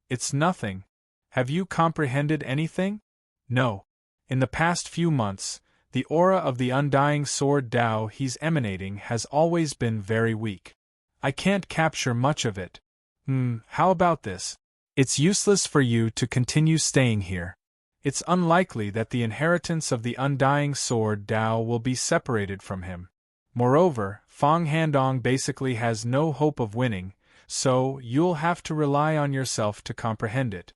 It's nothing. Have you comprehended anything? No. In the past few months, the aura of the undying sword Tao he's emanating has always been very weak. I can't capture much of it. How about this? It's useless for you to continue staying here. It's unlikely that the inheritance of the undying sword Tao will be separated from him. Moreover, Fong Handong basically has no hope of winning, so you'll have to rely on yourself to comprehend it.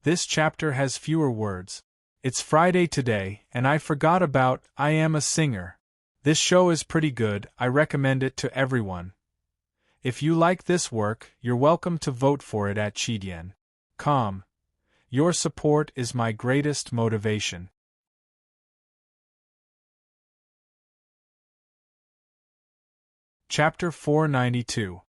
This chapter has fewer words. It's Friday today, and I forgot about I Am a Singer. This show is pretty good, I recommend it to everyone. If you like this work, you're welcome to vote for it at Chidian.com. Your support is my greatest motivation. Chapter 492.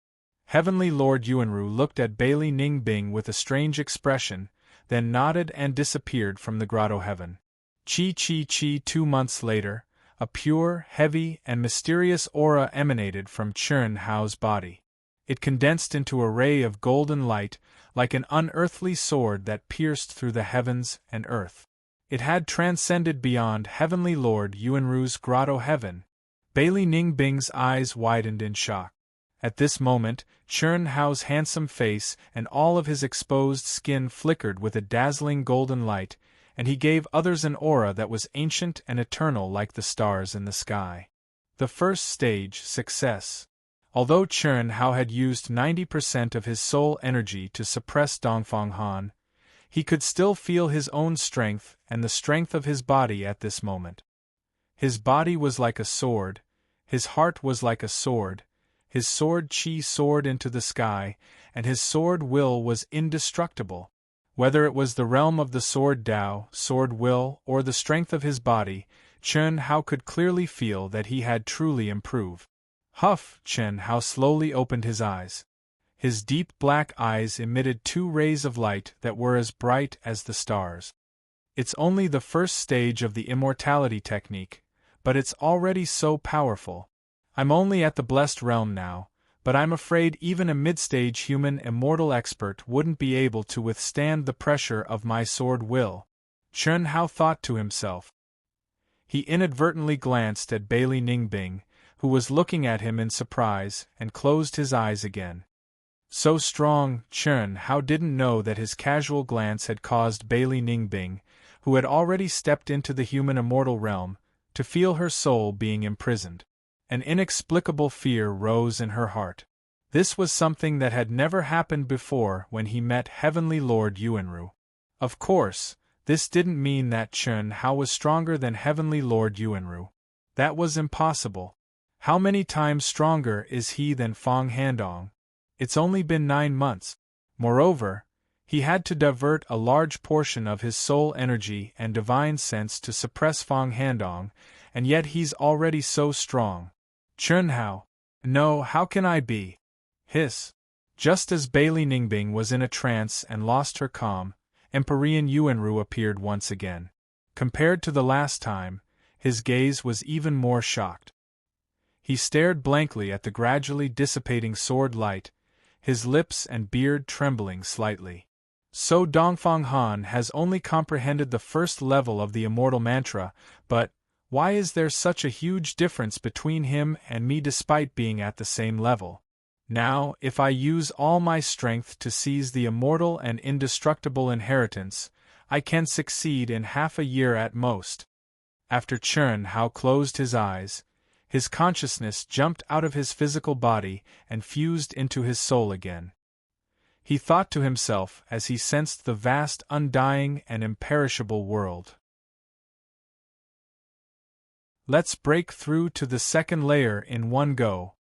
Heavenly Lord Yuanru looked at Bailey Ning Bing with a strange expression, then nodded and disappeared from the grotto heaven. Chi. 2 months later, a pure, heavy, and mysterious aura emanated from Chern Hao's body. It condensed into a ray of golden light, like an unearthly sword that pierced through the heavens and earth. It had transcended beyond Heavenly Lord Yuanru's grotto heaven. Bailey Ning Bing's eyes widened in shock. At this moment, Chern Hao's handsome face and all of his exposed skin flickered with a dazzling golden light, and he gave others an aura that was ancient and eternal like the stars in the sky. The first stage, success. Although Chern Hao had used 90% of his soul energy to suppress Dongfang Han, he could still feel his own strength and the strength of his body at this moment. His body was like a sword, his heart was like a sword, his sword chi soared into the sky, and his sword will was indestructible. Whether it was the realm of the sword Tao, sword will, or the strength of his body, Chern Hao could clearly feel that he had truly improved. Huff! Chern Hao slowly opened his eyes. His deep black eyes emitted 2 rays of light that were as bright as the stars. It's only the first stage of the immortality technique, but it's already so powerful. I'm only at the blessed realm now, but I'm afraid even a mid-stage human immortal expert wouldn't be able to withstand the pressure of my sword will. Chen Hao thought to himself. He inadvertently glanced at Bailey Ningbing, who was looking at him in surprise, and closed his eyes again. So strong, Chen Hao didn't know that his casual glance had caused Bailey Ningbing, who had already stepped into the human immortal realm, to feel her soul being imprisoned. An inexplicable fear rose in her heart. This was something that had never happened before when he met Heavenly Lord Yuanru. Of course, this didn't mean that Chen Hao was stronger than Heavenly Lord Yuanru. That was impossible. How many times stronger is he than Fang Handong? It's only been 9 months. Moreover, he had to divert a large portion of his soul energy and divine sense to suppress Fang Handong, and yet he's already so strong. Chen Hao. No, how can I be? Hiss. Just as Bailey Ningbing was in a trance and lost her calm, Empyrean Yuanru appeared once again. Compared to the last time, his gaze was even more shocked. He stared blankly at the gradually dissipating sword light, his lips and beard trembling slightly. So Dongfang Han has only comprehended the first level of the immortal mantra, but why is there such a huge difference between him and me despite being at the same level? Now, if I use all my strength to seize the immortal and indestructible inheritance, I can succeed in half a year at most. After Chen Hao closed his eyes, his consciousness jumped out of his physical body and fused into his soul again. He thought to himself as he sensed the vast, undying, and imperishable world. Let's break through to the second layer in one go.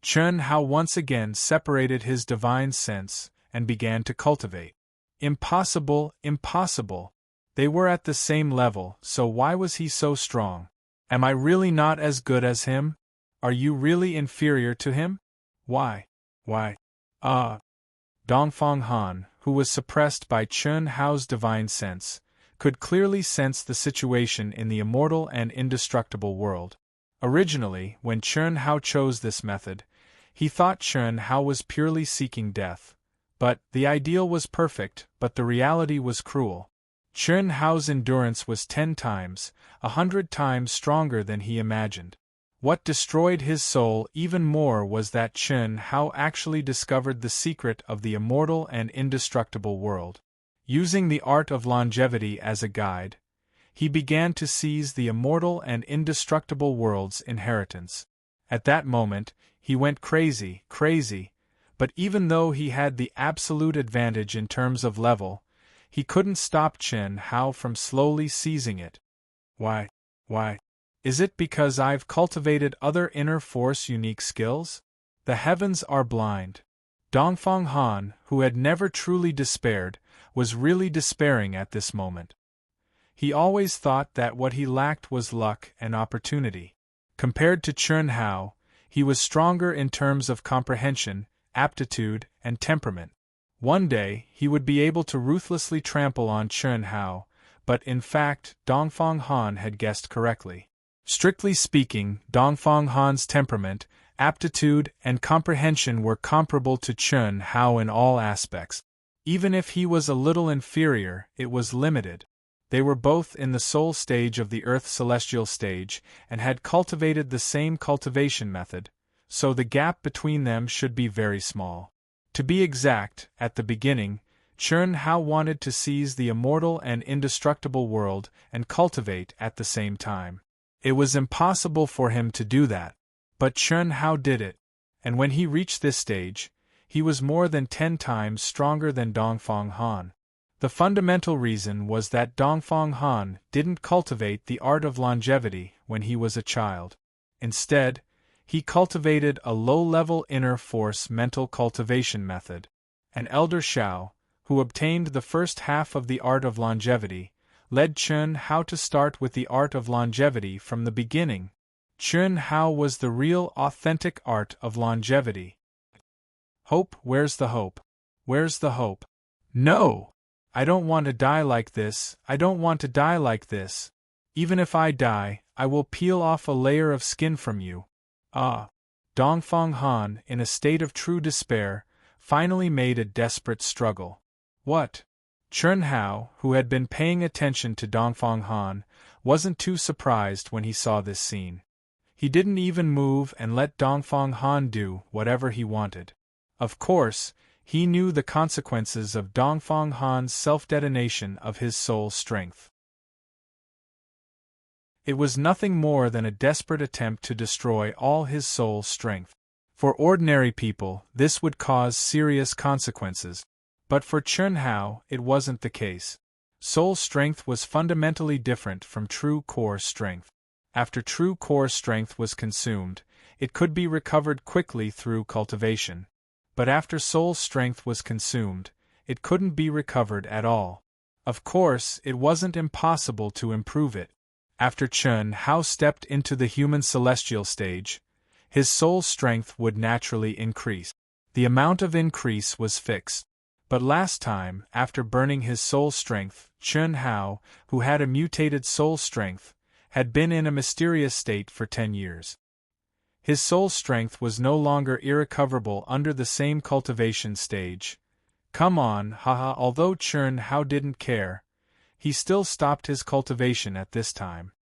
Chen Hao once again separated his divine sense and began to cultivate. Impossible, impossible. They were at the same level, so why was he so strong? Am I really not as good as him? Are you really inferior to him? Why? Dongfang Han, who was suppressed by Chen Hao's divine sense, could clearly sense the situation in the immortal and indestructible world. Originally, when Chen Hao chose this method, he thought Chen Hao was purely seeking death. But the ideal was perfect, but the reality was cruel. Chen Hao's endurance was 10 times, 100 times stronger than he imagined. What destroyed his soul even more was that Chen Hao actually discovered the secret of the immortal and indestructible world. Using the art of longevity as a guide, he began to seize the immortal and indestructible world's inheritance. At that moment, he went crazy, but even though he had the absolute advantage in terms of level, he couldn't stop Chen Hao from slowly seizing it. Why? Is it because I've cultivated other inner force unique skills? The heavens are blind. Dongfang Han, who had never truly despaired, was really despairing at this moment. He always thought that what he lacked was luck and opportunity. Compared to Chen Hao, he was stronger in terms of comprehension, aptitude, and temperament. One day, he would be able to ruthlessly trample on Chen Hao, but in fact, Dongfang Han had guessed correctly. Strictly speaking, Dongfang Han's temperament, aptitude, and comprehension were comparable to Chen Hao in all aspects. Even if he was a little inferior, it was limited. They were both in the soul stage of the Earth celestial stage, and had cultivated the same cultivation method, so the gap between them should be very small. To be exact, at the beginning, Chen Hao wanted to seize the immortal and indestructible world and cultivate at the same time. It was impossible for him to do that, but Chen Hao did it, and when he reached this stage, he was more than 10 times stronger than Dongfang Han. The fundamental reason was that Dongfang Han didn't cultivate the art of longevity when he was a child. Instead, he cultivated a low-level inner force mental cultivation method. An elder Shao, who obtained the first half of the art of longevity, led Chen Hao to start with the art of longevity from the beginning. Chen Hao was the real, authentic art of longevity. Hope, where's the hope? Where's the hope? No! I don't want to die like this, I don't want to die like this. Even if I die, I will peel off a layer of skin from you. Dongfang Han, in a state of true despair, finally made a desperate struggle. What? Chun Hao, who had been paying attention to Dongfang Han, wasn't too surprised when he saw this scene. He didn't even move and let Dongfang Han do whatever he wanted. Of course, he knew the consequences of Dongfang Han's self-detonation of his soul strength. It was nothing more than a desperate attempt to destroy all his soul strength. For ordinary people, this would cause serious consequences. But for Chun Hao, it wasn't the case. Soul strength was fundamentally different from true core strength. After true core strength was consumed, it could be recovered quickly through cultivation. But after soul strength was consumed, it couldn't be recovered at all. Of course, it wasn't impossible to improve it. After Chun Hao stepped into the human celestial stage, his soul strength would naturally increase. The amount of increase was fixed. But last time, after burning his soul strength, Chun Hao, who had a mutated soul strength, had been in a mysterious state for 10 years. His soul strength was no longer irrecoverable under the same cultivation stage. Come on, haha. Although Chun Hao didn't care, he still stopped his cultivation at this time.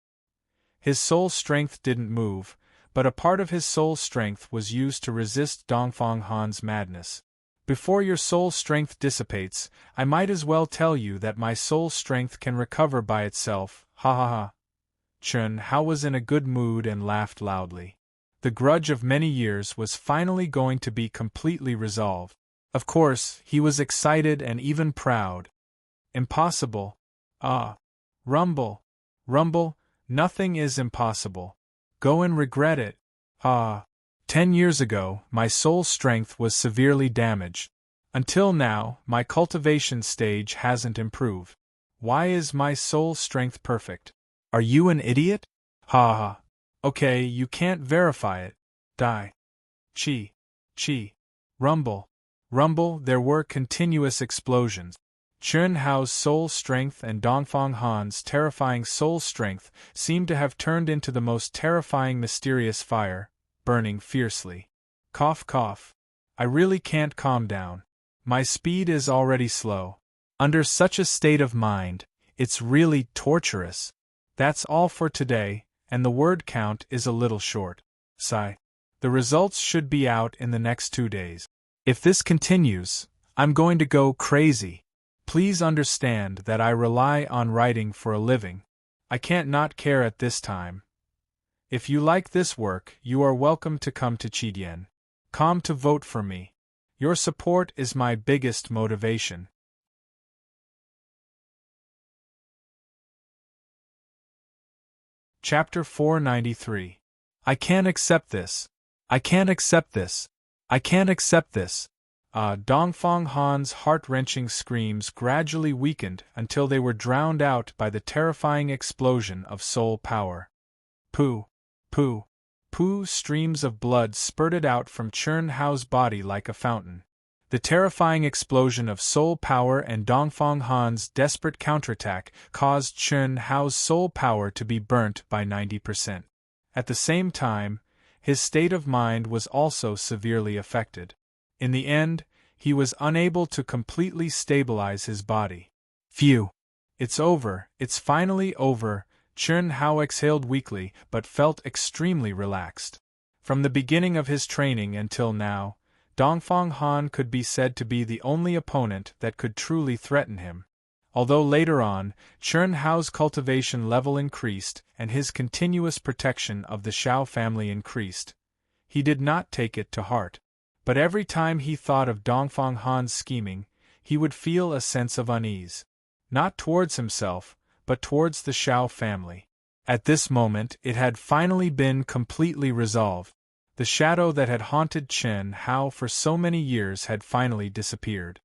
His soul strength didn't move, but a part of his soul strength was used to resist Dongfang Han's madness. Before your soul strength dissipates, I might as well tell you that my soul strength can recover by itself, ha ha ha. Chun Hao was in a good mood and laughed loudly. The grudge of many years was finally going to be completely resolved. Of course, he was excited and even proud. Impossible. Ah. Rumble. Rumble, nothing is impossible. Go and regret it. Ah. 10 years ago, my soul strength was severely damaged. Until now, my cultivation stage hasn't improved. Why is my soul strength perfect? Are you an idiot? Ha ha. Okay, you can't verify it. Die. Chi. Chi. Rumble. Rumble, there were continuous explosions. Chun Hao's soul strength and Dongfang Han's terrifying soul strength seemed to have turned into the most terrifying mysterious fire, burning fiercely. Cough cough. I really can't calm down. My speed is already slow. Under such a state of mind, it's really torturous. That's all for today, and the word count is a little short. Sigh. The results should be out in the next 2 days. If this continues, I'm going to go crazy. Please understand that I rely on writing for a living. I can't not care at this time. If you like this work, you are welcome to come to Chidien.com to vote for me. Your support is my biggest motivation. Chapter 493. I can't accept this. I can't accept this. I can't accept this. Dongfang Han's heart-wrenching screams gradually weakened until they were drowned out by the terrifying explosion of soul power. Poo, poo, poo. Streams of blood spurted out from Chun Hao's body like a fountain. The terrifying explosion of soul power and Dongfang Han's desperate counterattack caused Chun Hao's soul power to be burnt by 90%. At the same time, his state of mind was also severely affected. In the end, he was unable to completely stabilize his body. Phew! It's over, it's finally over. Chun Hao exhaled weakly but felt extremely relaxed. From the beginning of his training until now, Dongfang Han could be said to be the only opponent that could truly threaten him. Although later on, Chun Hao's cultivation level increased and his continuous protection of the Xiao family increased, he did not take it to heart. But every time he thought of Dongfang Han's scheming, he would feel a sense of unease. Not towards himself, but towards the Xiao family. At this moment it had finally been completely resolved. The shadow that had haunted Chun Hao for so many years had finally disappeared.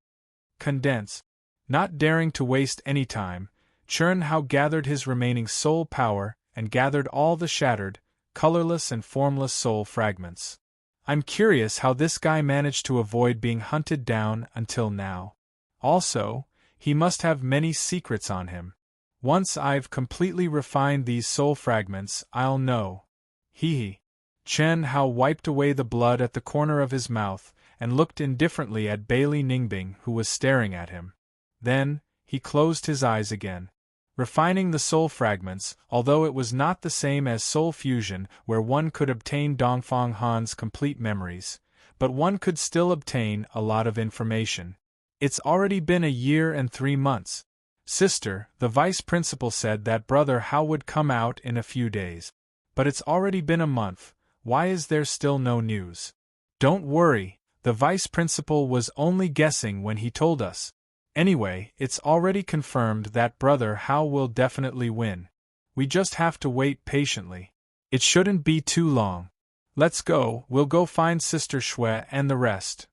Condense. Not daring to waste any time, Chun Hao gathered his remaining soul power and gathered all the shattered, colorless and formless soul fragments. I'm curious how this guy managed to avoid being hunted down until now. Also, he must have many secrets on him. Once I've completely refined these soul fragments, I'll know. Hee hee. Chun Hao wiped away the blood at the corner of his mouth and looked indifferently at Bailey Ningbing, who was staring at him. Then, he closed his eyes again. Refining the soul fragments, although it was not the same as soul fusion where one could obtain Dongfang Han's complete memories, but one could still obtain a lot of information. It's already been a year and 3 months. Sister, the vice principal said that Brother Hao would come out in a few days. But it's already been a month, why is there still no news? Don't worry, the vice principal was only guessing when he told us. Anyway, it's already confirmed that Brother Hao will definitely win. We just have to wait patiently. It shouldn't be too long. Let's go, we'll go find Sister Shui and the rest.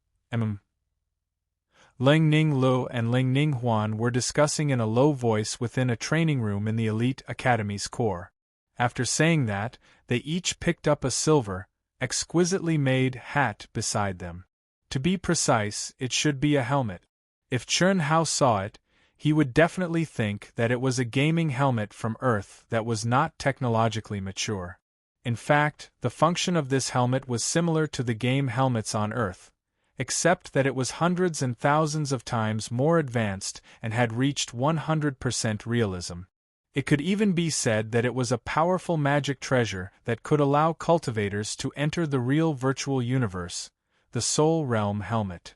Ling Ning Lu and Ling Ning Huan were discussing in a low voice within a training room in the Elite Academy's core. After saying that, they each picked up a silver, exquisitely made hat beside them. To be precise, it should be a helmet. If Chern Hao saw it, he would definitely think that it was a gaming helmet from Earth that was not technologically mature. In fact, the function of this helmet was similar to the game helmets on Earth, except that it was hundreds and thousands of times more advanced and had reached 100% realism. It could even be said that it was a powerful magic treasure that could allow cultivators to enter the real virtual universe, the Soul Realm helmet.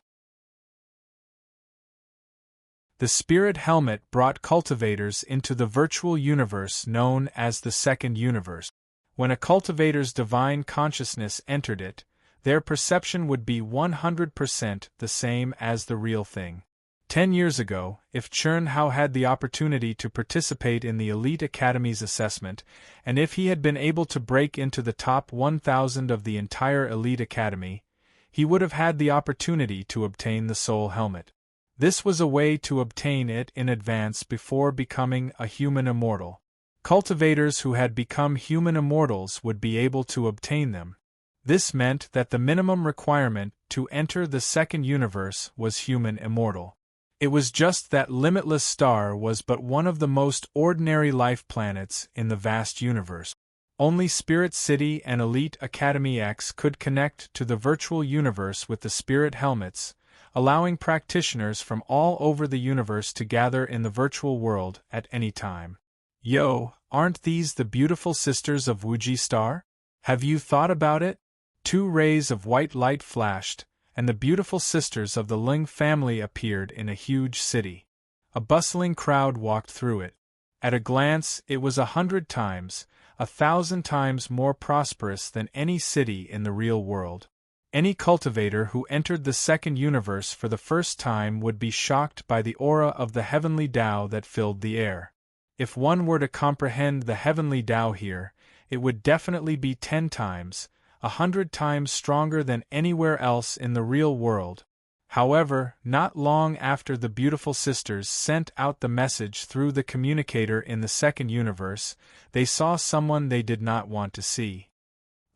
The Spirit Helmet brought cultivators into the virtual universe known as the Second Universe. When a cultivator's divine consciousness entered it, their perception would be 100% the same as the real thing. 10 years ago, if Chern Hao had the opportunity to participate in the Elite Academy's assessment, and if he had been able to break into the top 1,000 of the entire Elite Academy, he would have had the opportunity to obtain the Soul Helmet. This was a way to obtain it in advance before becoming a human immortal. Cultivators who had become human immortals would be able to obtain them. This meant that the minimum requirement to enter the Second Universe was human immortal. It was just that Limitless Star was but one of the most ordinary life planets in the vast universe. Only Spirit City and Elite Academy X could connect to the virtual universe with the Spirit Helmets, allowing practitioners from all over the universe to gather in the virtual world at any time. Yo, aren't these the beautiful sisters of Wuji Star? Have you thought about it? 2 rays of white light flashed, and the beautiful sisters of the Ling family appeared in a huge city. A bustling crowd walked through it. At a glance, it was 100 times, 1,000 times more prosperous than any city in the real world. Any cultivator who entered the Second Universe for the first time would be shocked by the aura of the heavenly Tao that filled the air. If one were to comprehend the heavenly Tao here, it would definitely be 10 times, 100 times stronger than anywhere else in the real world. However, not long after the beautiful sisters sent out the message through the communicator in the Second Universe, they saw someone they did not want to see.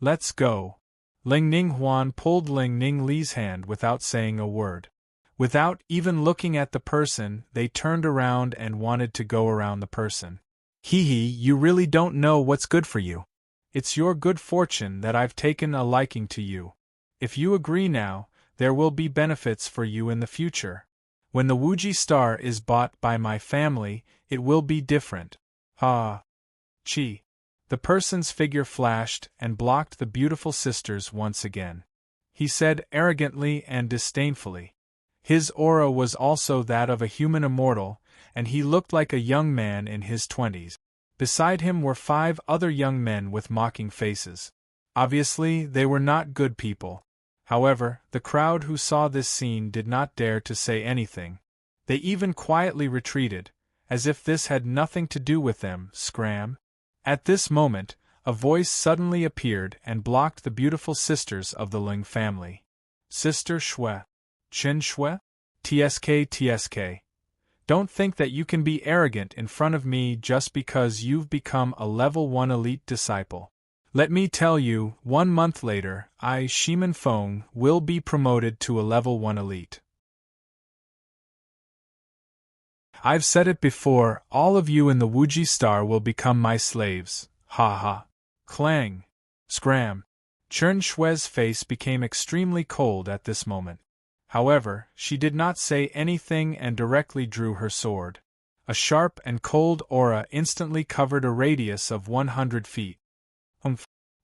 Let's go. Ling Ning Huan pulled Ling Ning Li's hand without saying a word. Without even looking at the person, they turned around and wanted to go around the person. Hee, you really don't know what's good for you. It's your good fortune that I've taken a liking to you. If you agree now, there will be benefits for you in the future. When the Wuji Star is bought by my family, it will be different. Ah. Chi. The person's figure flashed and blocked the beautiful sisters once again. He said arrogantly and disdainfully. His aura was also that of a human immortal, and he looked like a young man in his 20s. Beside him were 5 other young men with mocking faces. Obviously, they were not good people. However, the crowd who saw this scene did not dare to say anything. They even quietly retreated, as if this had nothing to do with them. Scram. At this moment, a voice suddenly appeared and blocked the beautiful sisters of the Ling family. Sister Shui. Chen Shui? TSK. Don't think that you can be arrogant in front of me just because you've become a level 1 elite disciple. Let me tell you, 1 month later, I, Shiman Feng, will be promoted to a level 1 elite. I've said it before, all of you in the Wuji Star will become my slaves. Ha ha. Clang. Scram. Chern Shui's face became extremely cold at this moment. However, she did not say anything and directly drew her sword. A sharp and cold aura instantly covered a radius of 100 feet.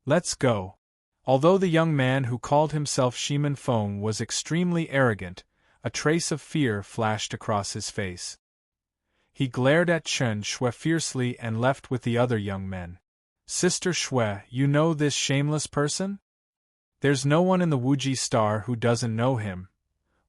Let's go. Although the young man who called himself Shiman Feng was extremely arrogant, a trace of fear flashed across his face. He glared at Chen Shui fiercely and left with the other young men. Sister Shui, you know this shameless person? There's no one in the Wuji Star who doesn't know him.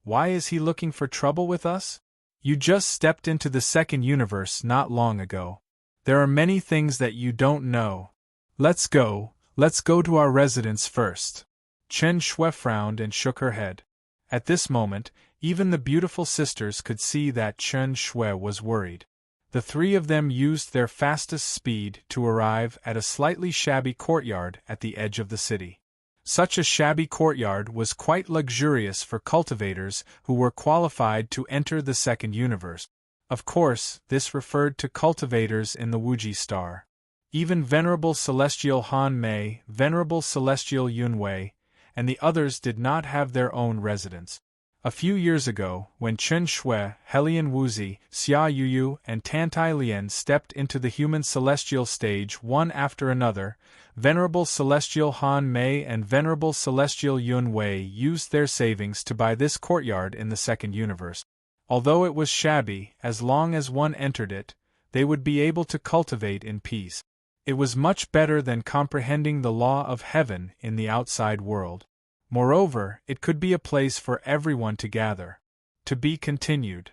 Why is he looking for trouble with us? You just stepped into the second universe not long ago. There are many things that you don't know. Let's go to our residence first. Chen Shui frowned and shook her head. At this moment, even the beautiful sisters could see that Chen Shui was worried. The three of them used their fastest speed to arrive at a slightly shabby courtyard at the edge of the city. Such a shabby courtyard was quite luxurious for cultivators who were qualified to enter the second universe. Of course, this referred to cultivators in the Wuji Star. Even Venerable Celestial Han Mei, Venerable Celestial Yun Wei, and the others did not have their own residence. A few years ago, when Chen Shui, Helian Wuzi, Xia Yuyu, and Tantai Lian stepped into the human celestial stage one after another, Venerable Celestial Han Mei and Venerable Celestial Yun Wei used their savings to buy this courtyard in the second universe. Although it was shabby, as long as one entered it, they would be able to cultivate in peace. It was much better than comprehending the law of heaven in the outside world. Moreover, it could be a place for everyone to gather. To be continued.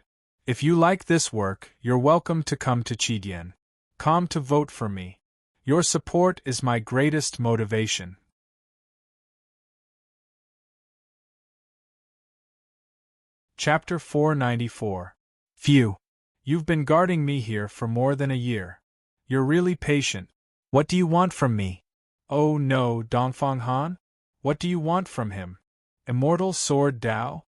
If you like this work, you're welcome to come to Chidian. Come to vote for me. Your support is my greatest motivation. Chapter 494. Phew. You've been guarding me here for more than a year. You're really patient. What do you want from me? Oh no, Dongfang Han? What do you want from him? Immortal Sword Dao?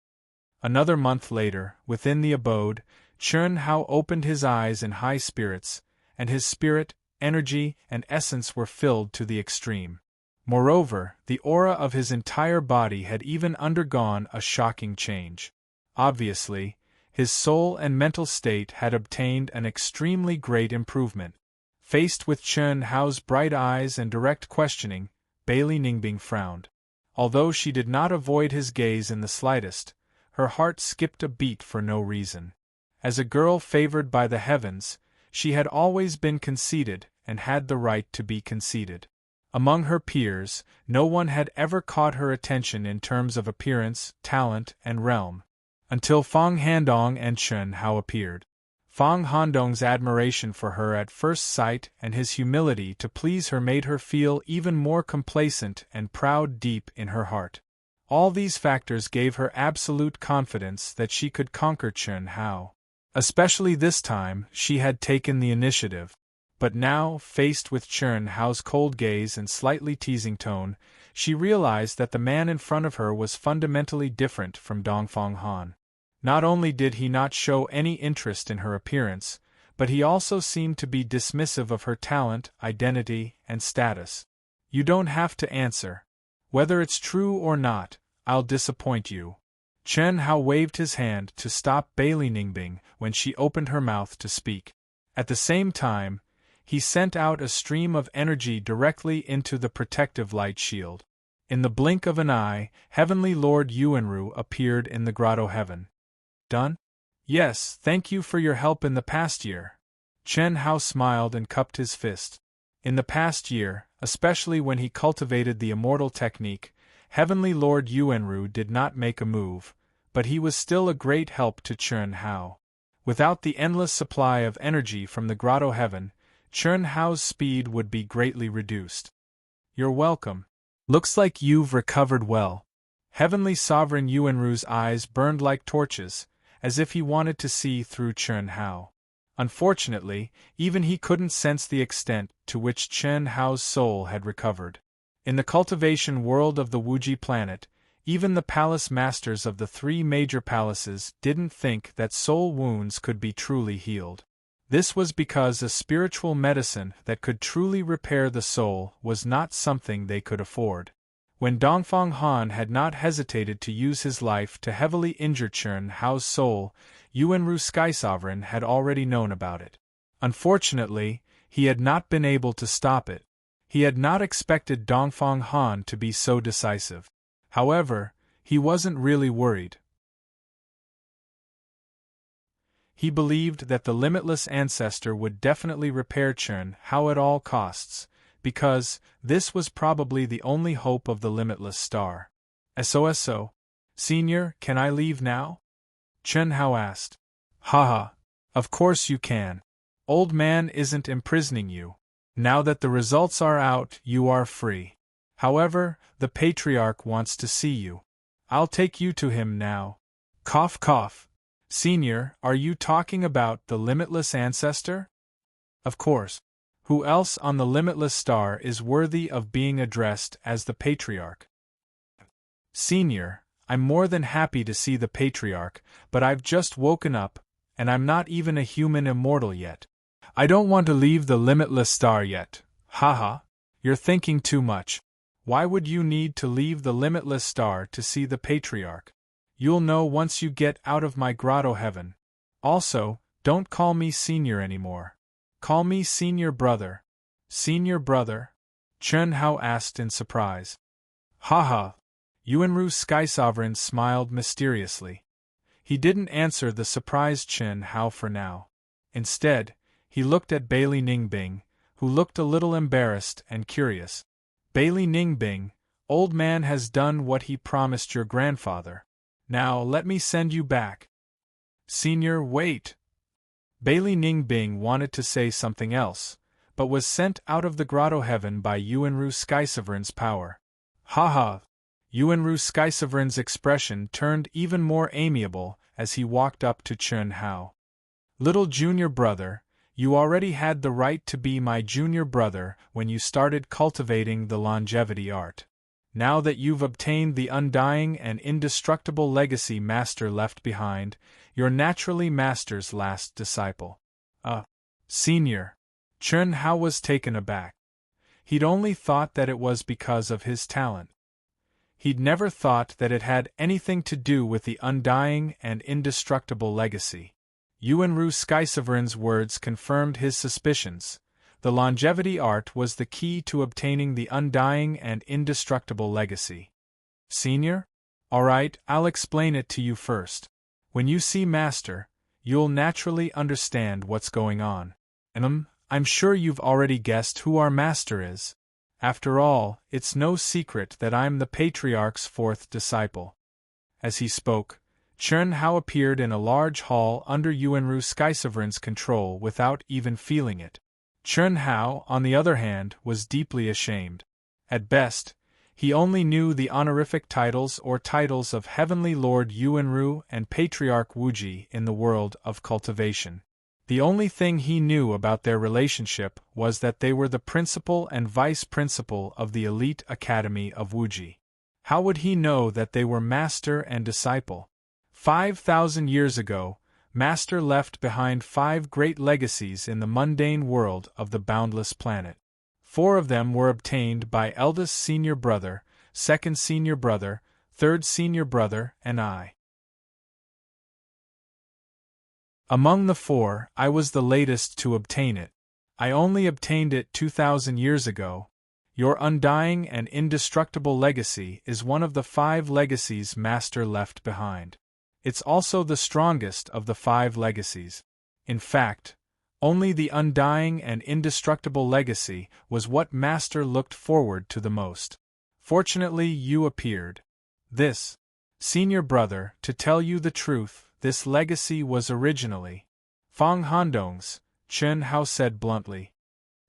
Another month later, within the abode, Chen Hao opened his eyes in high spirits, and his spirit, energy, and essence were filled to the extreme. Moreover, the aura of his entire body had even undergone a shocking change. Obviously, his soul and mental state had obtained an extremely great improvement. Faced with Chen Hao's bright eyes and direct questioning, Bailey Ningbing frowned. Although she did not avoid his gaze in the slightest, her heart skipped a beat for no reason. As a girl favored by the heavens, she had always been conceited and had the right to be conceited. Among her peers, no one had ever caught her attention in terms of appearance, talent, and realm, until Fang Handong and Chen Hao appeared. Fang Handong's admiration for her at first sight and his humility to please her made her feel even more complacent and proud deep in her heart. All these factors gave her absolute confidence that she could conquer Chen Hao. Especially this time, she had taken the initiative. But now, faced with Chen Hao's cold gaze and slightly teasing tone, she realized that the man in front of her was fundamentally different from Dongfang Han. Not only did he not show any interest in her appearance, but he also seemed to be dismissive of her talent, identity, and status. You don't have to answer. Whether it's true or not, I'll disappoint you. Chen Hao waved his hand to stop Bailey Ningbing when she opened her mouth to speak. At the same time, he sent out a stream of energy directly into the protective light shield. In the blink of an eye, Heavenly Lord Yuanru appeared in the grotto heaven. Done? Yes, thank you for your help in the past year. Chen Hao smiled and cupped his fist. In the past year, especially when he cultivated the immortal technique, Heavenly Lord Yuanru did not make a move, but he was still a great help to Chen Hao. Without the endless supply of energy from the grotto heaven, Chen Hao's speed would be greatly reduced. You're welcome. Looks like you've recovered well. Heavenly Sovereign Yuanru's eyes burned like torches, as if he wanted to see through Chen Hao. Unfortunately, even he couldn't sense the extent to which Chen Hao's soul had recovered. In the cultivation world of the Wuji planet, even the palace masters of the three major palaces didn't think that soul wounds could be truly healed. This was because a spiritual medicine that could truly repair the soul was not something they could afford. When Dongfang Han had not hesitated to use his life to heavily injure Chen Hao's soul, Yuanru Sky Sovereign had already known about it. Unfortunately, he had not been able to stop it. He had not expected Dongfang Han to be so decisive. However, he wasn't really worried. He believed that the limitless ancestor would definitely repair Chen Hao at all costs, because this was probably the only hope of the limitless star. SOSO, Senior, can I leave now? Chen Hao asked. Haha, of course you can. Old man isn't imprisoning you. Now that the results are out, you are free. However, the Patriarch wants to see you. I'll take you to him now. Cough cough. Senior, are you talking about the limitless ancestor? Of course. Who else on the limitless star is worthy of being addressed as the Patriarch? Senior, I'm more than happy to see the Patriarch, but I've just woken up, and I'm not even a human immortal yet. I don't want to leave the limitless star yet. Haha, you're thinking too much. Why would you need to leave the limitless star to see the Patriarch? You'll know once you get out of my grotto heaven. Also, don't call me Senior anymore. Call me Senior Brother. Senior Brother? Chen Hao asked in surprise. Haha. Yuanru Sky Sovereign smiled mysteriously. He didn't answer the surprised Chen Hao for now. Instead, he looked at Bailey Ningbing, who looked a little embarrassed and curious. Bailey Ningbing, old man has done what he promised your grandfather. Now let me send you back. Senior, wait. Bailey Ningbing wanted to say something else, but was sent out of the grotto heaven by Yuanru Sky Sovereign's power. Haha. Yuanru Sky Sovereign's expression turned even more amiable as he walked up to Chen Hao. Little junior brother, you already had the right to be my junior brother when you started cultivating the longevity art. Now that you've obtained the undying and indestructible legacy Master left behind, you're naturally Master's last disciple. Senior. Chen Hao was taken aback. He'd only thought that it was because of his talent. He'd never thought that it had anything to do with the undying and indestructible legacy. Yuanru Sky Sovereign's words confirmed his suspicions. The longevity art was the key to obtaining the undying and indestructible legacy. Senior? Alright, I'll explain it to you first. When you see Master, you'll naturally understand what's going on. I'm sure you've already guessed who our Master is. After all, it's no secret that I'm the Patriarch's fourth disciple. As he spoke, Chen Hao appeared in a large hall under Yuanru Sky Sovereign's control without even feeling it. Chen Hao, on the other hand, was deeply ashamed. At best, he only knew the honorific titles or titles of Heavenly Lord Yuanru and Patriarch Wuji in the world of cultivation. The only thing he knew about their relationship was that they were the principal and vice principal of the elite academy of Wuji. How would he know that they were master and disciple? 5,000 years ago, Master left behind 5 great legacies in the mundane world of the boundless planet. 4 of them were obtained by eldest senior brother, second senior brother, third senior brother, and I. Among the 4, I was the latest to obtain it. I only obtained it 2,000 years ago. Your undying and indestructible legacy is one of the 5 legacies Master left behind. It's also the strongest of the 5 legacies. In fact, only the undying and indestructible legacy was what Master looked forward to the most. Fortunately, you appeared. This, senior brother, to tell you the truth, this legacy was originally Fang Handong's, Chen Hao said bluntly.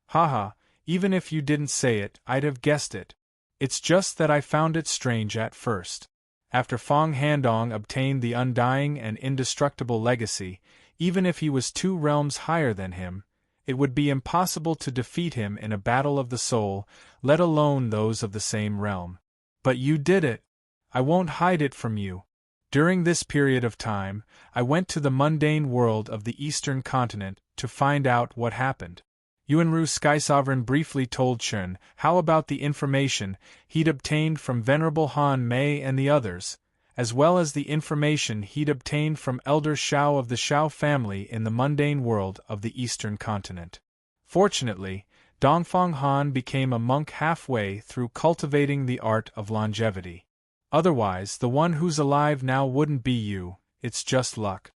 Haha, even if you didn't say it, I'd have guessed it. It's just that I found it strange at first. After Fang Handong obtained the undying and indestructible legacy, even if he was 2 realms higher than him, it would be impossible to defeat him in a battle of the soul, let alone those of the same realm. But you did it. I won't hide it from you. During this period of time, I went to the mundane world of the Eastern continent to find out what happened. Yuanru Sky Sovereign briefly told Chen how about the information he'd obtained from Venerable Han Mei and the others, as well as the information he'd obtained from Elder Shao of the Shao family in the mundane world of the Eastern continent. Fortunately, Dongfang Han became a monk halfway through cultivating the art of longevity. Otherwise, the one who's alive now wouldn't be you, it's just luck.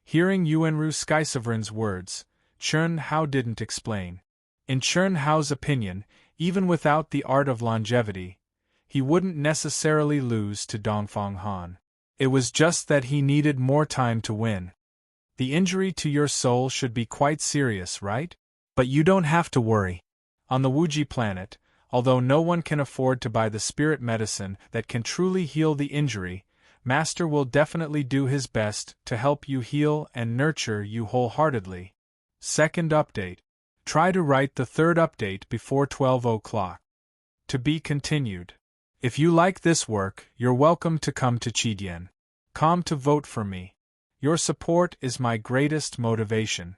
Hearing Yuanru Sky Sovereign's words, Chen Hao didn't explain. In Chen Hao's opinion, even without the art of longevity, he wouldn't necessarily lose to Dongfang Han. It was just that he needed more time to win. The injury to your soul should be quite serious, right? But you don't have to worry. On the Wuji planet, although no one can afford to buy the spirit medicine that can truly heal the injury, Master will definitely do his best to help you heal and nurture you wholeheartedly. Second update. Try to write the third update before 12 o'clock. To be continued. If you like this work, you're welcome to come to Chidian. Come to vote for me. Your support is my greatest motivation.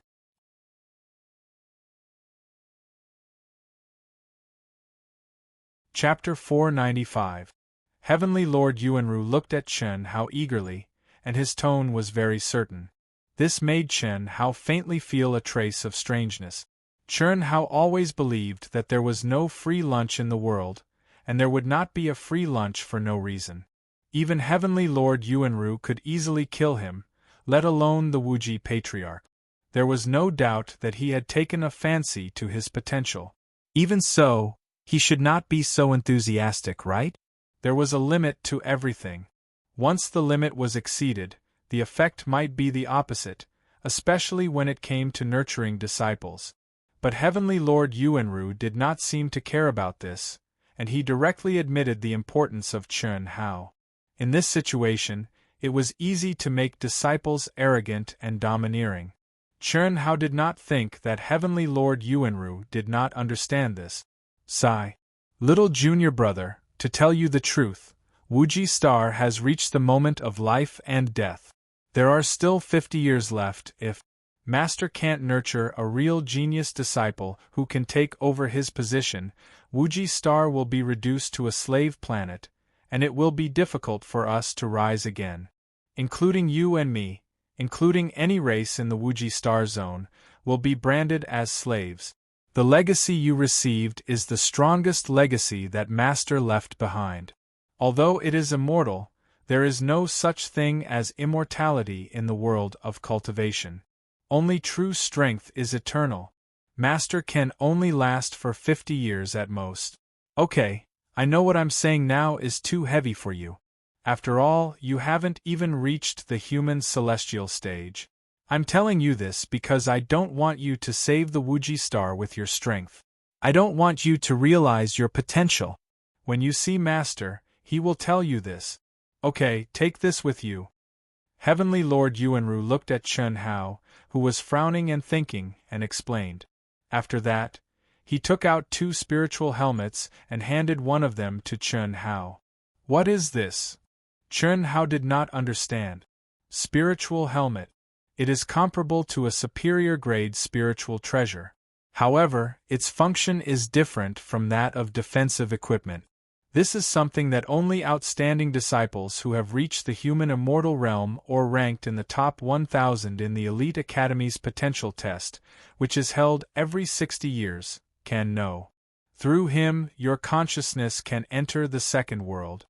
Chapter 495. Heavenly Lord Yuanru looked at Chen Hao eagerly, and his tone was very certain. This made Chen Hao faintly feel a trace of strangeness. Chen Hao always believed that there was no free lunch in the world, and there would not be a free lunch for no reason. Even Heavenly Lord Yuanru could easily kill him, let alone the Wuji Patriarch. There was no doubt that he had taken a fancy to his potential. Even so, he should not be so enthusiastic, right? There was a limit to everything. Once the limit was exceeded, the effect might be the opposite, especially when it came to nurturing disciples. But Heavenly Lord Yuanru did not seem to care about this, and he directly admitted the importance of Chen Hao. In this situation, it was easy to make disciples arrogant and domineering. Chen Hao did not think that Heavenly Lord Yuanru did not understand this. Sigh. Little junior brother, to tell you the truth, Wuji Star has reached the moment of life and death. There are still 50 years left if Master can't nurture a real genius disciple who can take over his position. Wuji Star will be reduced to a slave planet, and it will be difficult for us to rise again. Including you and me, including any race in the Wuji Star Zone, will be branded as slaves. The legacy you received is the strongest legacy that Master left behind. Although it is immortal, there is no such thing as immortality in the world of cultivation. Only true strength is eternal. Master can only last for 50 years at most. Okay, I know what I'm saying now is too heavy for you. After all, you haven't even reached the human celestial stage. I'm telling you this because I don't want you to save the Wuji Star with your strength. I don't want you to realize your potential. When you see Master, he will tell you this. Okay, take this with you. Heavenly Lord Yuanru looked at Chen Hao, who was frowning and thinking, and explained. After that, he took out 2 spiritual helmets and handed one of them to Chen Hao. What is this? Chen Hao did not understand. Spiritual helmet. It is comparable to a superior grade spiritual treasure. However, its function is different from that of defensive equipment. This is something that only outstanding disciples who have reached the human immortal realm or ranked in the top 1,000 in the Elite Academy's potential test, which is held every 60 years, can know. Through him, your consciousness can enter the second world.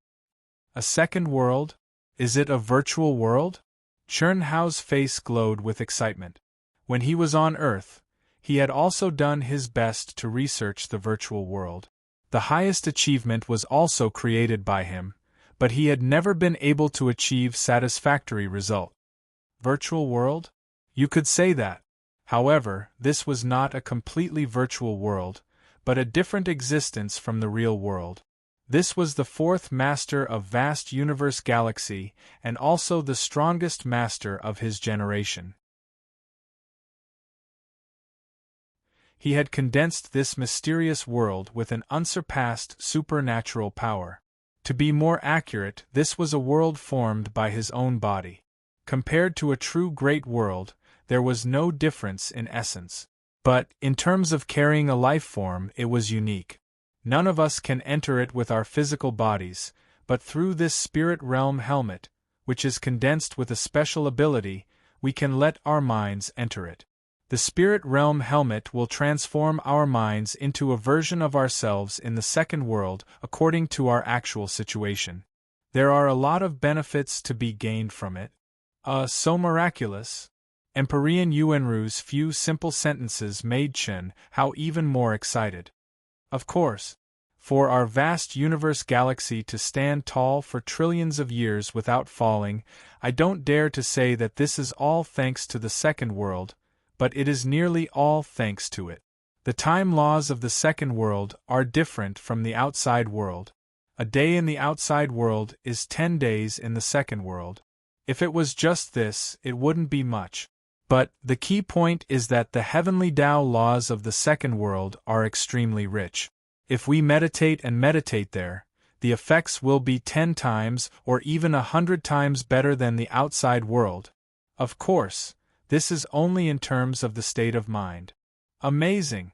A second world? Is it a virtual world? Chen Hao's face glowed with excitement. When he was on Earth, he had also done his best to research the virtual world. The highest achievement was also created by him, but he had never been able to achieve satisfactory result. Virtual world? You could say that. However, this was not a completely virtual world, but a different existence from the real world. This was the 4th master of vast universe galaxy and also the strongest master of his generation. He had condensed this mysterious world with an unsurpassed supernatural power. To be more accurate, this was a world formed by his own body. Compared to a true great world, there was no difference in essence. But, in terms of carrying a life form, it was unique. None of us can enter it with our physical bodies, but through this spirit realm helmet, which is condensed with a special ability, we can let our minds enter it. The spirit realm helmet will transform our minds into a version of ourselves in the second world according to our actual situation. There are a lot of benefits to be gained from it. So miraculous. Empyrean Yuenru's few simple sentences made Chen Hao even more excited. Of course. For our vast universe galaxy to stand tall for trillions of years without falling, I don't dare to say that this is all thanks to the second world, but it is nearly all thanks to it. The time laws of the second world are different from the outside world. A day in the outside world is 10 days in the second world. If it was just this, it wouldn't be much. But the key point is that the heavenly Tao laws of the second world are extremely rich. If we meditate and meditate there, the effects will be 10 times or even 100 times better than the outside world. Of course, this is only in terms of the state of mind. Amazing!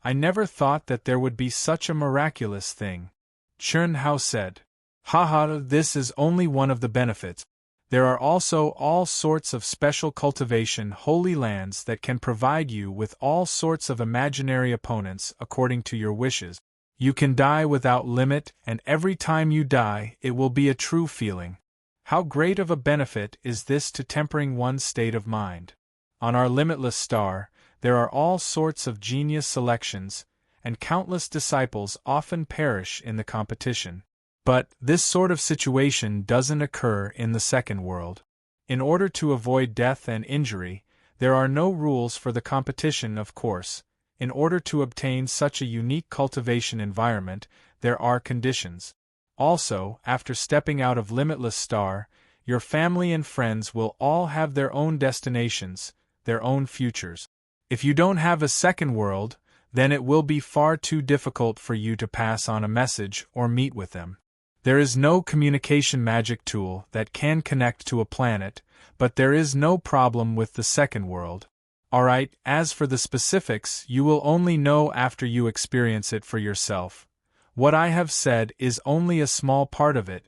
I never thought that there would be such a miraculous thing. Chen Hao said. Haha, this is only one of the benefits. There are also all sorts of special cultivation holy lands that can provide you with all sorts of imaginary opponents according to your wishes. You can die without limit, and every time you die, it will be a true feeling. How great of a benefit is this to tempering one's state of mind? On our limitless star, there are all sorts of genius selections, and countless disciples often perish in the competition. But this sort of situation doesn't occur in the second world. In order to avoid death and injury, there are no rules for the competition, of course. In order to obtain such a unique cultivation environment, there are conditions. Also, after stepping out of Limitless Star, your family and friends will all have their own destinations, their own futures. If you don't have a second world, then it will be far too difficult for you to pass on a message or meet with them. There is no communication magic tool that can connect to a planet, but there is no problem with the second world. Alright, as for the specifics, you will only know after you experience it for yourself. What I have said is only a small part of it.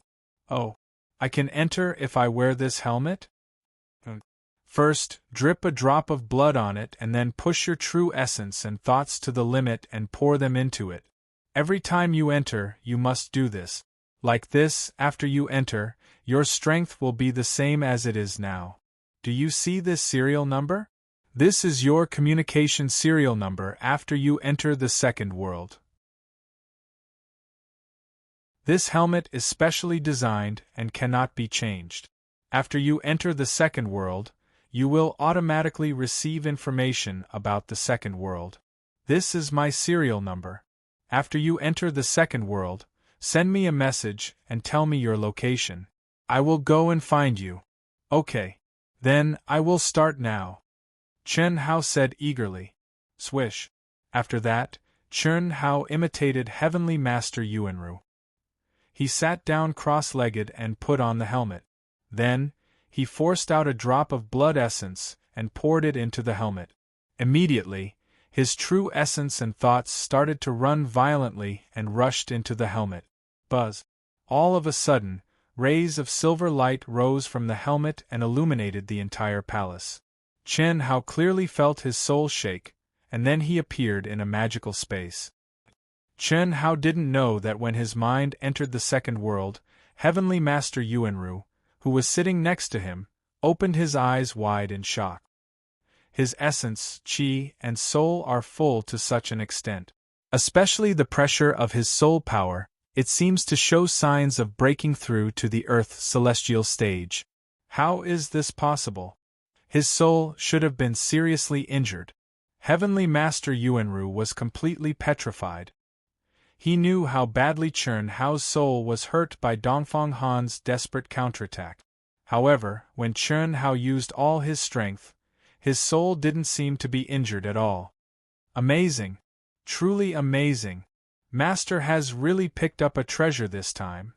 Oh, I can enter if I wear this helmet? First, drip a drop of blood on it and then push your true essence and thoughts to the limit and pour them into it. Every time you enter, you must do this. Like this, after you enter, your strength will be the same as it is now. Do you see this serial number? This is your communication serial number after you enter the second world. This helmet is specially designed and cannot be changed. After you enter the second world, you will automatically receive information about the second world. This is my serial number. After you enter the second world, send me a message and tell me your location. I will go and find you. Okay. Then, I will start now. Chen Hao said eagerly. Swish. After that, Chen Hao imitated Heavenly Master Yuenru. He sat down cross-legged and put on the helmet. Then, he forced out a drop of blood essence and poured it into the helmet. Immediately, his true essence and thoughts started to run violently and rushed into the helmet. Buzz. All of a sudden, rays of silver light rose from the helmet and illuminated the entire palace. Chen Hao clearly felt his soul shake, and then he appeared in a magical space. Chen Hao didn't know that when his mind entered the second world, Heavenly Master Yuenru, who was sitting next to him, opened his eyes wide in shock. His essence, qi, and soul are full to such an extent. Especially the pressure of his soul power, it seems to show signs of breaking through to the Earth's celestial stage. How is this possible? His soul should have been seriously injured. Heavenly Master Yuenru was completely petrified. He knew how badly Chen Hao's soul was hurt by Dongfang Han's desperate counterattack. However, when Chen Hao used all his strength, his soul didn't seem to be injured at all. Amazing! Truly amazing! Master has really picked up a treasure this time.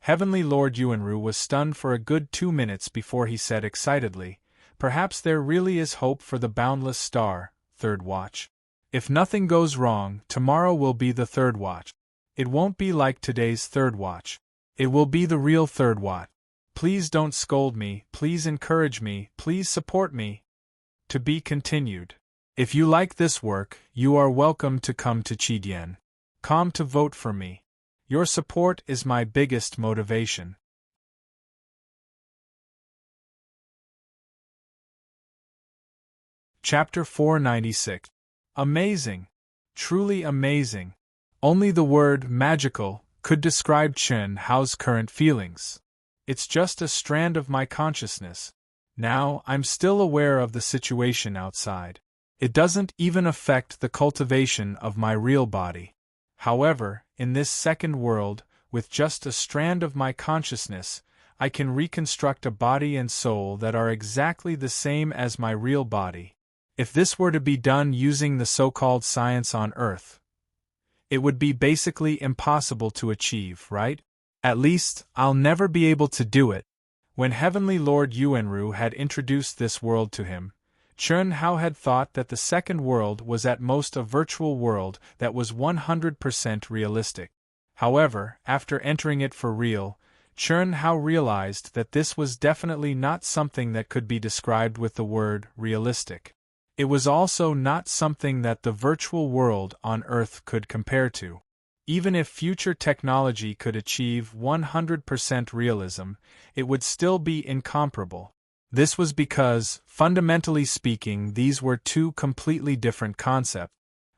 Heavenly Lord Yuenru was stunned for a good 2 minutes before he said excitedly, "Perhaps there really is hope for the boundless star, third watch." If nothing goes wrong, tomorrow will be the third watch. It won't be like today's third watch. It will be the real third watch. Please don't scold me, please encourage me, please support me. To be continued. If you like this work, you are welcome to come to Chidien. Come to vote for me. Your support is my biggest motivation. Chapter 496. Amazing. Truly amazing. Only the word magical could describe Chen Hao's current feelings. It's just a strand of my consciousness. Now, I'm still aware of the situation outside. It doesn't even affect the cultivation of my real body. However, in this second world, with just a strand of my consciousness, I can reconstruct a body and soul that are exactly the same as my real body. If this were to be done using the so-called science on Earth, it would be basically impossible to achieve, right? At least, I'll never be able to do it. When Heavenly Lord Yuanru had introduced this world to him, Chen Hao had thought that the second world was at most a virtual world that was 100% realistic. However, after entering it for real, Chen Hao realized that this was definitely not something that could be described with the word realistic. It was also not something that the virtual world on Earth could compare to. Even if future technology could achieve 100% realism, it would still be incomparable. This was because, fundamentally speaking, these were two completely different concepts.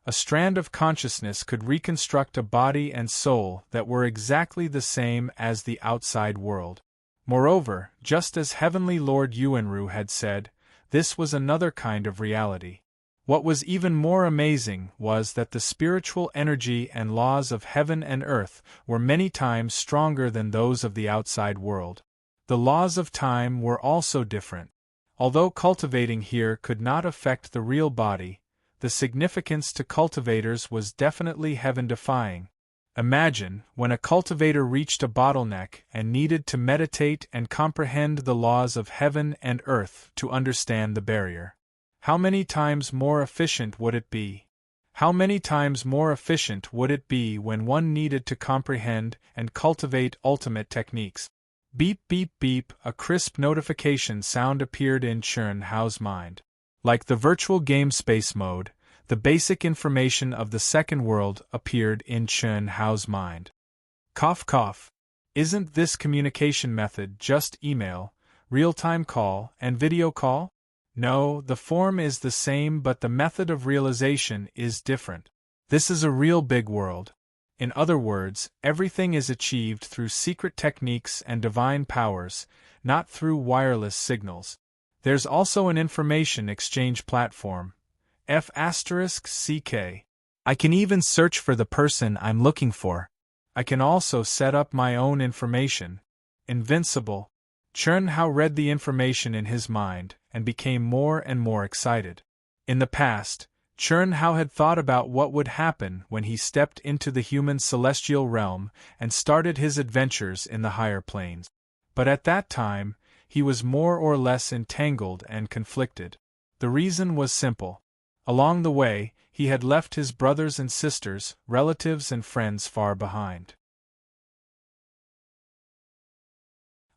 A strand of consciousness could reconstruct a body and soul that were exactly the same as the outside world. Moreover, just as Heavenly Lord Yuanru had said, this was another kind of reality. What was even more amazing was that the spiritual energy and laws of heaven and earth were many times stronger than those of the outside world. The laws of time were also different. Although cultivating here could not affect the real body, the significance to cultivators was definitely heaven-defying. Imagine, when a cultivator reached a bottleneck and needed to meditate and comprehend the laws of heaven and earth to understand the barrier. How many times more efficient would it be? How many times more efficient would it be when one needed to comprehend and cultivate ultimate techniques? Beep beep beep, a crisp notification sound appeared in Chen Hao's mind. Like the virtual game space mode, the basic information of the second world appeared in Chen Hao's mind. Cough cough. Isn't this communication method just email, real-time call, and video call? No, the form is the same but the method of realization is different. This is a real big world. In other words, everything is achieved through secret techniques and divine powers, not through wireless signals. There's also an information exchange platform, F***CK. I can even search for the person I'm looking for. I can also set up my own information. Invincible. Chen Hao read the information in his mind and became more and more excited. In the past, Chen Hao had thought about what would happen when he stepped into the human celestial realm and started his adventures in the higher planes. But at that time, he was more or less entangled and conflicted. The reason was simple. Along the way, he had left his brothers and sisters, relatives and friends far behind.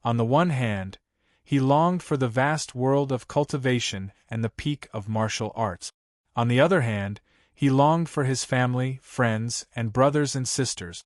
On the one hand, he longed for the vast world of cultivation and the peak of martial arts. On the other hand, he longed for his family, friends, and brothers and sisters.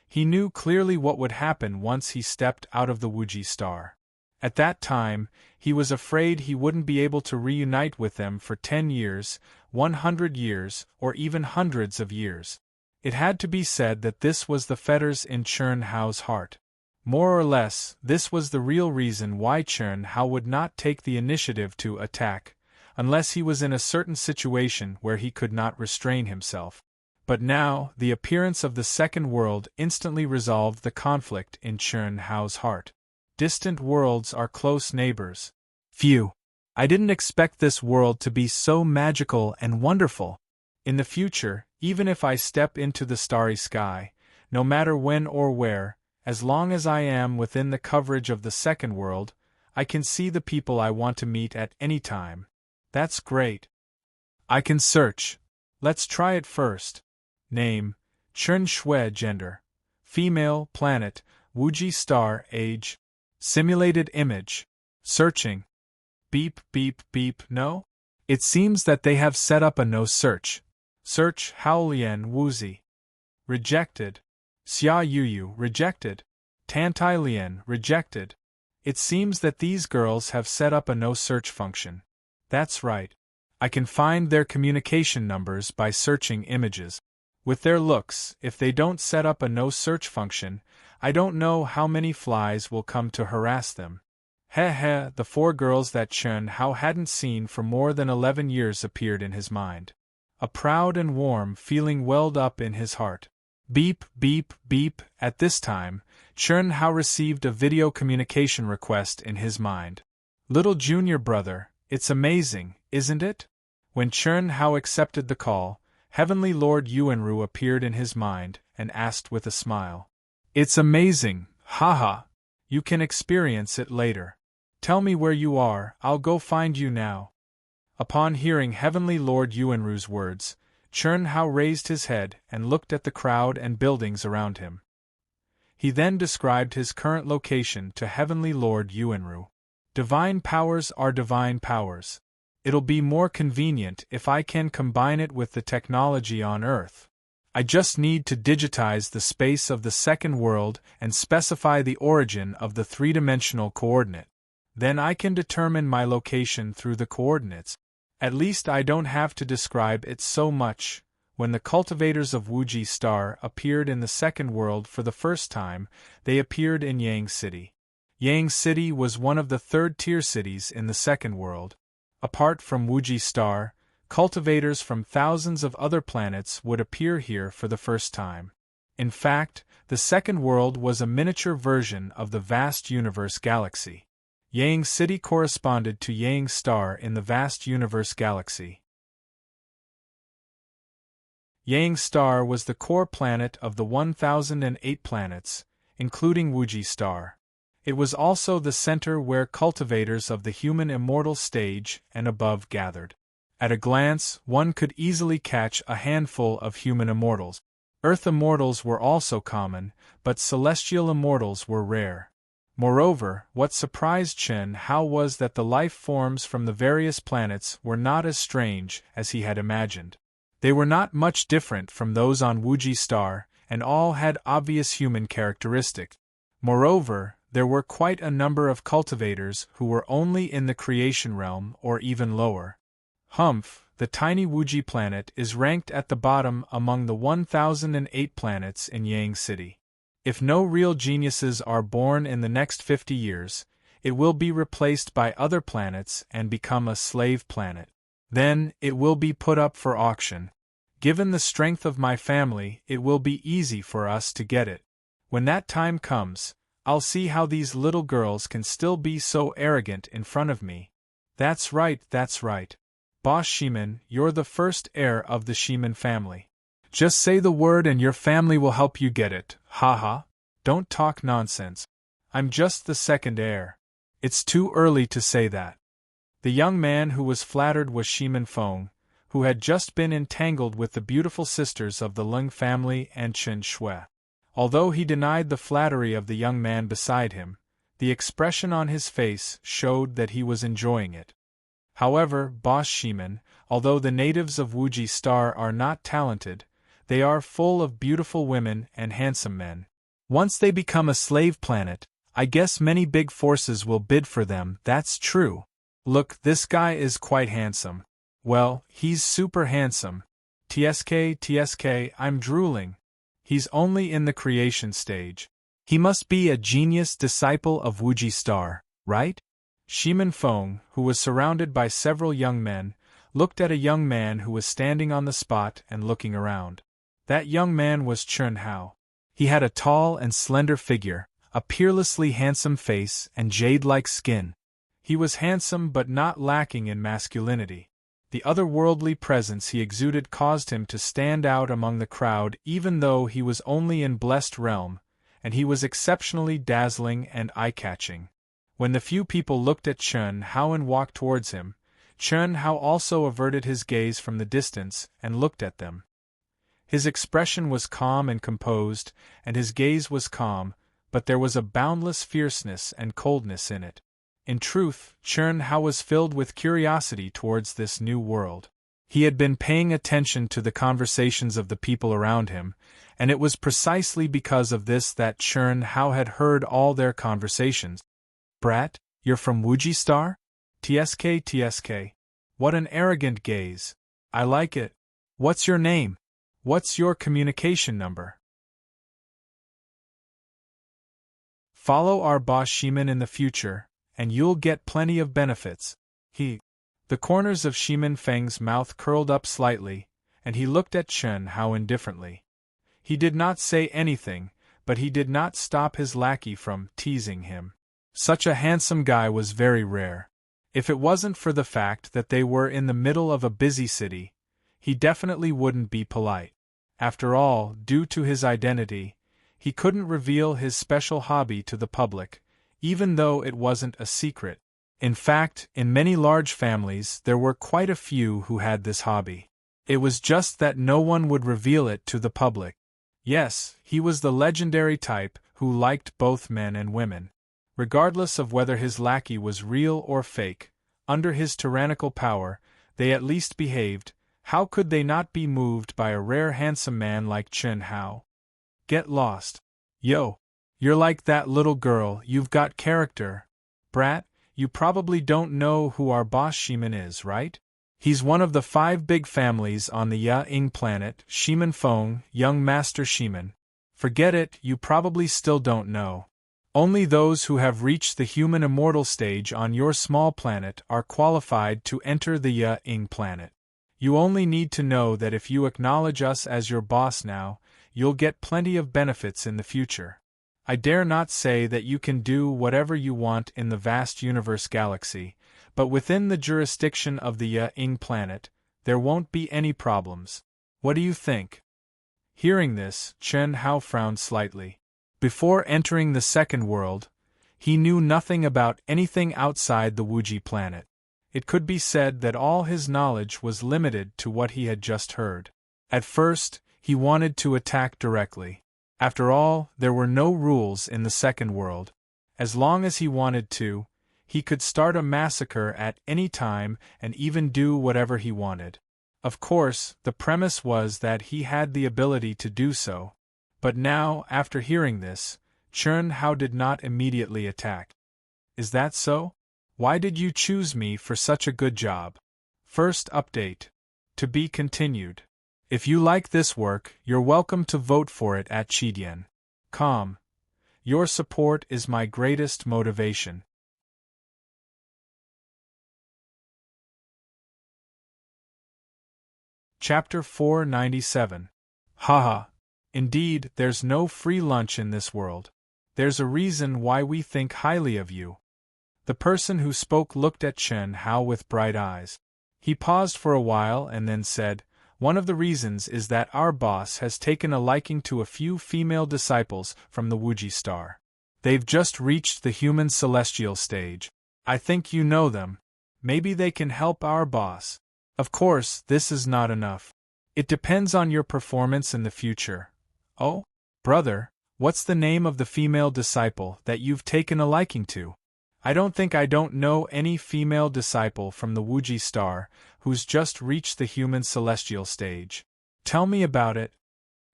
He knew clearly what would happen once he stepped out of the Wuji star. At that time, he was afraid he wouldn't be able to reunite with them for 10 years, 100 years, or even hundreds of years. It had to be said that this was the fetters in Chen Hao's heart. More or less, this was the real reason why Chen Hao would not take the initiative to attack, unless he was in a certain situation where he could not restrain himself. But now, the appearance of the second world instantly resolved the conflict in Chen Hao's heart. Distant worlds are close neighbors. Phew! I didn't expect this world to be so magical and wonderful. In the future, even if I step into the starry sky, no matter when or where, as long as I am within the coverage of the second world, I can see the people I want to meet at any time. That's great. I can search, Let's try it first. Name, Chun Shui. Gender, female. Planet, Wuji star. Age, simulated image. Searching. Beep beep beep. No? It seems that they have set up a no search. Search. Haolian Wuzi. Rejected. Xia Yuyu. Rejected. Tantai Lian. Rejected. It seems that these girls have set up a no search function. That's right. I can find their communication numbers by searching images. With their looks, if they don't set up a no search function, I don't know how many flies will come to harass them. Heh, the 4 girls that Chun Hao hadn't seen for more than 11 years appeared in his mind. A proud and warm feeling welled up in his heart. Beep, beep, beep. At this time, Chun Hao received a video communication request in his mind. Little junior brother, it's amazing, isn't it? When Chun Hao accepted the call, Heavenly Lord Yuanru appeared in his mind and asked with a smile. It's amazing, haha. You can experience it later. Tell me where you are, I'll go find you now. Upon hearing Heavenly Lord Yuanru's words, Chun Hao raised his head and looked at the crowd and buildings around him. He then described his current location to Heavenly Lord Yuanru. Divine powers are divine powers. It'll be more convenient if I can combine it with the technology on Earth. I just need to digitize the space of the second world and specify the origin of the 3-dimensional coordinate. Then I can determine my location through the coordinates. At least I don't have to describe it so much. When the cultivators of Wuji Star appeared in the second world for the first time, they appeared in Yang City. Yang City was one of the 3rd-tier cities in the second world. Apart from Wuji Star, cultivators from thousands of other planets would appear here for the first time. In fact, the second world was a miniature version of the vast universe galaxy. Yang City corresponded to Yang Star in the vast universe galaxy. Yang Star was the core planet of the 1008 planets, including Wuji Star. It was also the center where cultivators of the human immortal stage and above gathered. At a glance, one could easily catch a handful of human immortals. Earth immortals were also common, but celestial immortals were rare. Moreover, what surprised Chun Hao was that the life forms from the various planets were not as strange as he had imagined. They were not much different from those on Wuji Star, and all had obvious human characteristics. Moreover, there were quite a number of cultivators who were only in the creation realm or even lower. Humph, the tiny Wuji planet is ranked at the bottom among the 1008 planets in Yang City. If no real geniuses are born in the next 50 years, it will be replaced by other planets and become a slave planet. Then, it will be put up for auction. Given the strength of my family, it will be easy for us to get it. When that time comes, I'll see how these little girls can still be so arrogant in front of me. That's right. Boss Shiman, you're the first heir of the Shiman family. Just say the word and your family will help you get it, haha. Don't talk nonsense. I'm just the second heir. It's too early to say that. The young man who was flattered was Shiman Feng, who had just been entangled with the beautiful sisters of the Leng family and Chen Shui. Although he denied the flattery of the young man beside him, the expression on his face showed that he was enjoying it. However, Boss Shiman, although the natives of Wuji Star are not talented, they are full of beautiful women and handsome men. Once they become a slave planet, I guess many big forces will bid for them. That's true. Look, this guy is quite handsome. Well, he's super handsome. TSK, I'm drooling. He's only in the creation stage. He must be a genius disciple of Wuji Star, right? Shiman Feng, who was surrounded by several young men, looked at a young man who was standing on the spot and looking around. That young man was Chun Hao. He had a tall and slender figure, a peerlessly handsome face, and jade-like skin. He was handsome but not lacking in masculinity. The otherworldly presence he exuded caused him to stand out among the crowd even though he was only in blessed realm, and he was exceptionally dazzling and eye-catching. When the few people looked at Chun Hao and walked towards him, Chen Hao also averted his gaze from the distance and looked at them. His expression was calm and composed, and his gaze was calm, but there was a boundless fierceness and coldness in it. In truth, Chen Hao was filled with curiosity towards this new world. He had been paying attention to the conversations of the people around him, and it was precisely because of this that Chen Hao had heard all their conversations. "Brat, you're from Wuji Star? TSK. What an arrogant gaze. I like it. What's your name? What's your communication number? Follow our boss Shimin in the future, and you'll get plenty of benefits." The corners of Shimin Feng's mouth curled up slightly, and he looked at Chen Hao indifferently. He did not say anything, but he did not stop his lackey from teasing him. Such a handsome guy was very rare. If it wasn't for the fact that they were in the middle of a busy city, he definitely wouldn't be polite. After all, due to his identity, he couldn't reveal his special hobby to the public, even though it wasn't a secret. In fact, in many large families there were quite a few who had this hobby. It was just that no one would reveal it to the public. Yes, he was the legendary type who liked both men and women. Regardless of whether his lackey was real or fake, under his tyrannical power, they at least behaved. How could they not be moved by a rare handsome man like Chen Hao? Get lost. Yo, you're like that little girl, you've got character. Brat, you probably don't know who our boss Shimin is, right? He's one of the 5 big families on the Ya-Ing planet, Shimin Feng, young Master Shimin. Forget it, you probably still don't know. Only those who have reached the human immortal stage on your small planet are qualified to enter the Ya-Ing planet. You only need to know that if you acknowledge us as your boss now, you'll get plenty of benefits in the future. I dare not say that you can do whatever you want in the vast universe galaxy, but within the jurisdiction of the Ya-Ing planet, there won't be any problems. What do you think? Hearing this, Chen Hao frowned slightly. Before entering the second world, he knew nothing about anything outside the Wuji planet. It could be said that all his knowledge was limited to what he had just heard. At first, he wanted to attack directly. After all, there were no rules in the second world. As long as he wanted to, he could start a massacre at any time and even do whatever he wanted. Of course, the premise was that he had the ability to do so. But now, after hearing this, Chen Hao did not immediately attack. Is that so? Why did you choose me for such a good job? First update. To be continued. If you like this work, you're welcome to vote for it at Chidian.com. Your support is my greatest motivation. Chapter 497. Haha. Indeed, there's no free lunch in this world. There's a reason why we think highly of you. The person who spoke looked at Chen Hao with bright eyes. He paused for a while and then said, "One of the reasons is that our boss has taken a liking to a few female disciples from the Wuji Star. They've just reached the human celestial stage. I think you know them. Maybe they can help our boss. Of course, this is not enough. It depends on your performance in the future. Oh, brother, what's the name of the female disciple that you've taken a liking to? I don't know any female disciple from the Wuji Star who's just reached the human celestial stage. Tell me about it."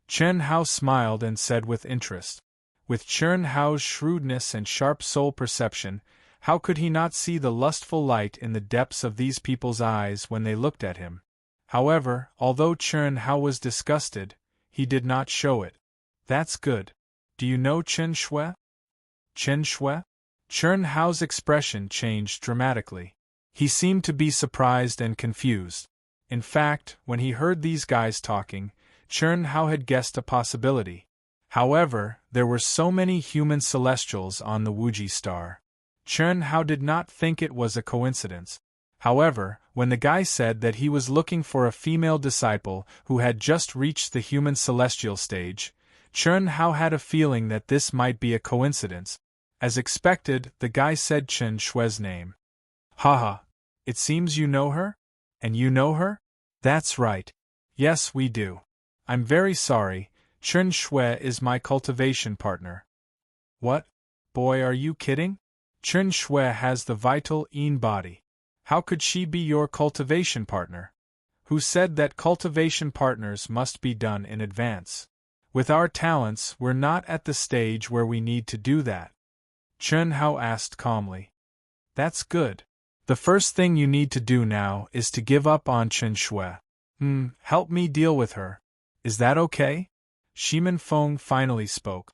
Chen Hao smiled and said with interest. With Chen Hao's shrewdness and sharp soul perception, how could he not see the lustful light in the depths of these people's eyes when they looked at him? However, although Chen Hao was disgusted, he did not show it. "That's good. Do you know Chen Shui?" "Chen Shui?" Chen Hao's expression changed dramatically. He seemed to be surprised and confused. In fact, when he heard these guys talking, Chen Hao had guessed a possibility. However, there were so many human celestials on the Wuji Star. Chen Hao did not think it was a coincidence. However, when the guy said that he was looking for a female disciple who had just reached the human celestial stage, Chen Hao had a feeling that this might be a coincidence. As expected, the guy said Chen Shui's name. Haha. It seems you know her? And you know her? That's right. Yes, we do. I'm very sorry, Chen Shui is my cultivation partner. What? Boy, are you kidding? Chen Shui has the vital Yin body. How could she be your cultivation partner? Who said that cultivation partners must be done in advance? With our talents, we're not at the stage where we need to do that. Chen Hao asked calmly. That's good. The first thing you need to do now is to give up on Chen Shui. Help me deal with her. Is that okay? Shimin Feng finally spoke.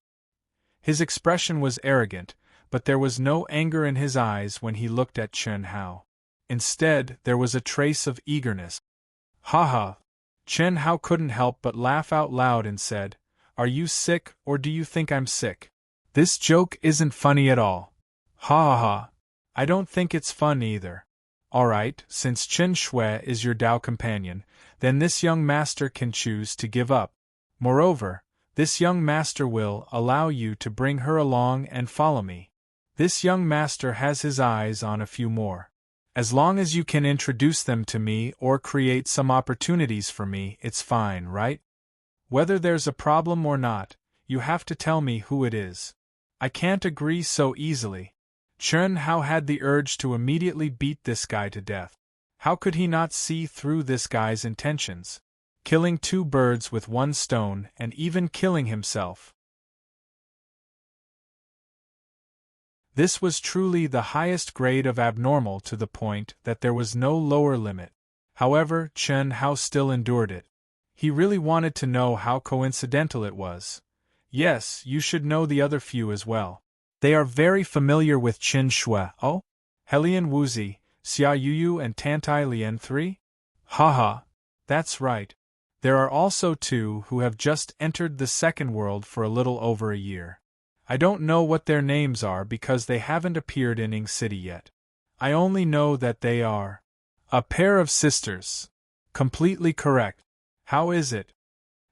His expression was arrogant, but there was no anger in his eyes when he looked at Chen Hao. Instead, there was a trace of eagerness. Ha ha! Chen Hao couldn't help but laugh out loud and said, Are you sick, or do you think I'm sick? This joke isn't funny at all. Ha ha ha! I don't think it's fun either. Alright, since Chen Shui is your Dao companion, then this young master can choose to give up. Moreover, this young master will allow you to bring her along and follow me. This young master has his eyes on a few more. As long as you can introduce them to me or create some opportunities for me, it's fine, right? Whether there's a problem or not, you have to tell me who it is. I can't agree so easily. Chen Hao had the urge to immediately beat this guy to death. How could he not see through this guy's intentions? Killing two birds with one stone and even killing himself. This was truly the highest grade of abnormal to the point that there was no lower limit. However, Chen Hao still endured it. He really wanted to know how coincidental it was. Yes, you should know the other few as well. They are very familiar with Chen Shui. Oh? Helian Wuzi, Xia Yuyu and Tantai Lian 3? Haha. That's right. There are also two who have just entered the second world for a little over a year. I don't know what their names are because they haven't appeared in Ing City yet. I only know that they are a pair of sisters. Completely correct. How is it?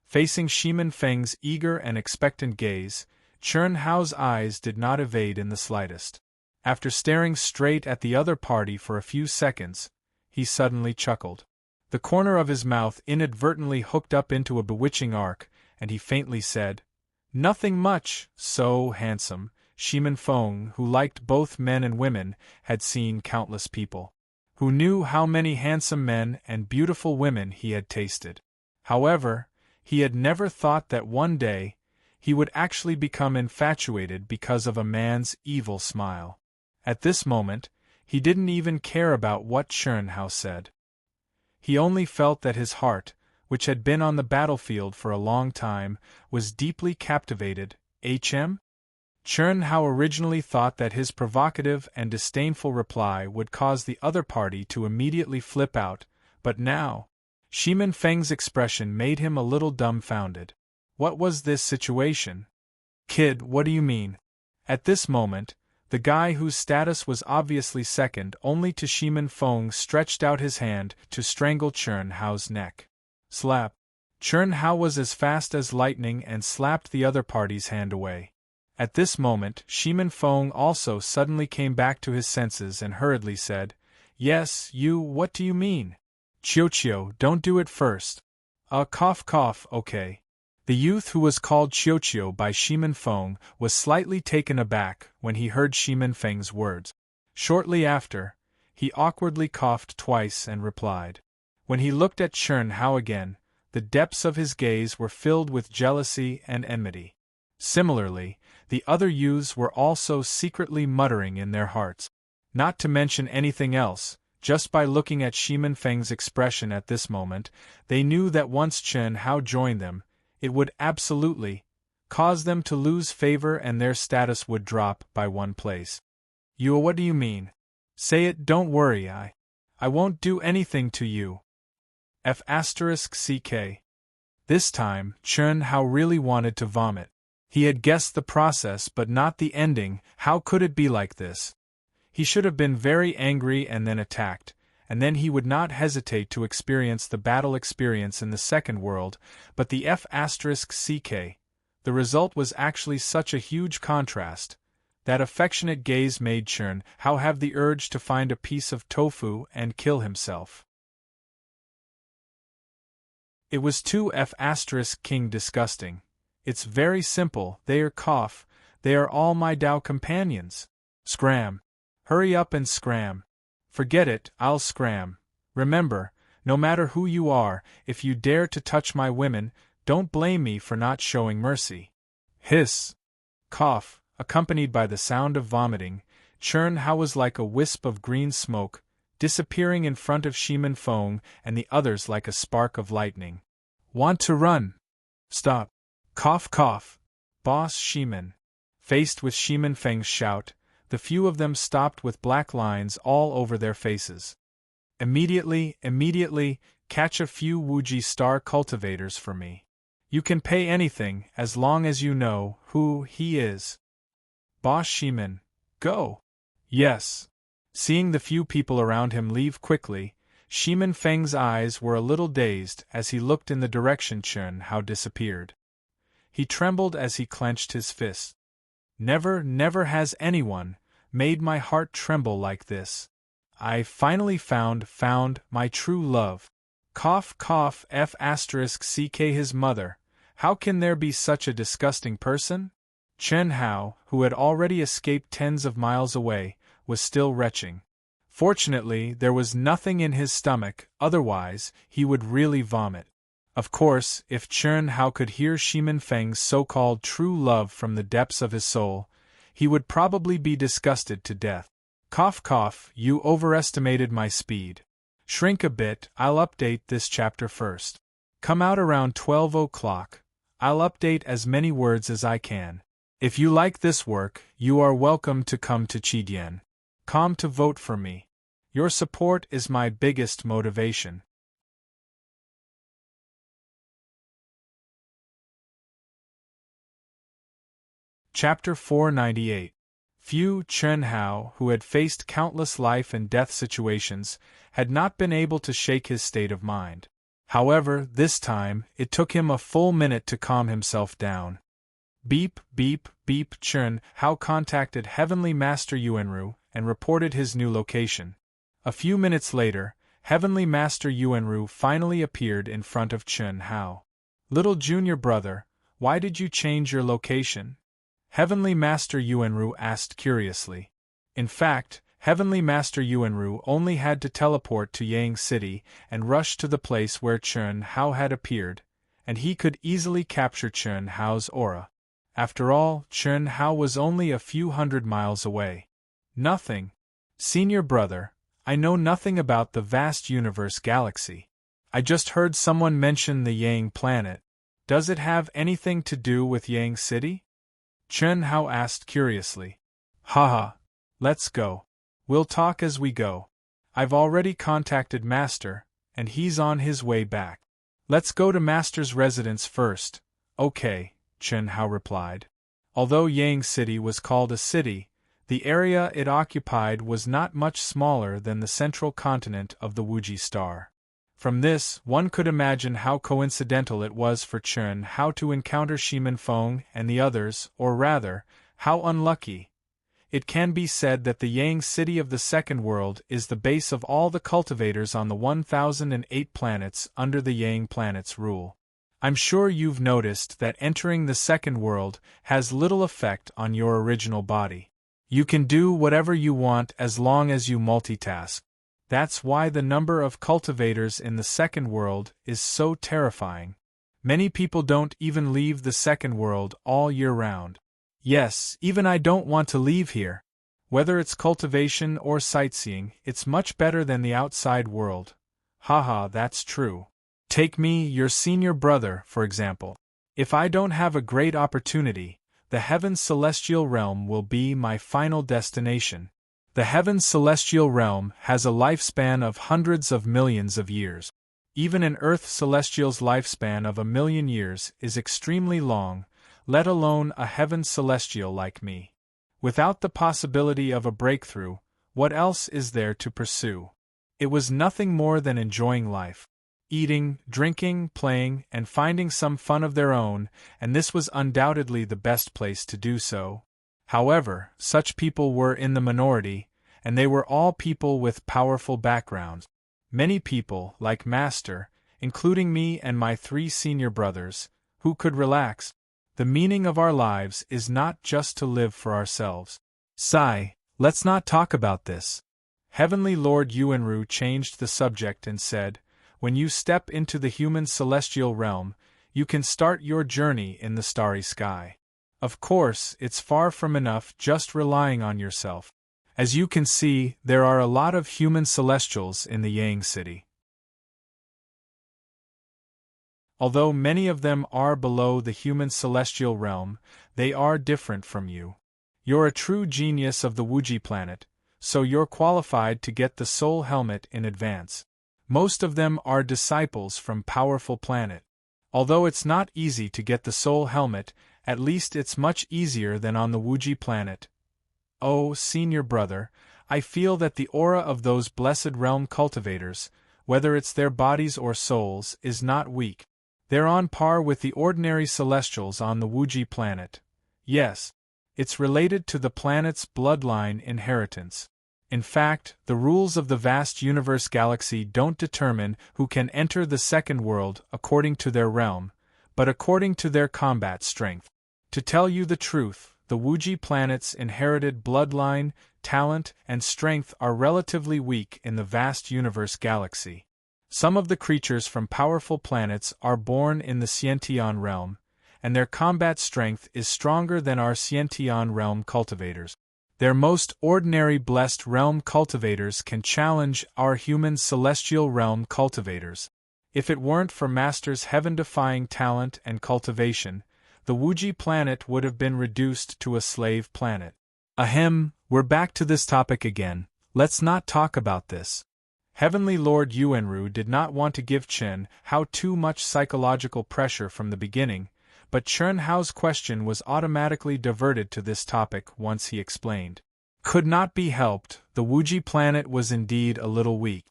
Facing Shimin Feng's eager and expectant gaze, Chen Hao's eyes did not evade in the slightest. After staring straight at the other party for a few seconds, he suddenly chuckled. The corner of his mouth inadvertently hooked up into a bewitching arc, and he faintly said, Nothing much, so handsome. Shimin Feng, who liked both men and women, had seen countless people. Who knew how many handsome men and beautiful women he had tasted. However, he had never thought that one day, he would actually become infatuated because of a man's evil smile. At this moment, he didn't even care about what Chen Hao said. He only felt that his heart, which had been on the battlefield for a long time, was deeply captivated. Chen Hao originally thought that his provocative and disdainful reply would cause the other party to immediately flip out, but now, Shimin Feng's expression made him a little dumbfounded. What was this situation? Kid, what do you mean? At this moment, the guy whose status was obviously second only to Shimin Feng stretched out his hand to strangle Chen Hao's neck. Slap. Chen Hao was as fast as lightning and slapped the other party's hand away. At this moment, Shimin Feng also suddenly came back to his senses and hurriedly said, Yes, you, what do you mean? Qiuqiu, don't do it first. Cough cough, okay. The youth who was called Qiuqiu by Shimin Feng was slightly taken aback when he heard Shimin Feng's words. Shortly after, he awkwardly coughed twice and replied. When he looked at Chen Hao again, the depths of his gaze were filled with jealousy and enmity. Similarly, the other youths were also secretly muttering in their hearts. Not to mention anything else, just by looking at Shimin Feng's expression at this moment, they knew that once Chen Hao joined them, it would absolutely cause them to lose favor and their status would drop by one place. You, what do you mean? Say it, don't worry, I won't do anything to you. F***ck. This time, Chen Hao really wanted to vomit. He had guessed the process but not the ending. How could it be like this? He should have been very angry and then attacked, and then he would not hesitate to experience the battle experience in the second world, but the F***ck. The result was actually such a huge contrast. That affectionate gaze made Chern Hao have the urge to find a piece of tofu and kill himself. It was too King disgusting. It's very simple, they are all my Tao companions. Scram. Hurry up and scram. Forget it, I'll scram. Remember, no matter who you are, if you dare to touch my women, don't blame me for not showing mercy. Hiss. Cough, accompanied by the sound of vomiting, Chern Hao was like a wisp of green smoke, disappearing in front of Shimin Feng and the others like a spark of lightning. Want to run? Stop. Cough cough. Boss Shimin. Faced with Shimin Feng's shout, the few of them stopped with black lines all over their faces. Immediately, catch a few Wuji star cultivators for me. You can pay anything, as long as you know who he is. Boss Shimin, go! Yes. Seeing the few people around him leave quickly, Shimin Feng's eyes were a little dazed as he looked in the direction Chern Hao disappeared. He trembled as he clenched his fist. Never has anyone made my heart tremble like this. I finally found my true love. Cough cough *ck his mother. How can there be such a disgusting person? Chern Hao, who had already escaped tens of miles away, was still retching. Fortunately, there was nothing in his stomach, otherwise, he would really vomit. Of course, if Chern Hao could hear Shimin Feng's so-called true love from the depths of his soul, he would probably be disgusted to death. Cough cough, you overestimated my speed. Shrink a bit, I'll update this chapter first. Come out around 12 o'clock. I'll update as many words as I can. If you like this work, you are welcome to come to Chidian. Come to vote for me. Your support is my biggest motivation. Chapter 498. Few Chern Hao, who had faced countless life and death situations, had not been able to shake his state of mind. However, this time, it took him a full minute to calm himself down. Beep, beep, beep. Chern Hao contacted Heavenly Master Yuanru and reported his new location. A few minutes later, Heavenly Master Yuanru finally appeared in front of Chern Hao. Little junior brother, why did you change your location? Heavenly Master Yuanru asked curiously. In fact, Heavenly Master Yuanru only had to teleport to Yang City and rush to the place where Chern Hao had appeared, and he could easily capture Chern Hao's aura. After all, Chern Hao was only a few hundred miles away. Nothing. Senior brother, I know nothing about the vast universe galaxy. I just heard someone mention the Yang planet. Does it have anything to do with Yang City? Chern Hao asked curiously. Haha. Let's go. We'll talk as we go. I've already contacted Master, and he's on his way back. Let's go to Master's residence first. Okay, Chern Hao replied. Although Yang City was called a city, the area it occupied was not much smaller than the central continent of the Wuji star. From this, one could imagine how coincidental it was for Chern Hao to encounter Shimin Feng and the others, or rather, how unlucky. It can be said that the Yang City of the Second World is the base of all the cultivators on the 1008 planets under the Yang planet's rule. I'm sure you've noticed that entering the Second World has little effect on your original body. You can do whatever you want as long as you multitask. That's why the number of cultivators in the Second World is so terrifying. Many people don't even leave the Second World all year round. Yes, even I don't want to leave here. Whether it's cultivation or sightseeing, it's much better than the outside world. Haha, that's true. Take me, your senior brother, for example. If I don't have a great opportunity, the Heaven's Celestial Realm will be my final destination. The Heaven's Celestial Realm has a lifespan of hundreds of millions of years. Even an Earth Celestial's lifespan of 1,000,000 years is extremely long, let alone a Heaven Celestial like me. Without the possibility of a breakthrough, what else is there to pursue? It was nothing more than enjoying life. Eating, drinking, playing, and finding some fun of their own, and this was undoubtedly the best place to do so. However, such people were in the minority, and they were all people with powerful backgrounds. Many people, like Master, including me and my 3 senior brothers, who could relax. The meaning of our lives is not just to live for ourselves. Sigh, let's not talk about this. Heavenly Lord Yuanru changed the subject and said, when you step into the human celestial realm, you can start your journey in the starry sky. Of course, it's far from enough just relying on yourself. As you can see, there are a lot of human celestials in the Yang City. Although many of them are below the human celestial realm, they are different from you. You're a true genius of the Wuji planet, so you're qualified to get the soul helmet in advance. Most of them are disciples from Powerful Planet. Although it's not easy to get the soul helmet, at least it's much easier than on the Wuji planet. Oh, senior brother, I feel that the aura of those blessed realm cultivators, whether it's their bodies or souls, is not weak. They're on par with the ordinary celestials on the Wuji planet. Yes, it's related to the planet's bloodline inheritance. In fact, the rules of the vast universe galaxy don't determine who can enter the second world according to their realm, but according to their combat strength. To tell you the truth, the Wuji planet's inherited bloodline, talent, and strength are relatively weak in the vast universe galaxy. Some of the creatures from powerful planets are born in the Xiantian realm, and their combat strength is stronger than our Xiantian realm cultivators. Their most ordinary blessed realm cultivators can challenge our human celestial realm cultivators. If it weren't for Master's heaven-defying talent and cultivation, the Wuji planet would have been reduced to a slave planet. Ahem, we're back to this topic again. Let's not talk about this. Heavenly Lord Yuanru did not want to give Chen Hao too much psychological pressure from the beginning, but Chen Hao's question was automatically diverted to this topic once he explained. Could not be helped, the Wuji planet was indeed a little weak.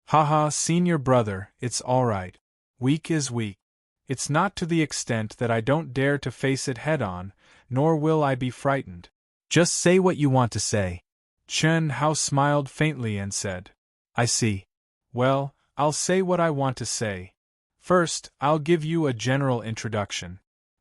Haha, senior brother, it's alright. Weak is weak. It's not to the extent that I don't dare to face it head-on, nor will I be frightened. Just say what you want to say. Chen Hao smiled faintly and said, I see. Well, I'll say what I want to say. First, I'll give you a general introduction.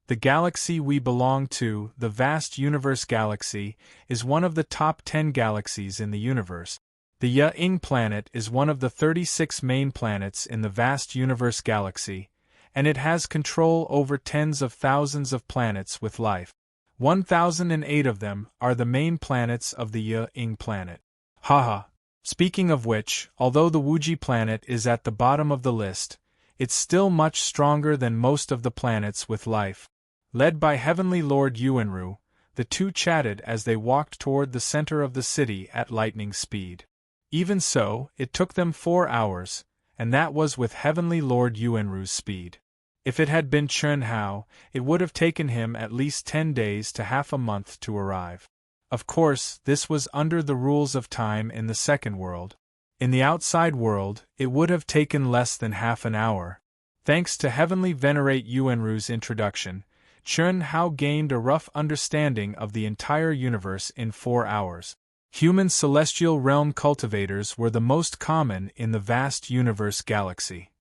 The galaxy we belong to, the vast universe galaxy, is one of the top 10 galaxies in the universe. The Ying planet is one of the 36 main planets in the vast universe galaxy, and it has control over tens of thousands of planets with life. 1,008 of them are the main planets of the Ying planet. Haha. Speaking of which, although the Wuji planet is at the bottom of the list, it's still much stronger than most of the planets with life. Led by Heavenly Lord Yuanru, the two chatted as they walked toward the center of the city at lightning speed. Even so, it took them 4 hours, and that was with Heavenly Lord Yuanru's speed. If it had been Chen Hao, it would have taken him at least 10 days to half a month to arrive. Of course, this was under the rules of time in the second world. In the outside world, it would have taken less than half an hour. Thanks to Heavenly Venerate Yuanru's introduction, Chen Hao gained a rough understanding of the entire universe in 4 hours. Human celestial realm cultivators were the most common in the vast universe galaxy.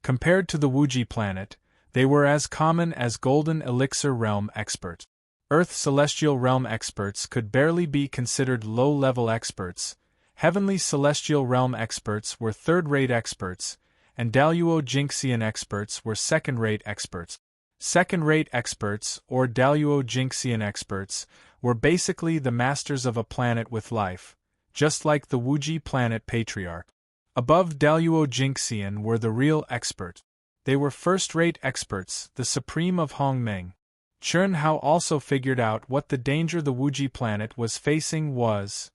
Compared to the Wuji planet, they were as common as Golden Elixir realm experts. Earth celestial realm experts could barely be considered low-level experts. Heavenly celestial realm experts were third-rate experts, and Daluo Jinxian experts were second-rate experts. Second-rate experts, or Daluo Jinxian experts, were basically the masters of a planet with life, just like the Wuji planet patriarch. Above Daluo Jinxian were the real experts. They were first-rate experts, the supreme of Hongmeng. Chen Hao also figured out what the danger the Wuji planet was facing was.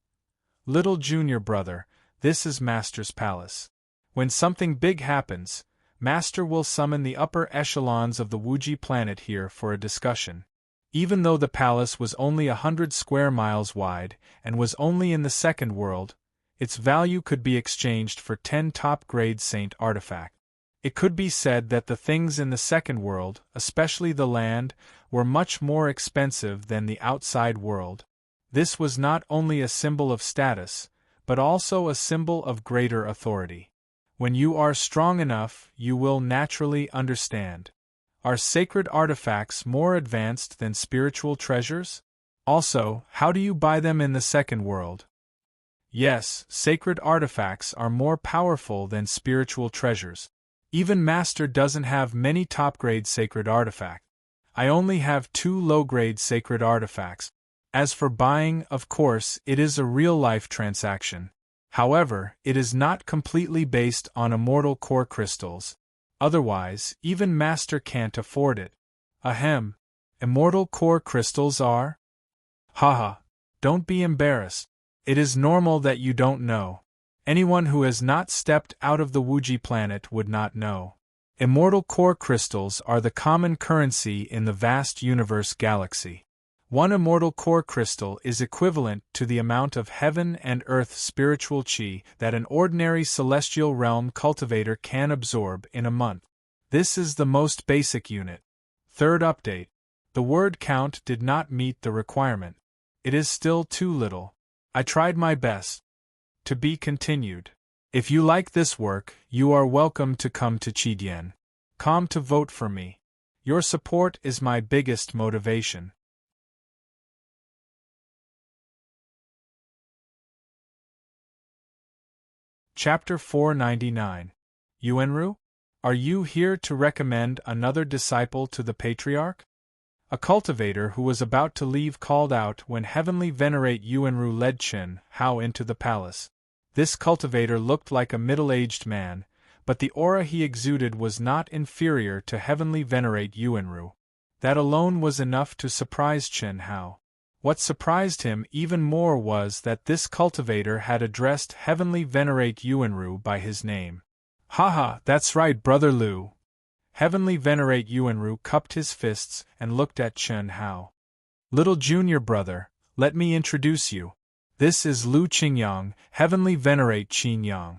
Little junior brother, this is Master's palace. When something big happens, Master will summon the upper echelons of the Wuji planet here for a discussion. Even though the palace was only 100 square miles wide and was only in the second world, its value could be exchanged for 10 top-grade saint artifacts. It could be said that the things in the second world, especially the land, were much more expensive than the outside world. This was not only a symbol of status, but also a symbol of greater authority. When you are strong enough, you will naturally understand. Are sacred artifacts more advanced than spiritual treasures? Also, how do you buy them in the second world? Yes, sacred artifacts are more powerful than spiritual treasures. Even Master doesn't have many top-grade sacred artifacts. I only have 2 low-grade sacred artifacts. As for buying, of course, it is a real-life transaction. However, it is not completely based on immortal core crystals. Otherwise, even Master can't afford it. Ahem. Immortal core crystals are? Haha. Don't be embarrassed. It is normal that you don't know. Anyone who has not stepped out of the Wuji planet would not know. Immortal core crystals are the common currency in the vast universe galaxy. 1 immortal core crystal is equivalent to the amount of heaven and earth spiritual chi that an ordinary celestial realm cultivator can absorb in a month. This is the most basic unit. Third update. The word count did not meet the requirement. It is still too little. I tried my best. To be continued. If you like this work, you are welcome to come to Chidien. Come to vote for me. Your support is my biggest motivation. Chapter 499. Yuenru? Are you here to recommend another disciple to the Patriarch? A cultivator who was about to leave called out when Heavenly Venerate Yuenru led Chen Hao into the palace. This cultivator looked like a middle-aged man, but the aura he exuded was not inferior to Heavenly Venerate Yuenru. That alone was enough to surprise Chen Hao. What surprised him even more was that this cultivator had addressed Heavenly Venerate Yuenru by his name. Haha, that's right, Brother Lu. Heavenly Venerate Yuenru cupped his fists and looked at Chen Hao. Little junior brother, let me introduce you. This is Lu Qingyang, Heavenly Venerate Qingyang.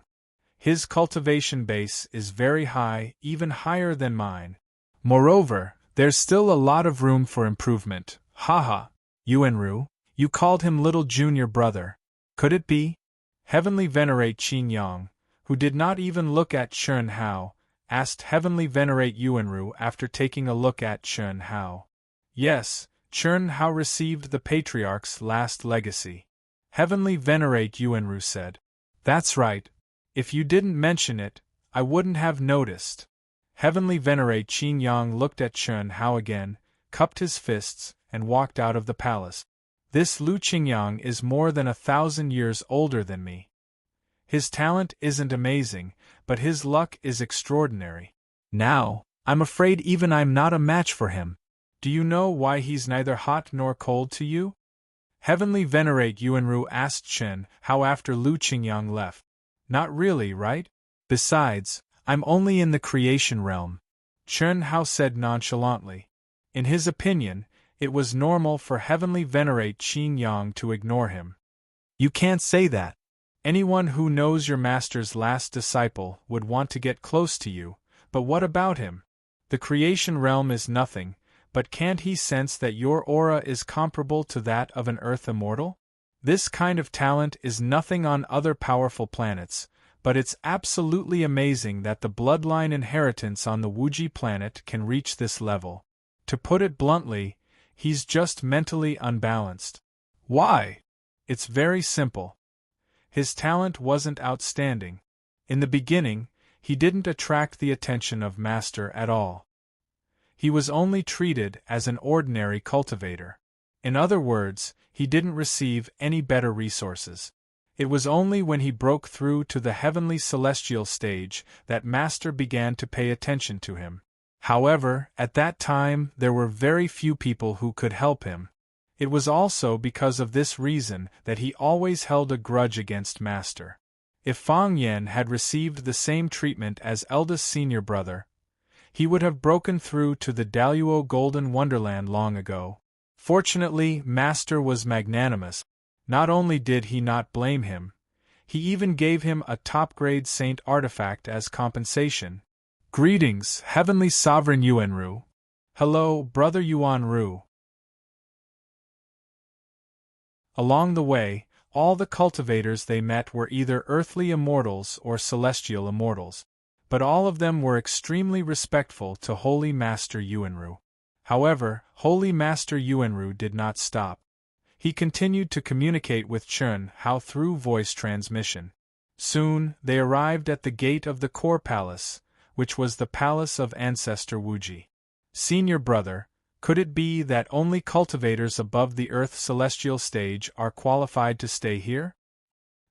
His cultivation base is very high, even higher than mine. Moreover, there's still a lot of room for improvement. Haha. Yuenru, you called him little junior brother. Could it be? Heavenly Venerate Qingyang, who did not even look at Chen Hao, asked Heavenly Venerate Yuenru after taking a look at Chen Hao. Yes, Chen Hao received the Patriarch's last legacy. Heavenly Venerate Yuenru said. That's right. If you didn't mention it, I wouldn't have noticed. Heavenly Venerate Qingyang looked at Chen Hao again, cupped his fists, and walked out of the palace. This Lu Qingyang is more than 1,000 years older than me. His talent isn't amazing, but his luck is extraordinary. Now, I'm afraid even I'm not a match for him. Do you know why he's neither hot nor cold to you? Heavenly Venerate Yuenru asked Chen Hao after Lu Qingyang left. Not really, right? Besides, I'm only in the creation realm. Chen Hao said nonchalantly. In his opinion, it was normal for Heavenly Venerate Qingyang to ignore him. You can't say that. Anyone who knows your master's last disciple would want to get close to you, but what about him? The creation realm is nothing, but can't he sense that your aura is comparable to that of an Earth immortal? This kind of talent is nothing on other powerful planets, but it's absolutely amazing that the bloodline inheritance on the Wuji planet can reach this level. To put it bluntly, he's just mentally unbalanced. Why? It's very simple. His talent wasn't outstanding. In the beginning, he didn't attract the attention of Master at all. He was only treated as an ordinary cultivator. In other words, he didn't receive any better resources. It was only when he broke through to the heavenly celestial stage that Master began to pay attention to him. However, at that time there were very few people who could help him. It was also because of this reason that he always held a grudge against Master. If Fang Yan had received the same treatment as eldest senior brother, he would have broken through to the Daluo Golden Wonderland long ago. Fortunately, Master was magnanimous. Not only did he not blame him, he even gave him a top-grade saint artifact as compensation. Greetings, Heavenly Sovereign Yuenru. Hello, Brother Yuan Ru. Along the way, all the cultivators they met were either earthly immortals or celestial immortals. But all of them were extremely respectful to Holy Master Yuanru. However, Holy Master Yuanru did not stop. He continued to communicate with Chun Hao through voice transmission. Soon, they arrived at the gate of the core palace, which was the palace of Ancestor Wuji. Senior brother, could it be that only cultivators above the Earth celestial stage are qualified to stay here?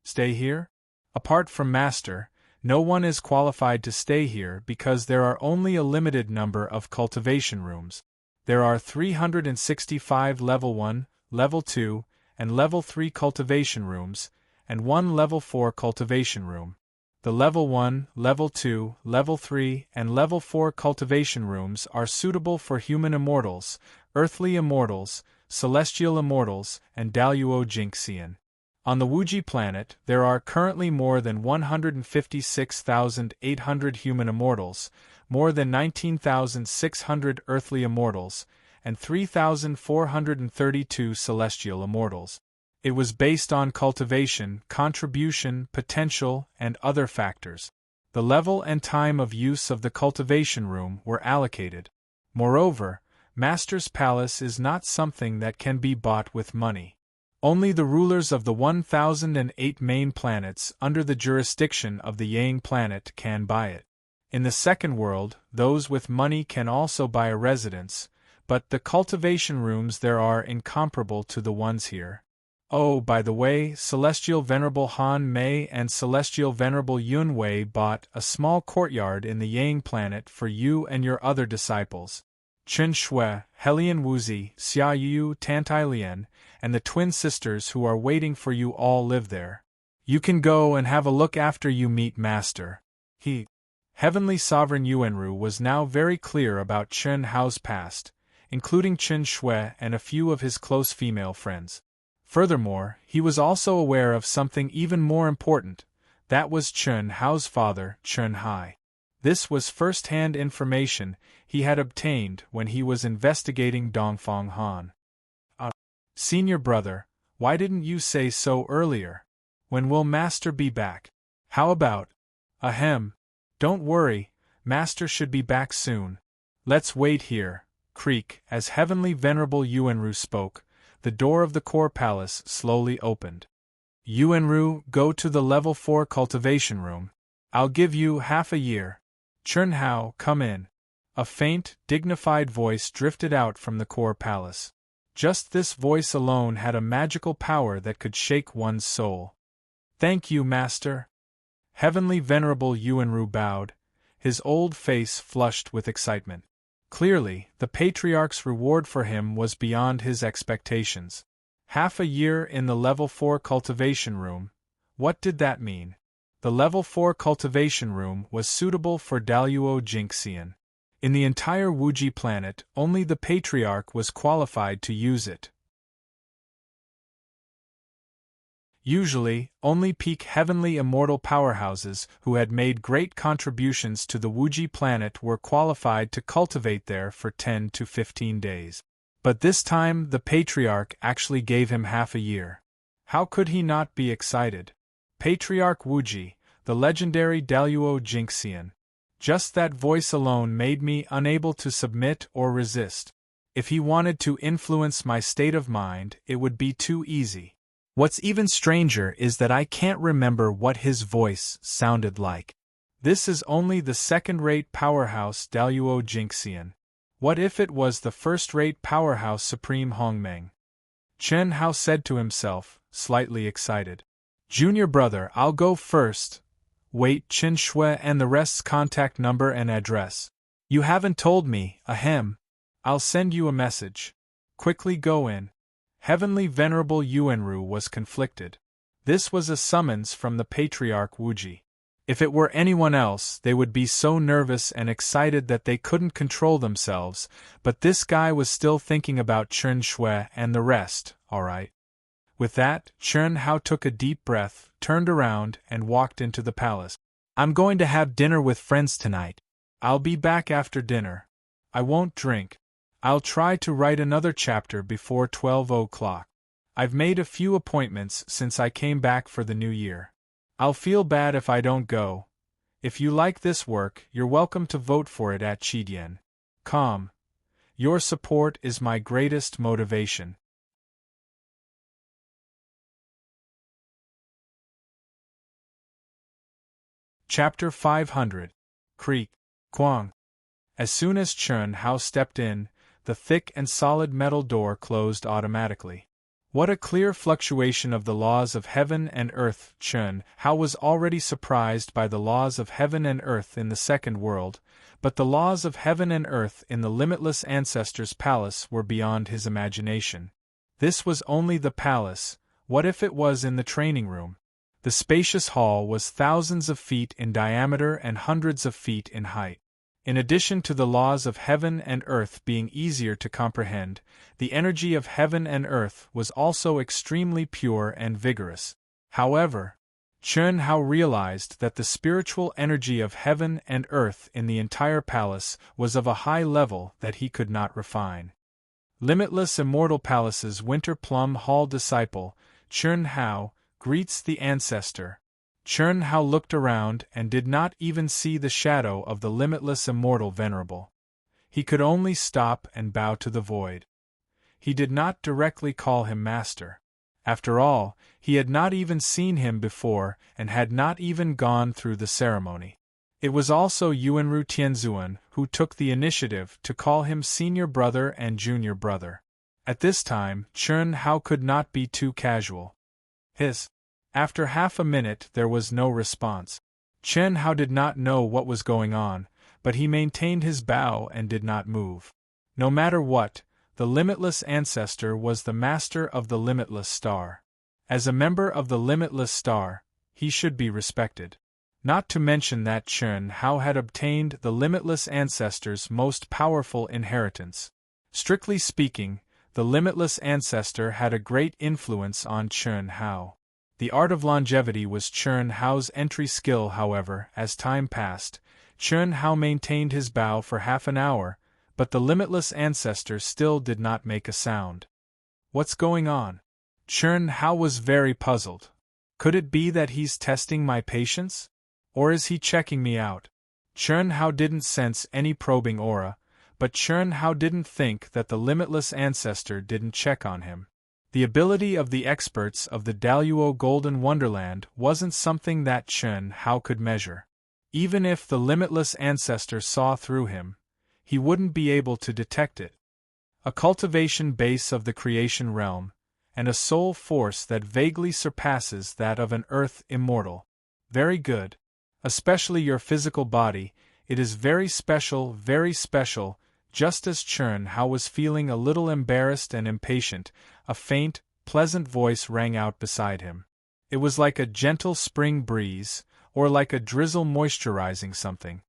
Stay here? Apart from Master, no one is qualified to stay here because there are only a limited number of cultivation rooms. There are 365 Level 1, Level 2, and Level 3 cultivation rooms, and one Level 4 cultivation room. The Level 1, Level 2, Level 3, and Level 4 cultivation rooms are suitable for human immortals, earthly immortals, celestial immortals, and Daluo Jinxian. On the Wuji planet, there are currently more than 156,800 human immortals, more than 19,600 earthly immortals, and 3,432 celestial immortals. It was based on cultivation, contribution, potential, and other factors. The level and time of use of the cultivation room were allocated. Moreover, Master's Palace is not something that can be bought with money. Only the rulers of the 1008 main planets under the jurisdiction of the Yang planet can buy it. In the second world, those with money can also buy a residence, but the cultivation rooms there are incomparable to the ones here. Oh, by the way, Celestial Venerable Han Mei and Celestial Venerable Yun Wei bought a small courtyard in the Yang planet for you and your other disciples. Chen Shui, Helian Wuzi, Xia Yu, Tantai Lian, and the twin sisters who are waiting for you all live there. You can go and have a look after you meet Master. Heavenly Sovereign Yuanru was now very clear about Chen Hao's past, including Chen Shui and a few of his close female friends. Furthermore, he was also aware of something even more important, that was Chen Hao's father, Chen Hai. This was first-hand information he had obtained when he was investigating Dongfang Han. Senior brother, why didn't you say so earlier? When will Master be back? How about? Ahem. Don't worry, Master should be back soon. Let's wait here. Creak, as Heavenly Venerable Yuanru spoke, the door of the core palace slowly opened. Yuanru, go to the level 4 cultivation room. I'll give you half a year. Chen Hao, come in. A faint, dignified voice drifted out from the core palace. Just this voice alone had a magical power that could shake one's soul. Thank you, Master. Heavenly Venerable Yuanru bowed, his old face flushed with excitement. Clearly, the Patriarch's reward for him was beyond his expectations. Half a year in the Level 4 cultivation room. What did that mean? The Level 4 cultivation room was suitable for Daluo Jinxian. In the entire Wuji planet, only the Patriarch was qualified to use it. Usually, only peak heavenly immortal powerhouses who had made great contributions to the Wuji planet were qualified to cultivate there for 10 to 15 days. But this time the Patriarch actually gave him half a year. How could he not be excited? Patriarch Wuji, the legendary Daluo Jinxian. Just that voice alone made me unable to submit or resist. If he wanted to influence my state of mind, it would be too easy. What's even stranger is that I can't remember what his voice sounded like. This is only the second-rate powerhouse Daluo Jinxian. What if it was the first-rate powerhouse Supreme Hongmeng? Chen Hao said to himself, slightly excited. Junior brother, I'll go first. Wait, Chen Shui and the rest's contact number and address. You haven't told me, ahem. I'll send you a message. Quickly go in. Heavenly Venerable Yuanru was conflicted. This was a summons from the Patriarch Wuji. If it were anyone else, they would be so nervous and excited that they couldn't control themselves, but this guy was still thinking about Chen Shui and the rest, alright. With that, Chen Hao took a deep breath, turned around, and walked into the palace. I'm going to have dinner with friends tonight. I'll be back after dinner. I won't drink. I'll try to write another chapter before 12 o'clock. I've made a few appointments since I came back for the new year. I'll feel bad if I don't go. If you like this work, you're welcome to vote for it at Chidien.com. Your support is my greatest motivation. Chapter 500. Creak. Quang. As soon as Chun Hao stepped in, the thick and solid metal door closed automatically. What a clear fluctuation of the laws of heaven and earth! Chun Hao was already surprised by the laws of heaven and earth in the second world, but the laws of heaven and earth in the limitless ancestor's palace were beyond his imagination. This was only the palace. What if it was in the training room? The spacious hall was thousands of feet in diameter and hundreds of feet in height. In addition to the laws of heaven and earth being easier to comprehend, the energy of heaven and earth was also extremely pure and vigorous. However, Chun Hao realized that the spiritual energy of heaven and earth in the entire palace was of a high level that he could not refine. Limitless Immortal Palace's Winter Plum Hall disciple, Chun Hao, greets the ancestor. Chun Hao looked around and did not even see the shadow of the limitless immortal venerable. He could only stop and bow to the void. He did not directly call him master. After all, he had not even seen him before and had not even gone through the ceremony. It was also Yuanru Tianzuan who took the initiative to call him senior brother and junior brother. At this time, Chun Hao could not be too casual. After half a minute there was no response. Chun Hao did not know what was going on, but he maintained his bow and did not move. No matter what, the limitless ancestor was the master of the limitless star. As a member of the limitless star, he should be respected. Not to mention that Chun Hao had obtained the limitless ancestor's most powerful inheritance. Strictly speaking, the limitless ancestor had a great influence on Chun Hao. The art of longevity was Chun Hao's entry skill. However, as time passed, Chun Hao maintained his bow for half an hour, but the limitless ancestor still did not make a sound. What's going on? Chun Hao was very puzzled. Could it be that he's testing my patience? Or is he checking me out? Chun Hao didn't sense any probing aura, but Chun Hao didn't think that the limitless ancestor didn't check on him. The ability of the experts of the Daluo Golden Wonderland wasn't something that Chun Hao could measure. Even if the limitless ancestor saw through him, he wouldn't be able to detect it. A cultivation base of the creation realm, and a soul force that vaguely surpasses that of an earth immortal. Very good. Especially your physical body, it is very special, very special. Just as Chun Hao was feeling a little embarrassed and impatient, a faint, pleasant voice rang out beside him. It was like a gentle spring breeze, or like a drizzle moisturizing something.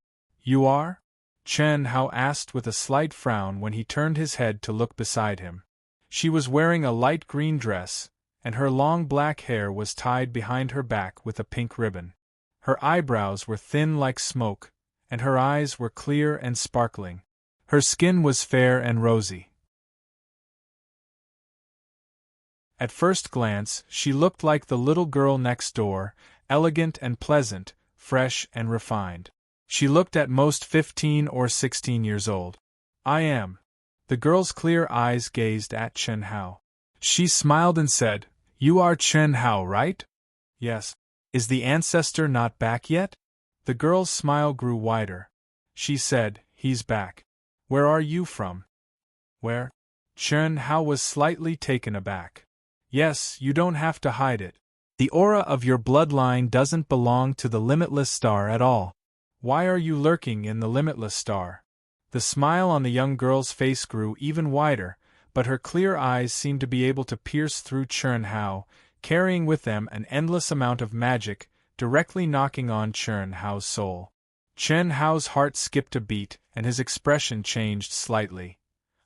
You are? Chun Hao asked with a slight frown when he turned his head to look beside him. She was wearing a light green dress, and her long black hair was tied behind her back with a pink ribbon. Her eyebrows were thin like smoke, and her eyes were clear and sparkling. Her skin was fair and rosy. At first glance, she looked like the little girl next door, elegant and pleasant, fresh and refined. She looked at most 15 or 16 years old. I am. The girl's clear eyes gazed at Chun Hao. She smiled and said, You are Chun Hao, right? Yes. Is the ancestor not back yet? The girl's smile grew wider. She said, He's back. Where are you from? Where? Chun Hao was slightly taken aback. Yes, you don't have to hide it. The aura of your bloodline doesn't belong to the limitless star at all. Why are you lurking in the limitless star? The smile on the young girl's face grew even wider, but her clear eyes seemed to be able to pierce through Chun Hao, carrying with them an endless amount of magic, directly knocking on Chun Hao's soul. Chun Hao's heart skipped a beat, and his expression changed slightly.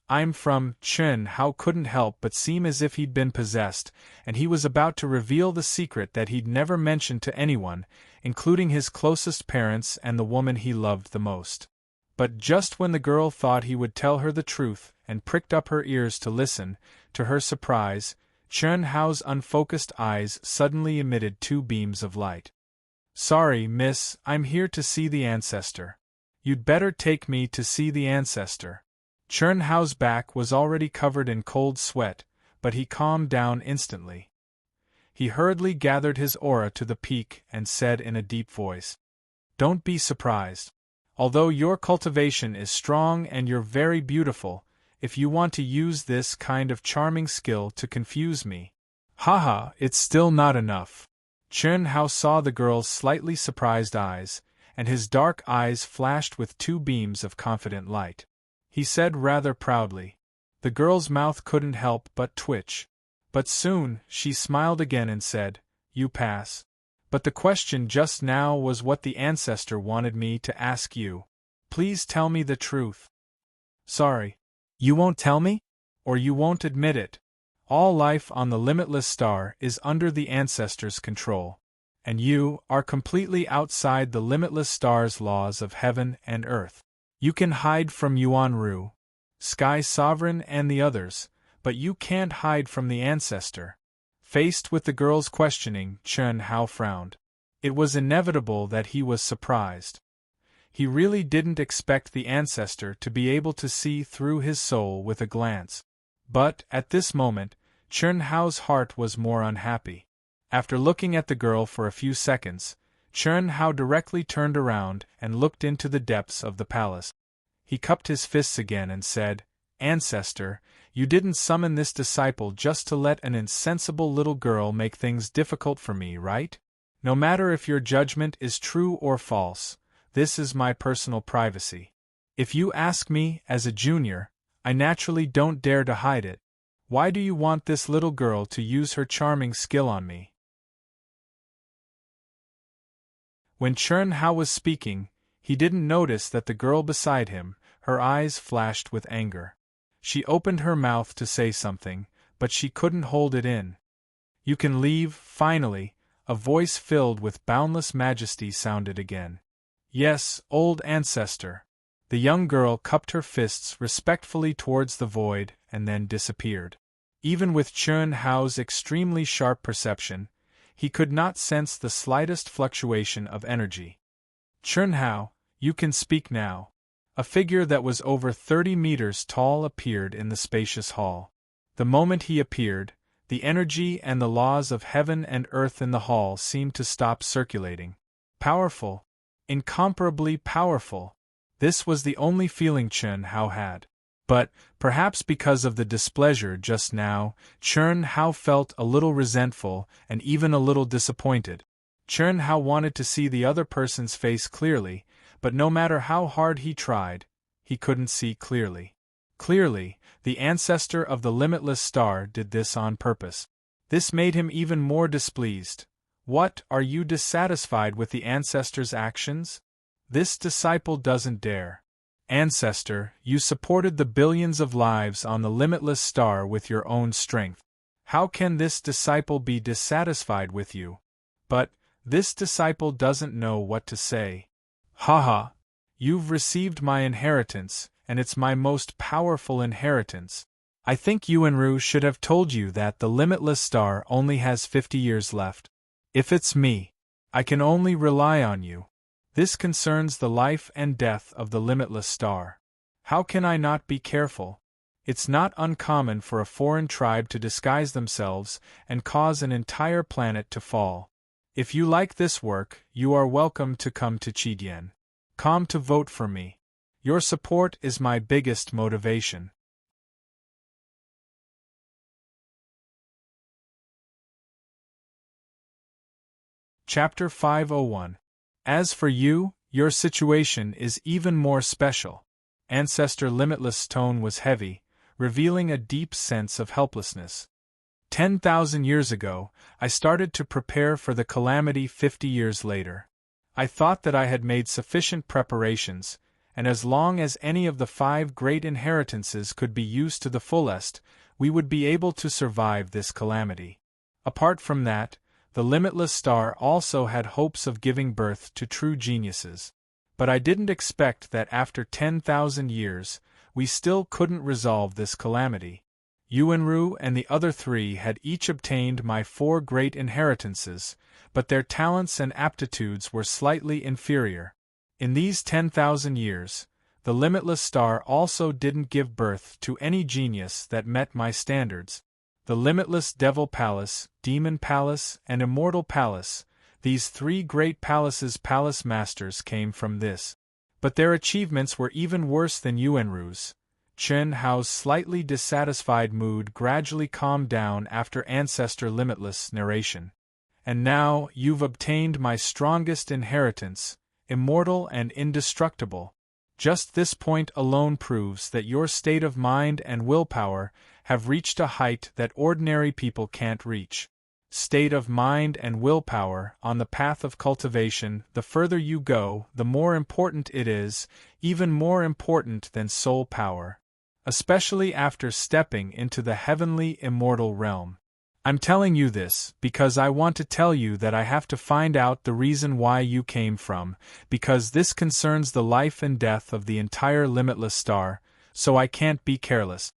I'm from. Chun Hao couldn't help but seem as if he'd been possessed, and he was about to reveal the secret that he'd never mentioned to anyone, including his closest parents and the woman he loved the most. But just when the girl thought he would tell her the truth and pricked up her ears to listen, to her surprise, Chun Hao's unfocused eyes suddenly emitted two beams of light. "Sorry, miss, I'm here to see the ancestor." "You'd better take me to see the ancestor." Chun Hao's back was already covered in cold sweat, but he calmed down instantly. He hurriedly gathered his aura to the peak and said in a deep voice, "Don't be surprised. Although your cultivation is strong and you're very beautiful, if you want to use this kind of charming skill to confuse me, haha, it's still not enough." Chun Hao saw the girl's slightly surprised eyes, and his dark eyes flashed with two beams of confident light. He said rather proudly. The girl's mouth couldn't help but twitch. But soon, she smiled again and said, "You pass. But the question just now was what the ancestor wanted me to ask you. Please tell me the truth." "Sorry. You won't tell me? Or you won't admit it? All life on the limitless star is under the ancestor's control. And you are completely outside the limitless star's laws of heaven and earth. You can hide from Yuan-Ru, Sky Sovereign and the others, but you can't hide from the ancestor." Faced with the girl's questioning, Chun Hao frowned. It was inevitable that he was surprised. He really didn't expect the ancestor to be able to see through his soul with a glance. But, at this moment, Chun Hao's heart was more unhappy. After looking at the girl for a few seconds, Chun Hao directly turned around and looked into the depths of the palace. He cupped his fists again and said, "Ancestor, you didn't summon this disciple just to let an insensible little girl make things difficult for me, right? No matter if your judgment is true or false, this is my personal privacy. If you ask me, as a junior, I naturally don't dare to hide it. Why do you want this little girl to use her charming skill on me?" When Chun Hao was speaking, he didn't notice that the girl beside him, her eyes flashed with anger. She opened her mouth to say something, but she couldn't hold it in. "You can leave," finally, a voice filled with boundless majesty sounded again. "Yes, old ancestor." The young girl cupped her fists respectfully towards the void and then disappeared. Even with Chun Hao's extremely sharp perception, he could not sense the slightest fluctuation of energy. "Chun Hao, you can speak now." A figure that was over 30 meters tall appeared in the spacious hall. The moment he appeared, the energy and the laws of heaven and earth in the hall seemed to stop circulating. Powerful. Incomparably powerful. This was the only feeling Chun Hao had. But, perhaps because of the displeasure just now, Chun Hao felt a little resentful and even a little disappointed. Chun Hao wanted to see the other person's face clearly, but no matter how hard he tried, he couldn't see clearly. Clearly, the ancestor of the limitless star did this on purpose. This made him even more displeased. "What, are you dissatisfied with the ancestor's actions? This disciple doesn't dare. Ancestor, you supported the billions of lives on the limitless star with your own strength. How can this disciple be dissatisfied with you? But, this disciple doesn't know what to say. Haha. You've received my inheritance, and it's my most powerful inheritance. I think Yuan-Ru should have told you that the limitless star only has 50 years left. If it's me, I can only rely on you. This concerns the life and death of the limitless star. How can I not be careful? It's not uncommon for a foreign tribe to disguise themselves and cause an entire planet to fall. If you like this work, you are welcome to come to Chidian. Come to vote for me. Your support is my biggest motivation." Chapter 501. As for you, your situation is even more special. Ancestor Limitless' tone was heavy, revealing a deep sense of helplessness. 10,000 years ago, I started to prepare for the calamity 50 years later. I thought that I had made sufficient preparations, and as long as any of the 5 great inheritances could be used to the fullest, we would be able to survive this calamity. Apart from that, the limitless star also had hopes of giving birth to true geniuses. But I didn't expect that after 10,000 years, we still couldn't resolve this calamity. Yuanru and the other three had each obtained my 4 great inheritances, but their talents and aptitudes were slightly inferior. In these 10,000 years, the limitless star also didn't give birth to any genius that met my standards. The limitless Devil Palace, Demon Palace, and Immortal Palace, these 3 great palaces' palace masters came from this. But their achievements were even worse than Yuanru's. Chen Hao's slightly dissatisfied mood gradually calmed down after Ancestor Limitless narration. And now you've obtained my strongest inheritance, immortal and indestructible. Just this point alone proves that your state of mind and willpower have reached a height that ordinary people can't reach. State of mind and willpower on the path of cultivation, the further you go, the more important it is, even more important than soul power. Especially after stepping into the heavenly immortal realm. I'm telling you this because I want to tell you that I have to find out the reason why you came from, because this concerns the life and death of the entire limitless star, so I can't be careless.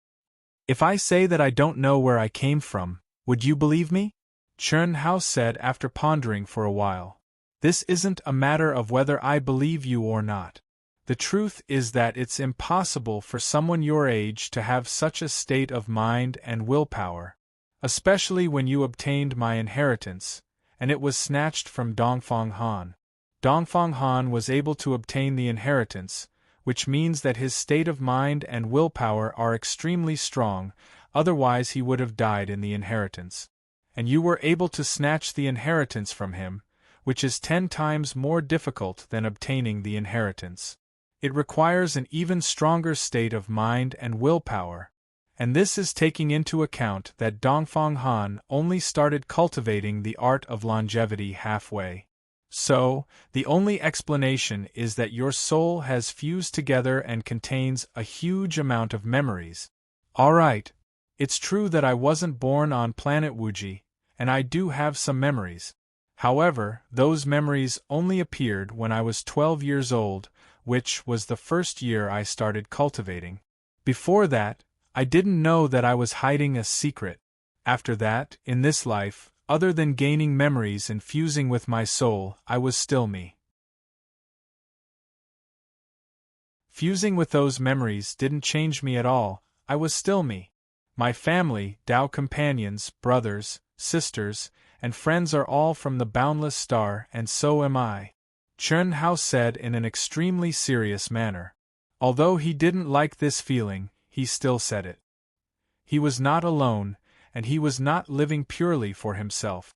If I say that I don't know where I came from, would you believe me? Chen Hao said after pondering for a while. This isn't a matter of whether I believe you or not. The truth is that it's impossible for someone your age to have such a state of mind and willpower, especially when you obtained my inheritance, and it was snatched from Dongfang Han. Dongfang Han was able to obtain the inheritance, which means that his state of mind and willpower are extremely strong, otherwise he would have died in the inheritance. And you were able to snatch the inheritance from him, which is 10 times more difficult than obtaining the inheritance. It requires an even stronger state of mind and willpower, and this is taking into account that Dongfang Han only started cultivating the art of longevity halfway. So, the only explanation is that your soul has fused together and contains a huge amount of memories. Alright, it's true that I wasn't born on planet Wuji, and I do have some memories. However, those memories only appeared when I was 12 years old, which was the first year I started cultivating. Before that, I didn't know that I was hiding a secret. After that, in this life, other than gaining memories and fusing with my soul, I was still me. Fusing with those memories didn't change me at all, I was still me. My family, Tao companions, brothers, sisters, and friends are all from the boundless star, and so am I. Chen Hao said in an extremely serious manner. Although he didn't like this feeling, he still said it. He was not alone, and he was not living purely for himself.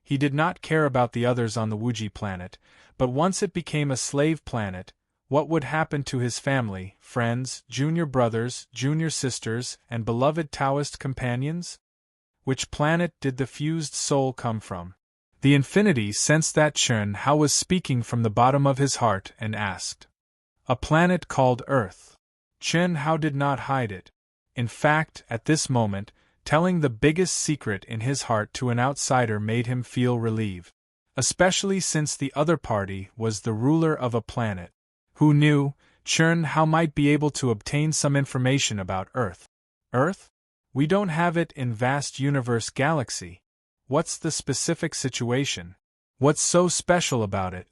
He did not care about the others on the Wuji planet, but once it became a slave planet, what would happen to his family, friends, junior brothers, junior sisters, and beloved Taoist companions? Which planet did the fused soul come from? The infinity sensed that Chen Hao was speaking from the bottom of his heart and asked. A planet called Earth. Chen Hao did not hide it. In fact, at this moment, telling the biggest secret in his heart to an outsider made him feel relieved. Especially since the other party was the ruler of a planet. Who knew, Chen Hao might be able to obtain some information about Earth. Earth? We don't have it in vast universe galaxy. What's the specific situation? What's so special about it?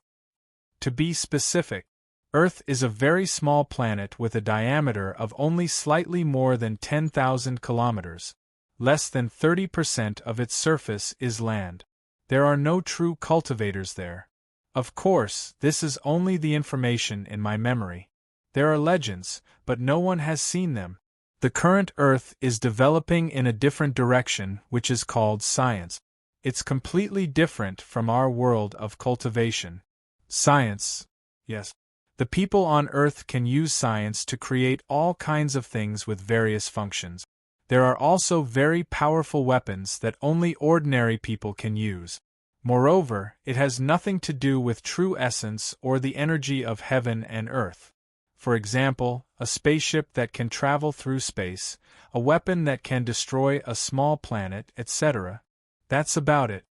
To be specific, Earth is a very small planet with a diameter of only slightly more than 10,000 kilometers. Less than 30% of its surface is land. There are no true cultivators there. Of course, this is only the information in my memory. There are legends, but no one has seen them. The current Earth is developing in a different direction, which is called science. It's completely different from our world of cultivation. Science, yes. The people on Earth can use science to create all kinds of things with various functions. There are also very powerful weapons that only ordinary people can use. Moreover, it has nothing to do with true essence or the energy of heaven and earth. For example, a spaceship that can travel through space, a weapon that can destroy a small planet, etc. That's about it.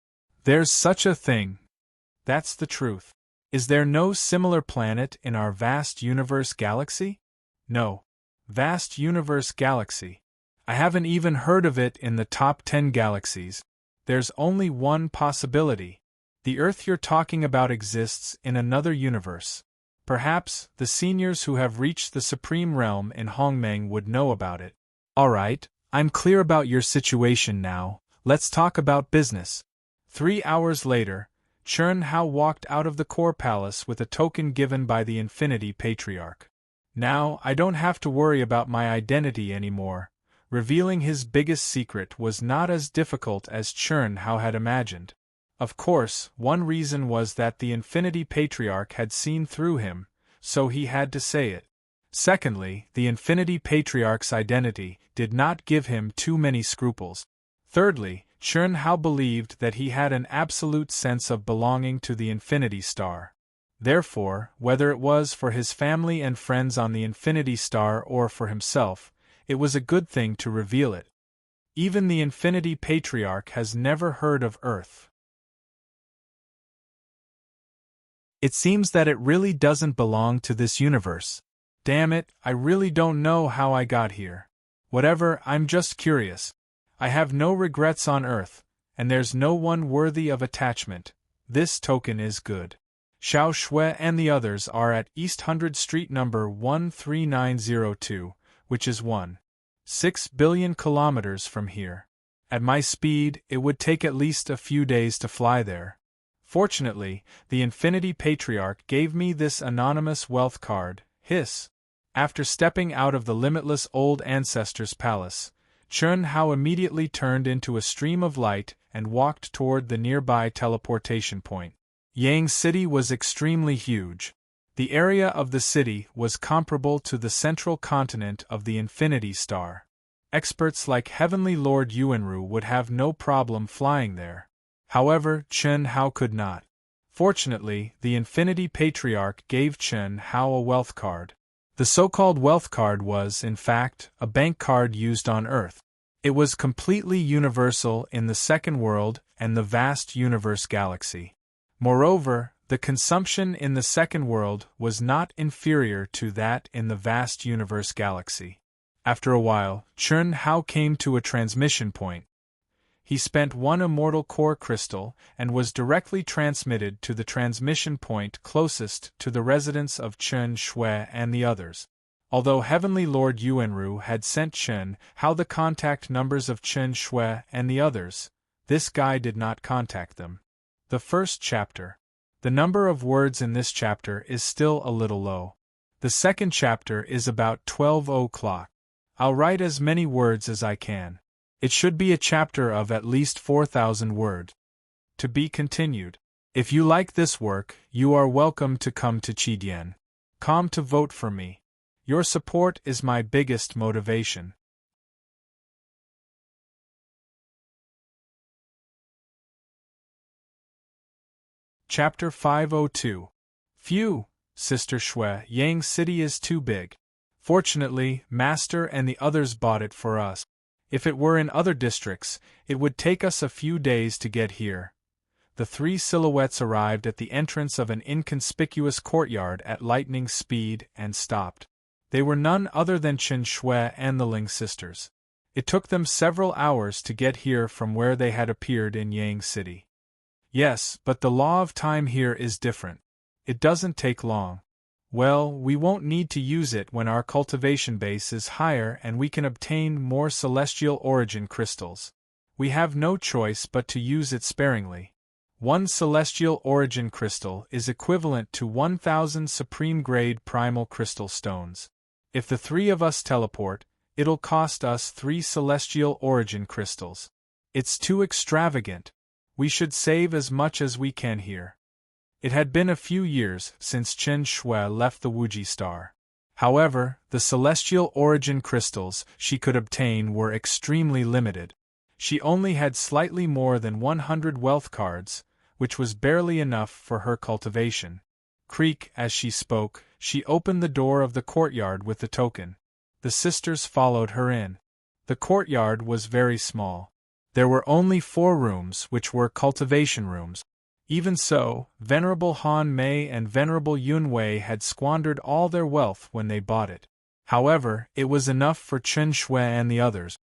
There's such a thing. That's the truth. Is there no similar planet in our vast universe galaxy? No. Vast universe galaxy. I haven't even heard of it in the top 10 galaxies. There's only one possibility. The Earth you're talking about exists in another universe. Perhaps the seniors who have reached the supreme realm in Hongmeng would know about it. Alright, I'm clear about your situation now. Let's talk about business. 3 hours later, Chern Hao walked out of the core palace with a token given by the Infinity Patriarch. Now, I don't have to worry about my identity anymore. Revealing his biggest secret was not as difficult as Chern Hao had imagined. Of course, one reason was that the Infinity Patriarch had seen through him, so he had to say it. Secondly, the Infinity Patriarch's identity did not give him too many scruples. Thirdly, Chern Hao believed that he had an absolute sense of belonging to the Infinity Star. Therefore, whether it was for his family and friends on the Infinity Star or for himself, it was a good thing to reveal it. Even the Infinity Patriarch has never heard of Earth. It seems that it really doesn't belong to this universe. Damn it, I really don't know how I got here. Whatever, I'm just curious. I have no regrets on Earth, and there's no one worthy of attachment. This token is good. Xiao Shui and the others are at East 100 Street number 13902, which is 1.6 billion kilometers from here. At my speed, it would take at least a few days to fly there. Fortunately, the Infinity Patriarch gave me this anonymous wealth card, hiss. After stepping out of the limitless old ancestor's palace, Chern Hao immediately turned into a stream of light and walked toward the nearby teleportation point. Yang City was extremely huge. The area of the city was comparable to the central continent of the Infinity Star. Experts like Heavenly Lord Yuanru would have no problem flying there. However, Chern Hao could not. Fortunately, the Infinity Patriarch gave Chern Hao a wealth card. The so-called wealth card was, in fact, a bank card used on Earth. It was completely universal in the second world and the vast universe galaxy. Moreover, the consumption in the second world was not inferior to that in the vast universe galaxy. After a while, Chern Hao came to a transmission point. He spent one immortal core crystal and was directly transmitted to the transmission point closest to the residence of Chen Shui and the others. Although Heavenly Lord Yuanru had sent Chern Hao the contact numbers of Chen Shui and the others, this guy did not contact them. The first chapter. The number of words in this chapter is still a little low. The second chapter is about 12 o'clock. I'll write as many words as I can. It should be a chapter of at least 4,000 words. To be continued. If you like this work, you are welcome to come to Chidian.com to vote for me. Your support is my biggest motivation. Chapter 502. Phew, Sister Shui, Yang City is too big. Fortunately, Master and the others bought it for us. If it were in other districts, it would take us a few days to get here. The three silhouettes arrived at the entrance of an inconspicuous courtyard at lightning speed and stopped. They were none other than Chen Shui and the Ling sisters. It took them several hours to get here from where they had appeared in Yang City. Yes, but the law of time here is different. It doesn't take long. Well, we won't need to use it when our cultivation base is higher and we can obtain more celestial origin crystals. We have no choice but to use it sparingly. One celestial origin crystal is equivalent to 1,000 supreme-grade primal crystal stones. If the three of us teleport, it'll cost us 3 celestial origin crystals. It's too extravagant. We should save as much as we can here. It had been a few years since Chen Shui left the Wuji star. However, the celestial origin crystals she could obtain were extremely limited. She only had slightly more than 100 wealth cards, which was barely enough for her cultivation. Creak, as she spoke, she opened the door of the courtyard with the token. The sisters followed her in. The courtyard was very small. There were only 4 rooms which were cultivation rooms. Even so, Venerable Han Mei and Venerable Yun Wei had squandered all their wealth when they bought it. However, it was enough for Chen Shui and the others.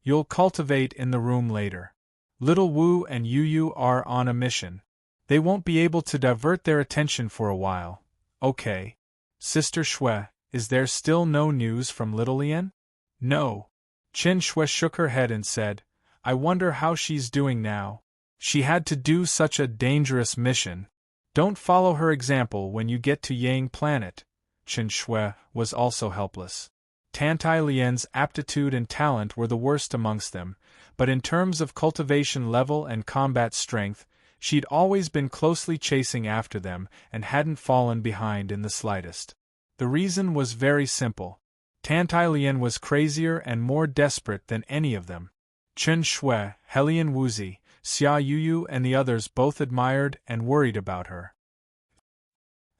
You'll cultivate in the room later. Little Wu and Yu Yu are on a mission. They won't be able to divert their attention for a while. Okay. Sister Shui, is there still no news from Little Lian? No. Chen Shui shook her head and said, I wonder how she's doing now. She had to do such a dangerous mission. Don't follow her example when you get to Yang Planet. Chen Shui was also helpless. Tantai Lian's aptitude and talent were the worst amongst them, but in terms of cultivation level and combat strength, she'd always been closely chasing after them and hadn't fallen behind in the slightest. The reason was very simple. Tantai Lian was crazier and more desperate than any of them. Chen Shui, Helian Wuzi, Xia Yuyu and the others both admired and worried about her.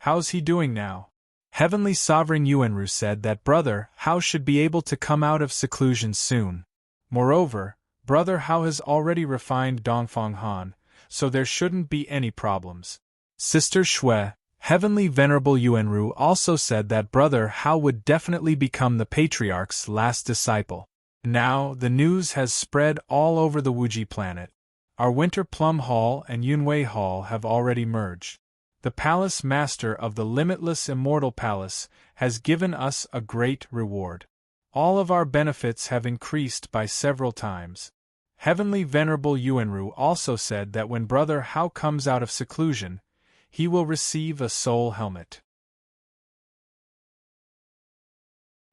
How's he doing now? Heavenly Sovereign Yuanru said that Brother Hao should be able to come out of seclusion soon. Moreover, Brother Hao has already refined Dongfang Han, so there shouldn't be any problems. Sister Shui, Heavenly Venerable Yuanru also said that Brother Hao would definitely become the Patriarch's last disciple. Now, the news has spread all over the Wuji planet. Our Winter Plum Hall and Yunwei Hall have already merged. The Palace Master of the Limitless Immortal Palace has given us a great reward. All of our benefits have increased by several times. Heavenly Venerable Yuanru also said that when Brother Hao comes out of seclusion, he will receive a soul helmet.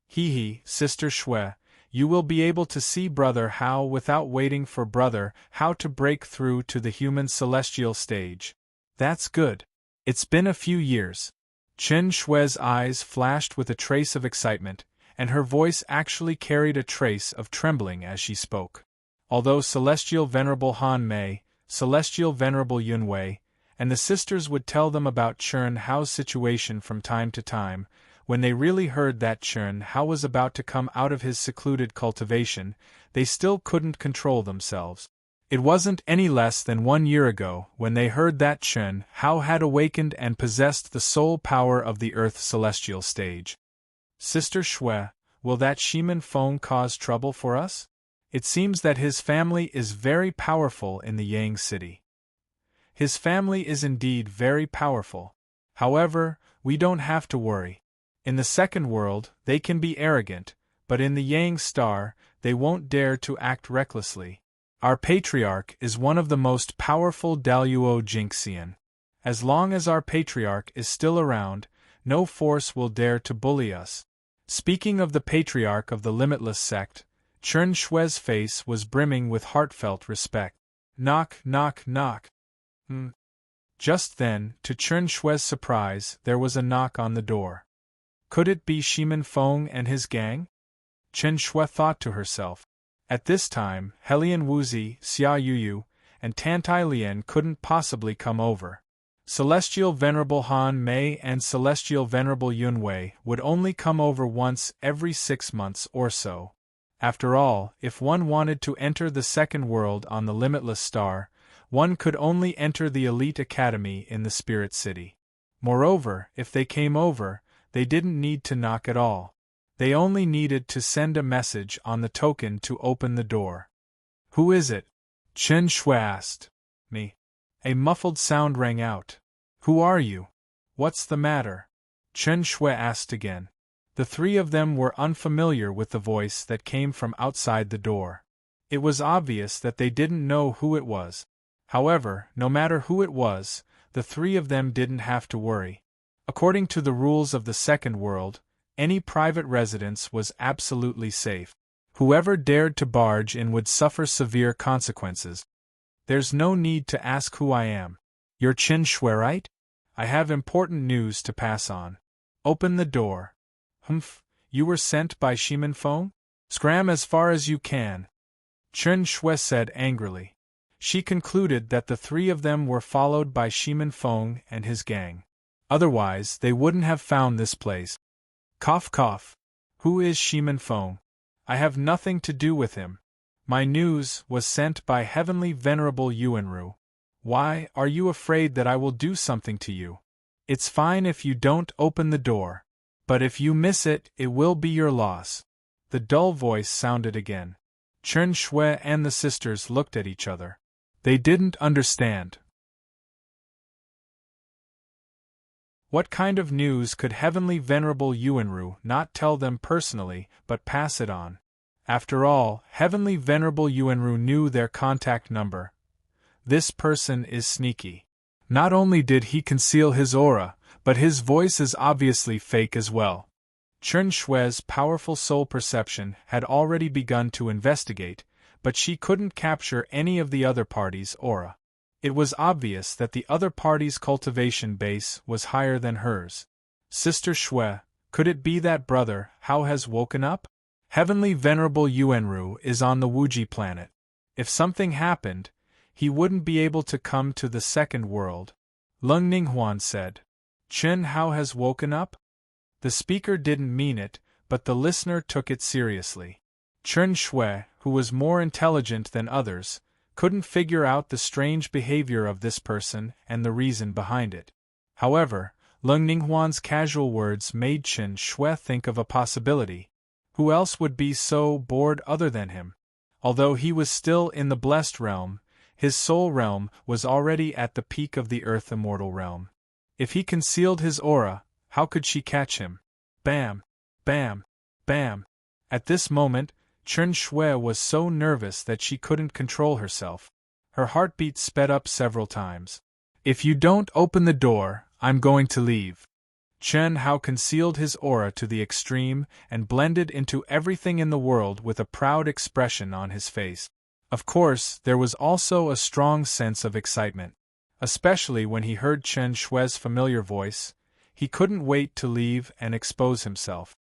Hee, Sister Shui, you will be able to see Brother Hao without waiting for Brother Hao to break through to the human celestial stage. That's good. It's been a few years. Chen Shui's eyes flashed with a trace of excitement, and her voice actually carried a trace of trembling as she spoke. Although Celestial Venerable Han Mei, Celestial Venerable Yun Wei, and the sisters would tell them about Chen Hao's situation from time to time, when they really heard that Chen Hao was about to come out of his secluded cultivation, they still couldn't control themselves. It wasn't any less than 1 year ago when they heard that Chen Hao had awakened and possessed the soul power of the Earth celestial stage. Sister Shui, will that Shimen Feng cause trouble for us? It seems that his family is very powerful in the Yang city. His family is indeed very powerful. However, we don't have to worry. In the second world, they can be arrogant, but in the Yang star, they won't dare to act recklessly. Our Patriarch is one of the most powerful Daluo Jinxian. As long as our Patriarch is still around, no force will dare to bully us. Speaking of the Patriarch of the Limitless sect, Chen Shui's face was brimming with heartfelt respect. Knock, knock, knock. Just then, to Chen Shui's surprise, there was a knock on the door. Could it be Shimen Feng and his gang? Chen Shui thought to herself. At this time, Helian Wuzi, Xia Yuyu, and Tantai Lian couldn't possibly come over. Celestial Venerable Han Mei and Celestial Venerable Yun Wei would only come over once every 6 months or so. After all, if one wanted to enter the second world on the Limitless Star, one could only enter the Elite Academy in the Spirit City. Moreover, if they came over, they didn't need to knock at all. They only needed to send a message on the token to open the door. Who is it? Chen Shui asked. Me. A muffled sound rang out. Who are you? What's the matter? Chen Shui asked again. The three of them were unfamiliar with the voice that came from outside the door. It was obvious that they didn't know who it was. However, no matter who it was, the three of them didn't have to worry. According to the rules of the second world, any private residence was absolutely safe. Whoever dared to barge in would suffer severe consequences. There's no need to ask who I am. You're Chen Shui, right? I have important news to pass on. Open the door. Humph, you were sent by Shimen Feng? Scram as far as you can. Chen Shui said angrily. She concluded that the three of them were followed by Shimen Feng and his gang. Otherwise, they wouldn't have found this place. Cough cough. Who is Shimen Feng? I have nothing to do with him. My news was sent by Heavenly Venerable Yuanru. Why, are you afraid that I will do something to you? It's fine if you don't open the door. But if you miss it, it will be your loss. The dull voice sounded again. Chen Shui and the sisters looked at each other. They didn't understand. What kind of news could Heavenly Venerable Yuanru not tell them personally, but pass it on? After all, Heavenly Venerable Yuanru knew their contact number. This person is sneaky. Not only did he conceal his aura, but his voice is obviously fake as well. Chen Shui's powerful soul perception had already begun to investigate, but she couldn't capture any of the other party's aura. It was obvious that the other party's cultivation base was higher than hers. Sister Shui, could it be that Brother Hao has woken up? Heavenly Venerable Yuanru is on the Wuji planet. If something happened, he wouldn't be able to come to the second world. Lung Ninghuan said. Chen Hao has woken up? The speaker didn't mean it, but the listener took it seriously. Chen Shui, who was more intelligent than others, couldn't figure out the strange behavior of this person and the reason behind it. However, Lung Ninghuan's casual words made Chen Shui think of a possibility. Who else would be so bored other than him? Although he was still in the blessed realm, his soul realm was already at the peak of the earth immortal realm. If he concealed his aura, how could she catch him? Bam! Bam! Bam! At this moment, Chen Shui was so nervous that she couldn't control herself. Her heartbeat sped up several times. If you don't open the door, I'm going to leave. Chen Hao concealed his aura to the extreme and blended into everything in the world with a proud expression on his face. Of course, there was also a strong sense of excitement. Especially when he heard Chen Shui's familiar voice, he couldn't wait to leave and expose himself.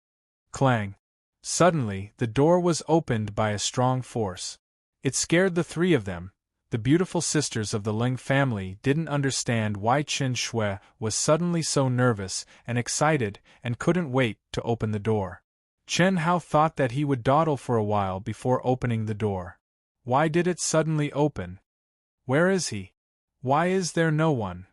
Clang! Suddenly, the door was opened by a strong force. It scared the three of them. The beautiful sisters of the Ling family didn't understand why Chen Shui was suddenly so nervous and excited and couldn't wait to open the door. Chen Hao thought that he would dawdle for a while before opening the door. Why did it suddenly open? Where is he? Why is there no one?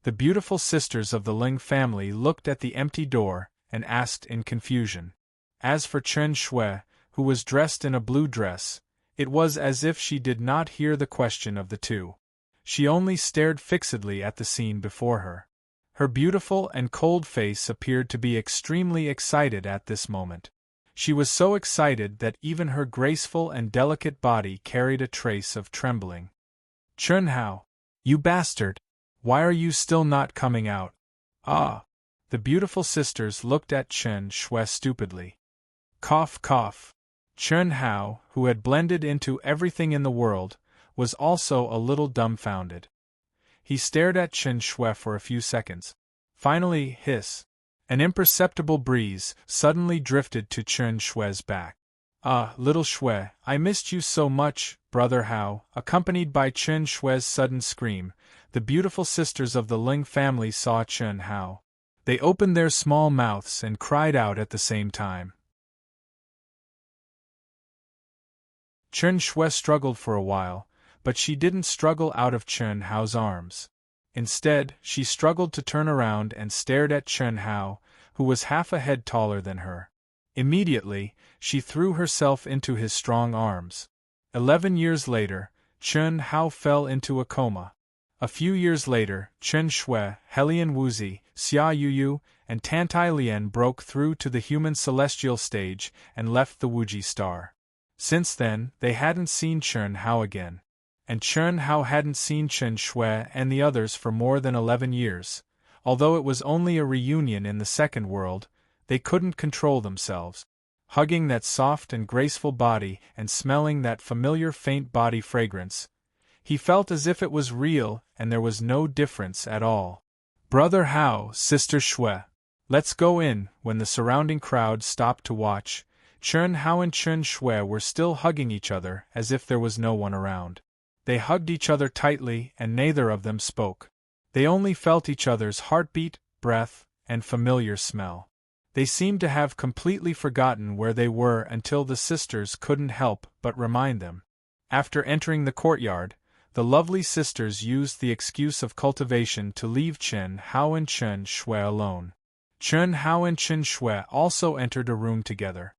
The beautiful sisters of the Ling family looked at the empty door and asked in confusion. As for Chen Shui, who was dressed in a blue dress, it was as if she did not hear the question of the two. She only stared fixedly at the scene before her. Her beautiful and cold face appeared to be extremely excited at this moment. She was so excited that even her graceful and delicate body carried a trace of trembling. Chen Hao, you bastard! Why are you still not coming out? Ah! The beautiful sisters looked at Chen Shui stupidly. Cough, cough. Chen Hao, who had blended into everything in the world, was also a little dumbfounded. He stared at Chen Shui for a few seconds. Finally, hiss. An imperceptible breeze suddenly drifted to Chen Shui's back. Ah, little Shui, I missed you so much, Brother Hao. Accompanied by Chen Shui's sudden scream, the beautiful sisters of the Ling family saw Chen Hao. They opened their small mouths and cried out at the same time. Chen Shui struggled for a while, but she didn't struggle out of Chen Hao's arms. Instead, she struggled to turn around and stared at Chen Hao, who was half a head taller than her. Immediately, she threw herself into his strong arms. 11 years later, Chen Hao fell into a coma. A few years later, Chen Shui, Helian Wuzi, Xia Yuyu, and Tantai Lian broke through to the human celestial stage and left the Wuji star. Since then, they hadn't seen Chen Hao again. And Chen Hao hadn't seen Chen Shui and the others for more than 11 years. Although it was only a reunion in the second world, they couldn't control themselves. Hugging that soft and graceful body and smelling that familiar faint body fragrance, he felt as if it was real and there was no difference at all. Brother Hao, Sister Shui, let's go in. When the surrounding crowd stopped to watch, Chen Hao and Chen Shui were still hugging each other as if there was no one around. They hugged each other tightly and neither of them spoke. They only felt each other's heartbeat, breath, and familiar smell. They seemed to have completely forgotten where they were until the sisters couldn't help but remind them. After entering the courtyard, the lovely sisters used the excuse of cultivation to leave Chen Hao and Chen Shui alone. Chen Hao and Chen Shui also entered a room together.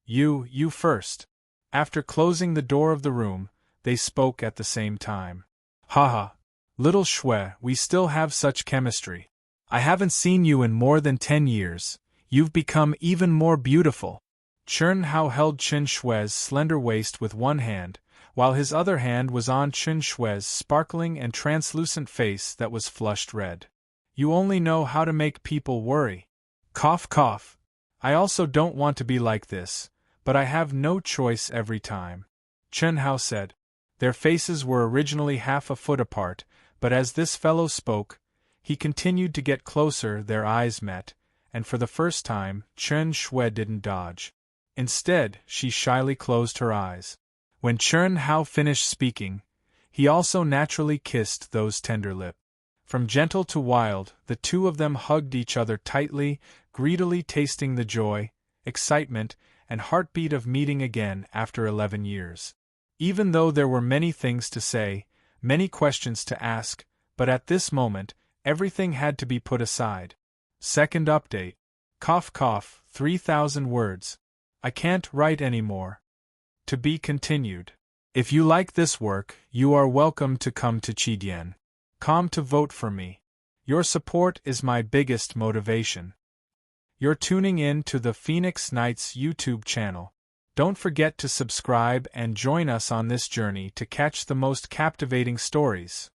You first. After closing the door of the room, they spoke at the same time. Haha. Little Shui, we still have such chemistry. I haven't seen you in more than 10 years. You've become even more beautiful. Chen Hao held Chen Shui's slender waist with one hand, while his other hand was on Chen Shui's sparkling and translucent face that was flushed red. You only know how to make people worry. Cough cough. I also don't want to be like this, but I have no choice every time. Chen Hao said. Their faces were originally half a foot apart, but as this fellow spoke, he continued to get closer. Their eyes met, and for the first time, Chen Shui didn't dodge. Instead, she shyly closed her eyes. When Chen Hao finished speaking, he also naturally kissed those tender lips. From gentle to wild, the two of them hugged each other tightly, greedily tasting the joy, excitement, and heartbeat of meeting again after 11 years. Even though there were many things to say, many questions to ask, but at this moment, everything had to be put aside. Second update. Cough cough, 3,000 words. I can't write anymore. To be continued. If you like this work, you are welcome to come to Chidian.com to vote for me. Your support is my biggest motivation. You're tuning in to the Phoenix Knights YouTube channel. Don't forget to subscribe and join us on this journey to catch the most captivating stories.